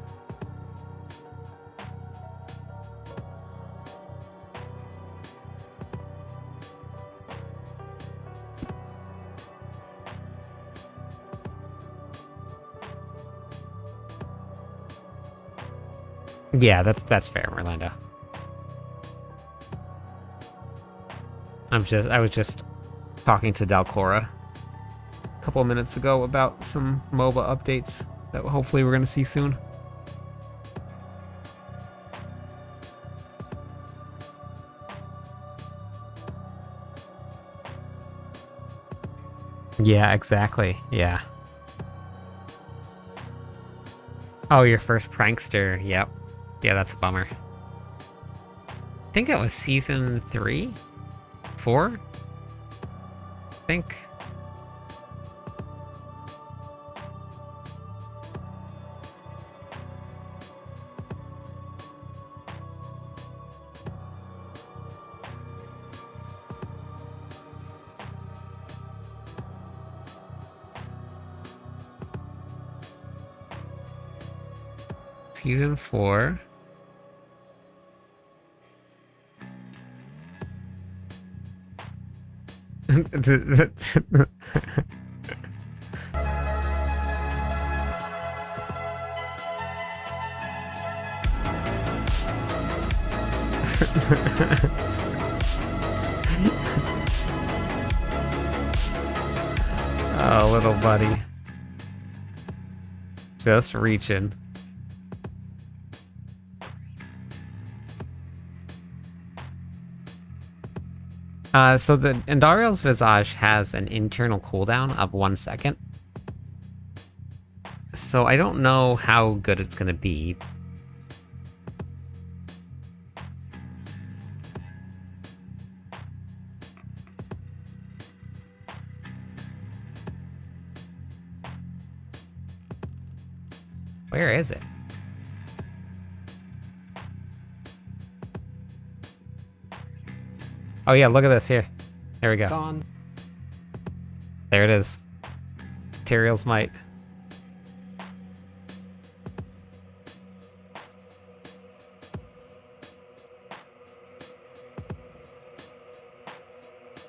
Yeah, that's fair, Orlando. I was just talking to Dalcora a couple of minutes ago about some MOBA updates that hopefully we're going to see soon. Yeah, exactly. Yeah. Oh, your first prankster. Yep. Yeah, that's a bummer. I think that was season 3? 4? I think. Season 4. Oh, little buddy. Just reaching. So the Andariel's Visage has an internal cooldown of 1 second. So I don't know how good it's gonna be. Where is it? Oh yeah, look at this here. There we go. Gone. There it is. Materials Might.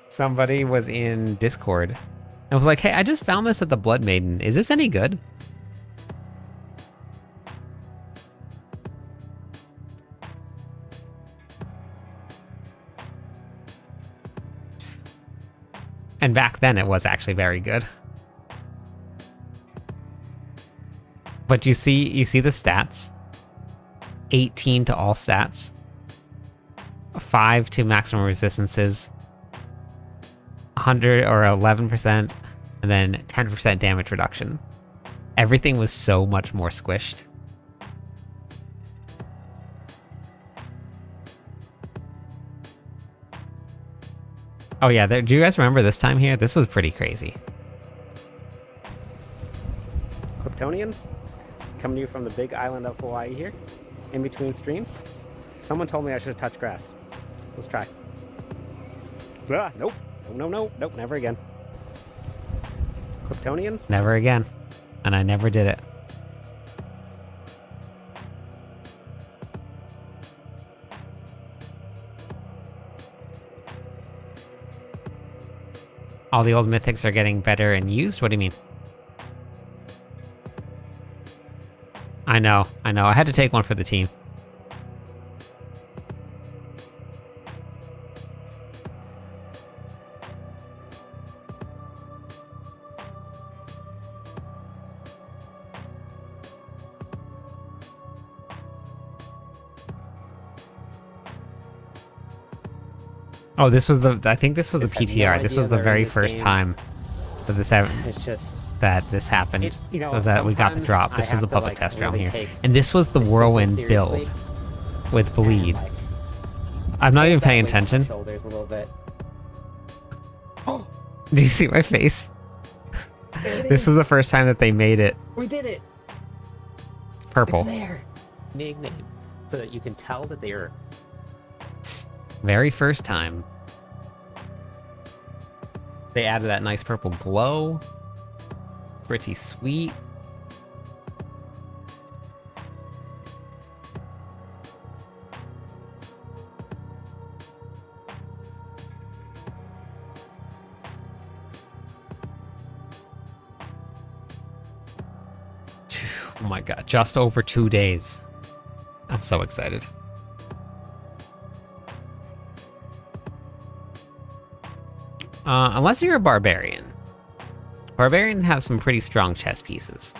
Somebody was in Discord and was like, hey, I just found this at the Blood Maiden. Is this any good? And back then it was actually very good. But you see the stats. 18 to all stats. 5 to maximum resistances. 100 or 11%, and then 10% damage reduction. Everything was so much more squished. Oh yeah, do you guys remember this time here? This was pretty crazy. Kryptonians, coming to you from the big island of Hawaii here, in between streams. Someone told me I should have touched grass. Let's try. Ah, nope. Nope, never again. Kryptonians? Never again. And I never did it. All the old mythics are getting better and used? What do you mean? I know. I had to take one for the team. Oh, this was I think this was the PTR. This was the very first time that this happened. That we got the drop. This was the public test round here. And this was the whirlwind build with bleed. I'm not even paying attention. Oh, Do you see my face? This was the first time that they made it we did it. purple. It's there. Nickname. So that you can tell that they are very first time. They added that nice purple glow. Pretty sweet. Oh my god, just over 2 days. I'm so excited. Unless you're a barbarian. Barbarians have some pretty strong chess pieces.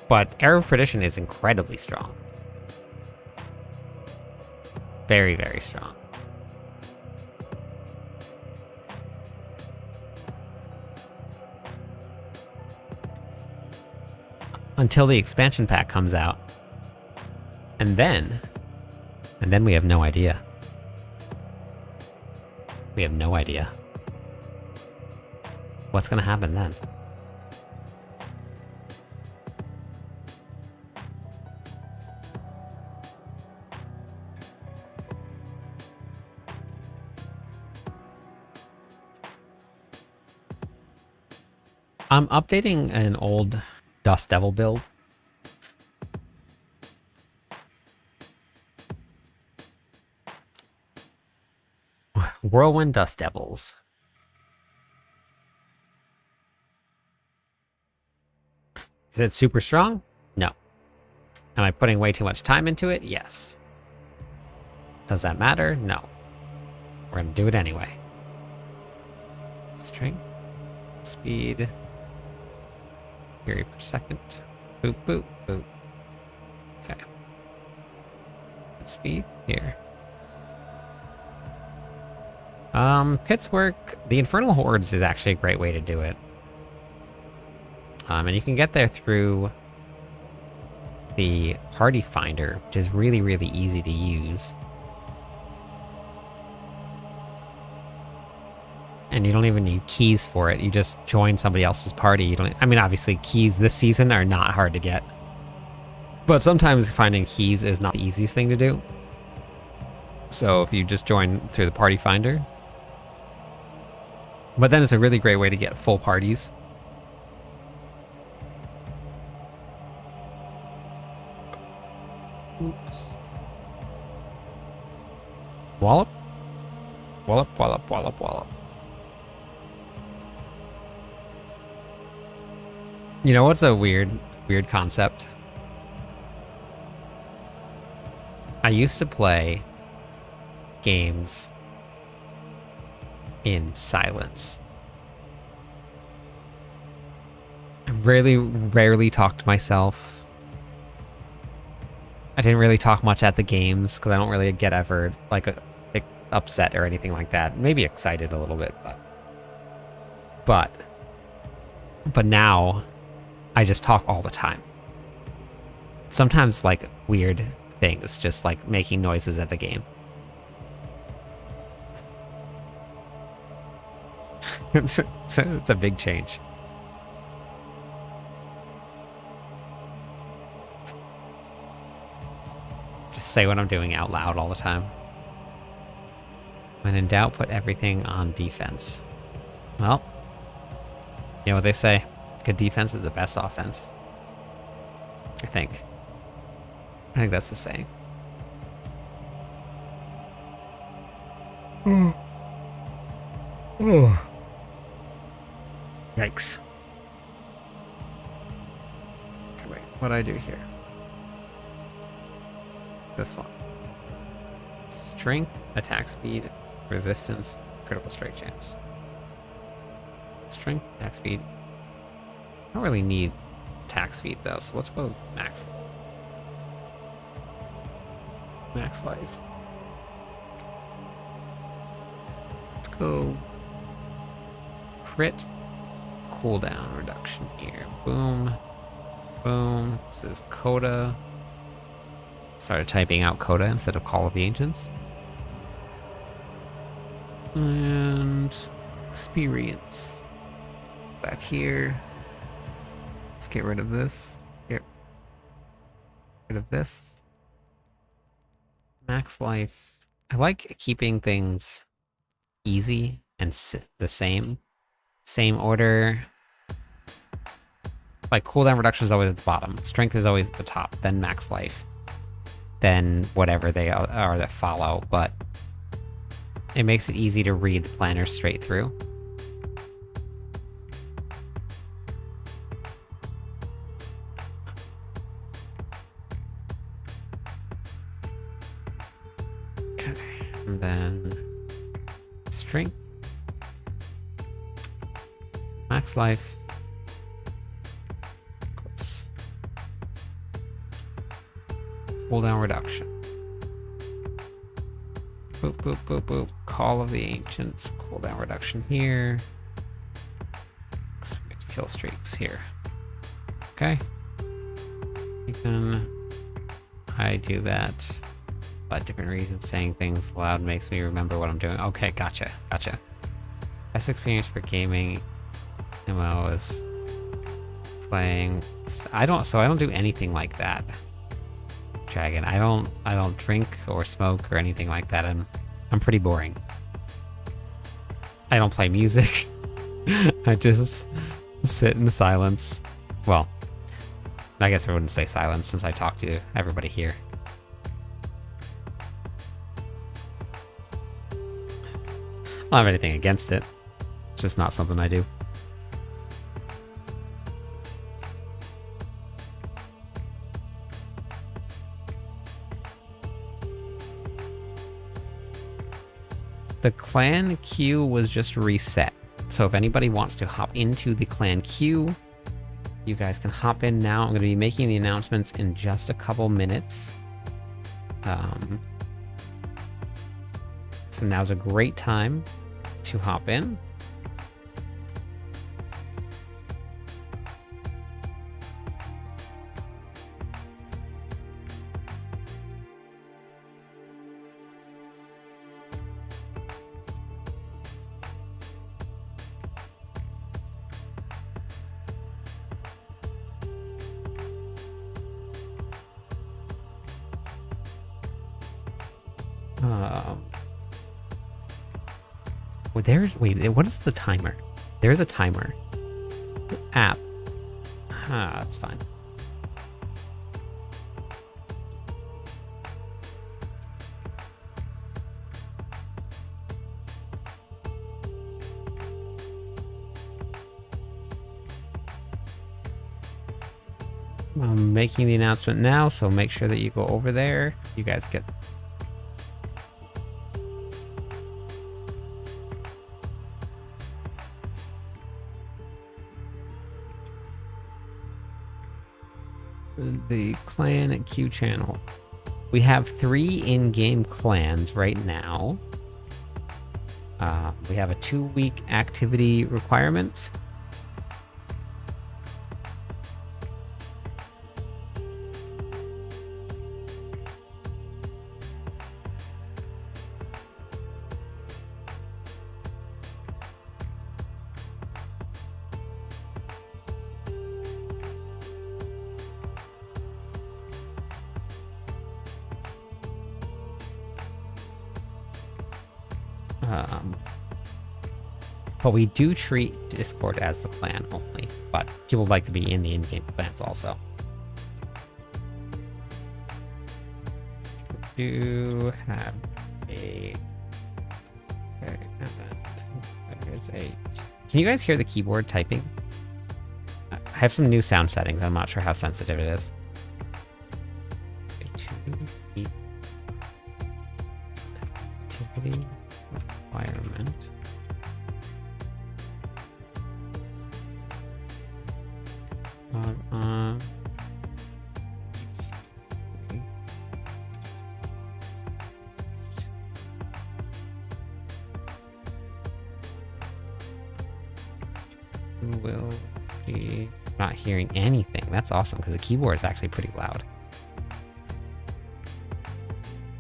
But Arrow of Perdition is incredibly strong. Very, very strong. Until the expansion pack comes out. And then we have no idea. We have no idea. What's gonna happen then? I'm updating an old Dust Devil build. Whirlwind Dust Devils. Is it super strong? No. Am I putting way too much time into it? Yes. Does that matter? No. We're gonna do it anyway. Strength, speed, fury per second. Boop, boop, boop. Okay. Speed here. Pits work. The Infernal Hordes is actually a great way to do it. And you can get there through the Party Finder, which is really, really easy to use. And you don't even need keys for it. You just join somebody else's party. You don't. I mean, obviously, keys this season are not hard to get. But sometimes finding keys is not the easiest thing to do. So if you just join through the Party Finder. But then it's a really great way to get full parties. Oops. Wallop? Wallop, wallop, wallop, wallop. You know what's a weird concept? I used to play games in silence. I rarely talked to myself. I didn't really talk much at the games because I don't really get ever like upset or anything like that. Maybe excited a little bit, but now I just talk all the time. Sometimes like weird things, just like making noises at the game. It's a big change. Just say what I'm doing out loud all the time. When in doubt, put everything on defense. Well, you know what they say? Good defense is the best offense. I think that's the saying. Yikes. Okay, wait, what'd I do here? This one. Strength, attack speed, resistance, critical strike chance. Strength, attack speed. I don't really need attack speed though, so let's go max. Max life. Let's go crit cooldown reduction here. Boom. Boom. This is Coda. Started typing out Coda instead of Call of the Ancients. And experience. Back here. Let's get rid of this. Get rid of this. Max life. I like keeping things easy and the same. Same order. Like cooldown reduction is always at the bottom. Strength is always at the top. Then max life. Then whatever they are that follow. But it makes it easy to read the planner straight through. Okay, and then strength, max life, gross, cooldown reduction. Boop, boop, boop, boop. Call of the Ancients. Cooldown reduction here. Kill streaks here. Okay. I do that. But different reasons. Saying things loud makes me remember what I'm doing. Okay, gotcha. Gotcha. Best experience for gaming. MO is playing. I don't do anything like that. Dragon. I don't drink or smoke or anything like that. I'm pretty boring. I don't play music. I just sit in silence. Well, I guess I wouldn't say silence since I talk to everybody here. I don't have anything against it. It's just not something I do. The clan queue was just reset. So if anybody wants to hop into the clan queue, you guys can hop in now. I'm going to be making the announcements in just a couple minutes. So now's a great time to hop in. Wait, what is the timer? There's a timer. App. Ah, that's fine. I'm making the announcement now, so make sure that you go over there. You guys get the clan and queue channel. We have 3 in-game clans right now. We have a 2-week activity requirement. But we do treat Discord as the clan only, but people like to be in the in-game clans also. We do have a... Can you guys hear the keyboard typing? I have some new sound settings. I'm not sure how sensitive it is. Activity requirement. Will be not hearing anything. That's awesome because the keyboard is actually pretty loud.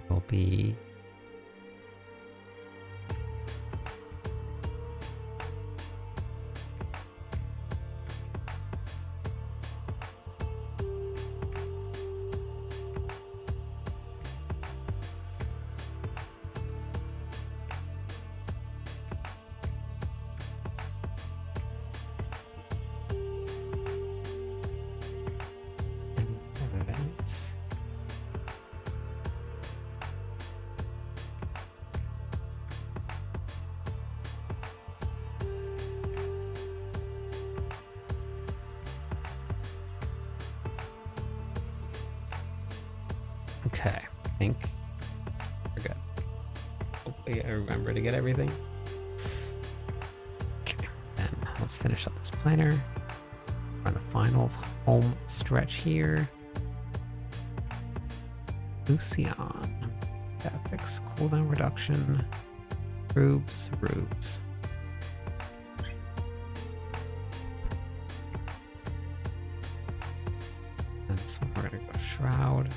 Will be Okay, I think we're good. Hopefully I remember to get everything. Okay, then let's finish up this planner. We're on the finals home stretch here. Lucian. Fix cooldown reduction. Rubes. And this one we're gonna go Shroud.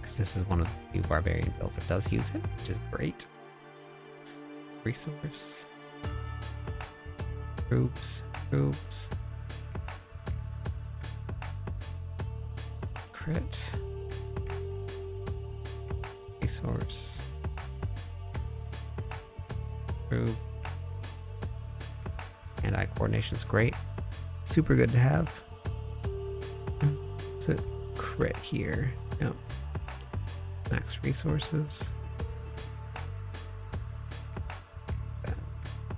Because this is one of the few barbarian builds that does use it, which is great. Resource. Rubes. Crit. Resource. Rube. Hand-eye coordination's great. Super good to have. What's it? Crit here. Yep. Max resources.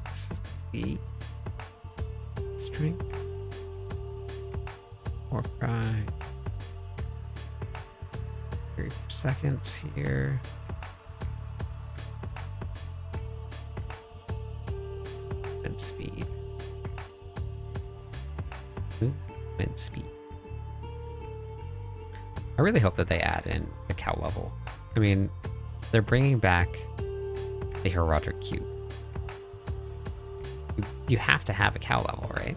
This is B. Strength. Or pride. 3% here. And speed. Movement speed. I really hope that they add in a cow level. I mean, they're bringing back the Herodic Cube. You have to have a cow level, right?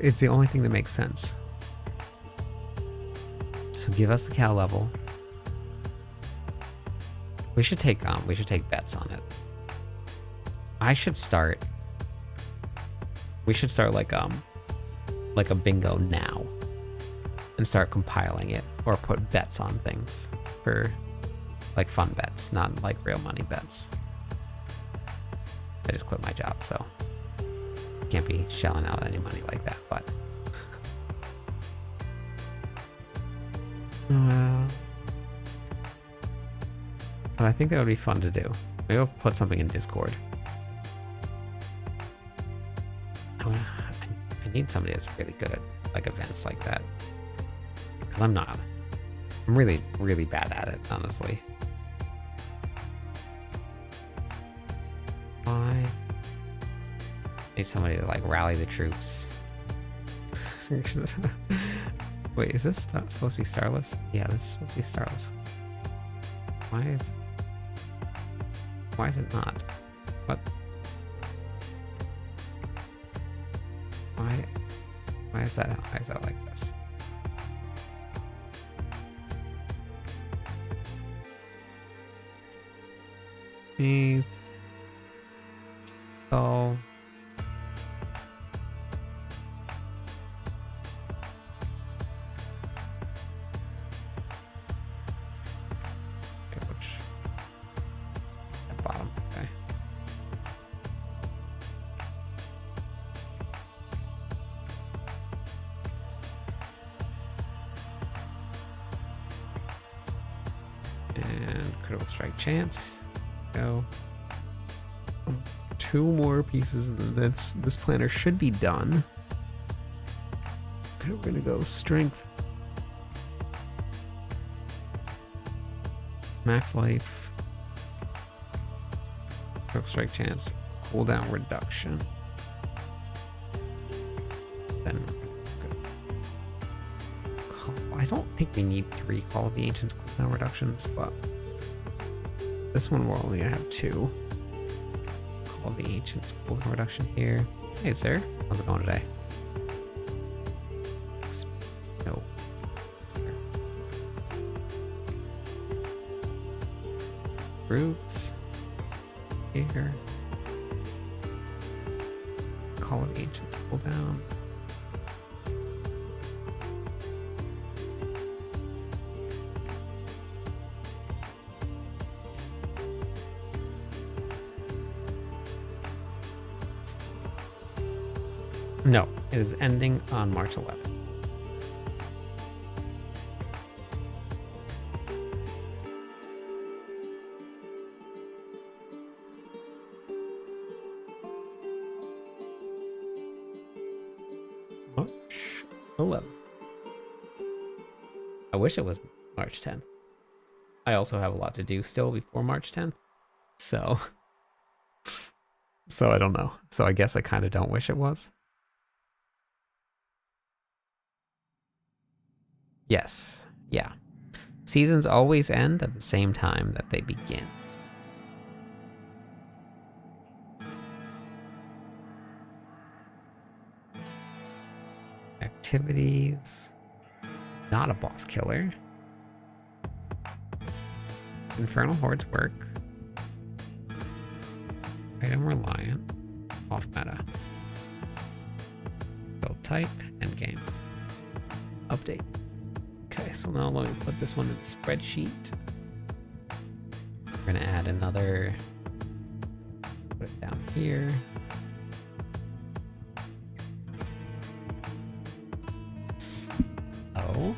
It's the only thing that makes sense. So give us the cow level. We should take bets on it. We should start like a bingo now and start compiling it, or put bets on things for like fun bets, not like real money bets. I just quit my job, so can't be shelling out any money like that, but but I think that would be fun to do. Maybe I'll put something in Discord. I need somebody that's really good at like events like that, because I'm not. I'm really, really bad at it, honestly. I need somebody to like rally the troops. Wait, is this not supposed to be starless? Yeah, this is supposed to be starless. Why is it not? What? Why is that like this? So at bottom, okay. And critical strike chance. Go. 2 more pieces, and this planner should be done. Okay, we're gonna go strength, max life, critical strike chance, cooldown reduction. Then I don't think we need 3 Call of the Ancients cooldown reductions, but this one we're only gonna have 2. Call of the Ancients cooldown reduction here. Hey sir, how's it going today? No. Groups here. Call of the Ancients cooldown. No, it is ending on March 11th. March 11th. I wish it was March 10th. I also have a lot to do still before March 10th. So I don't know. So I guess I kind of don't wish it was. Yes. Yeah. Seasons always end at the same time that they begin. Activities. Not a boss killer. Infernal Hordes work. Item reliant. Off meta. Build type. Endgame. Update. Okay, so now let me put this one in the spreadsheet. We're gonna add another. Put it down here. Oh.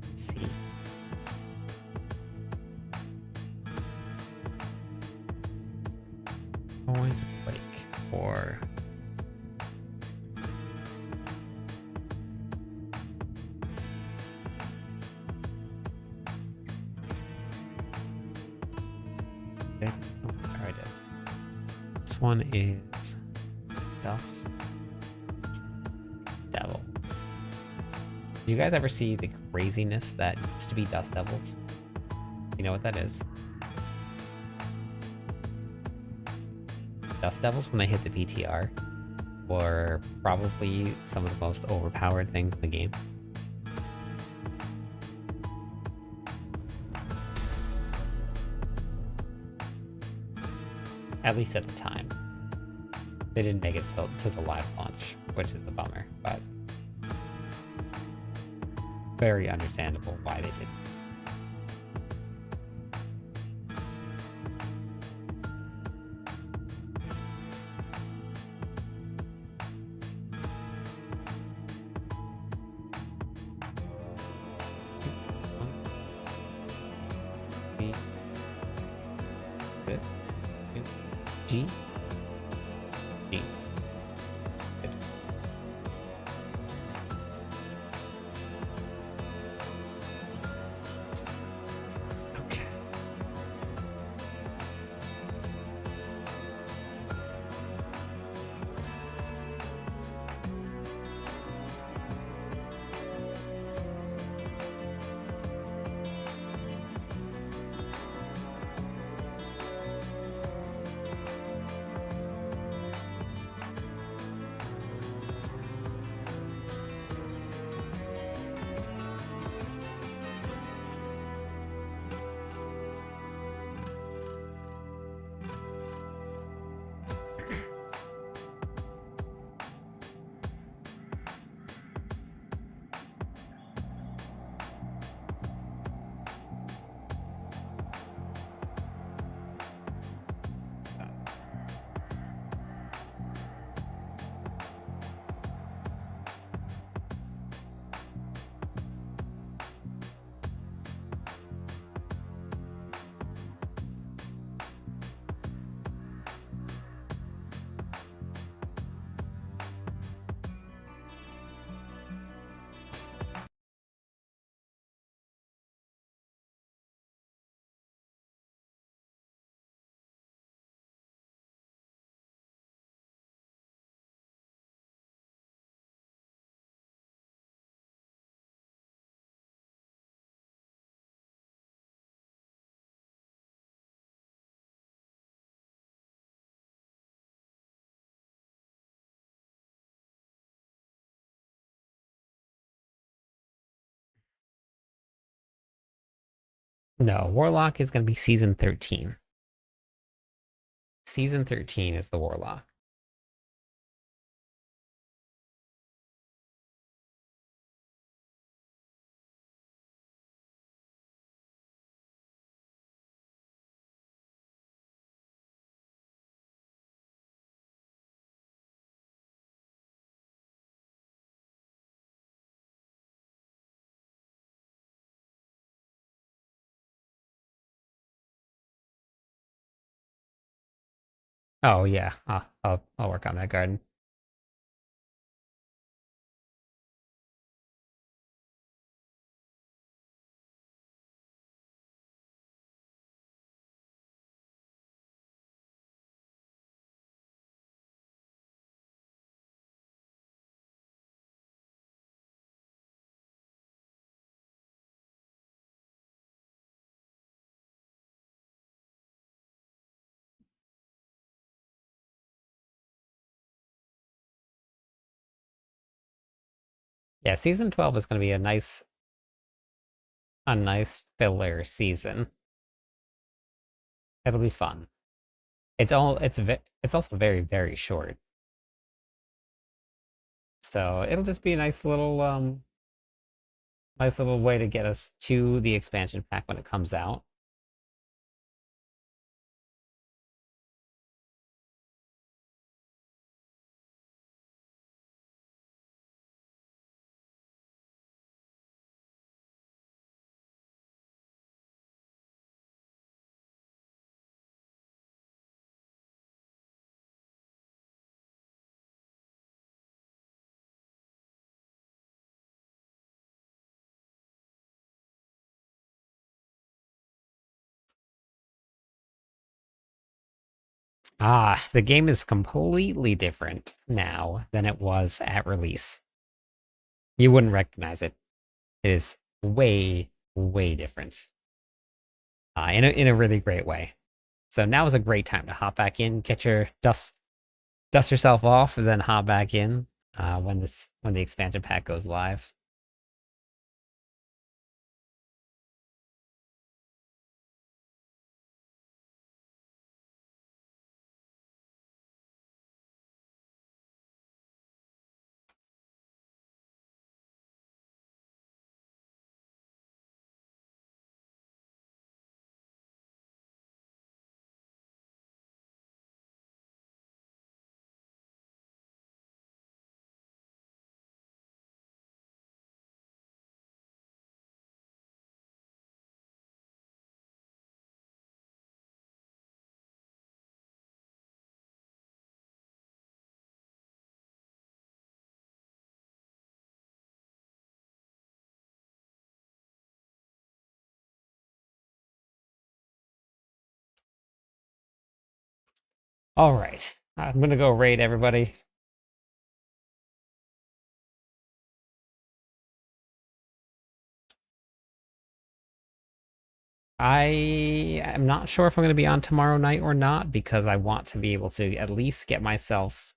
Let's see. Going to Quake or oh, I did. This one is Dust Devils. Do you guys ever see the craziness that used to be Dust Devils? You know what that is? Dust Devils, when they hit the PTR, were probably some of the most overpowered things in the game. At least at the time. They didn't make it to the live launch, which is a bummer, but very understandable why they didn't. G. G. Good. Okay. No, Warlock is going to be season 13. Season 13 is the Warlock. Oh yeah, I'll work on that garden. Yeah, season 12 is going to be a nice filler season. It'll be fun. It's also very, very short. So it'll just be a nice little way to get us to the expansion pack when it comes out. Ah, the game is completely different now than it was at release. You wouldn't recognize it. It is way, way different. In a really great way. So now is a great time to hop back in, get your dust yourself off, and then hop back in when the expansion pack goes live. All right, I'm gonna go raid everybody. I am not sure if I'm going to be on tomorrow night or not, because I want to be able to at least get myself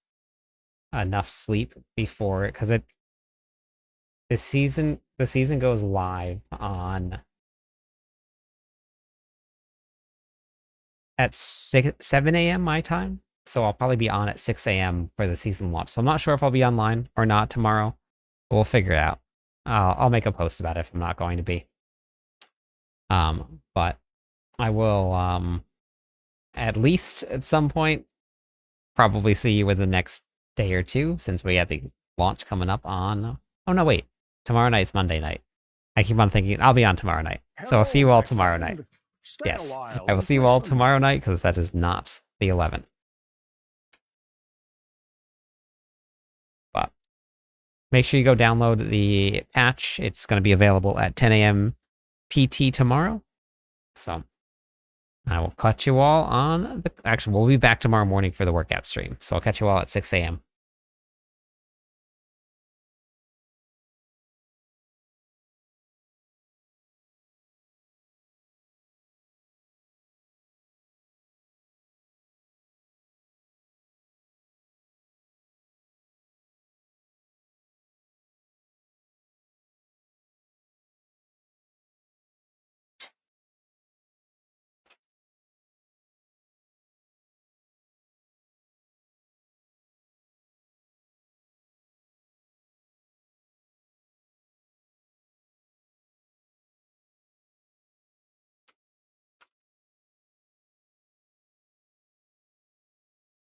enough sleep before it, because the season goes live on at 7 a.m. my time, so I'll probably be on at 6 a.m. for the season launch. So I'm not sure if I'll be online or not tomorrow. But we'll figure it out. I'll make a post about it if I'm not going to be. But I will at least at some point probably see you within the next day or two, since we have the launch coming up on... Oh no, wait. Tomorrow night's Monday night. I keep on thinking I'll be on tomorrow night. So I'll see you all tomorrow night. Yes, I will see you all tomorrow night, because that is not the 11th. But make sure you go download the patch. It's going to be available at 10 a.m. PT tomorrow. So I will catch you all on the... Actually, we'll be back tomorrow morning for the workout stream. So I'll catch you all at 6 a.m.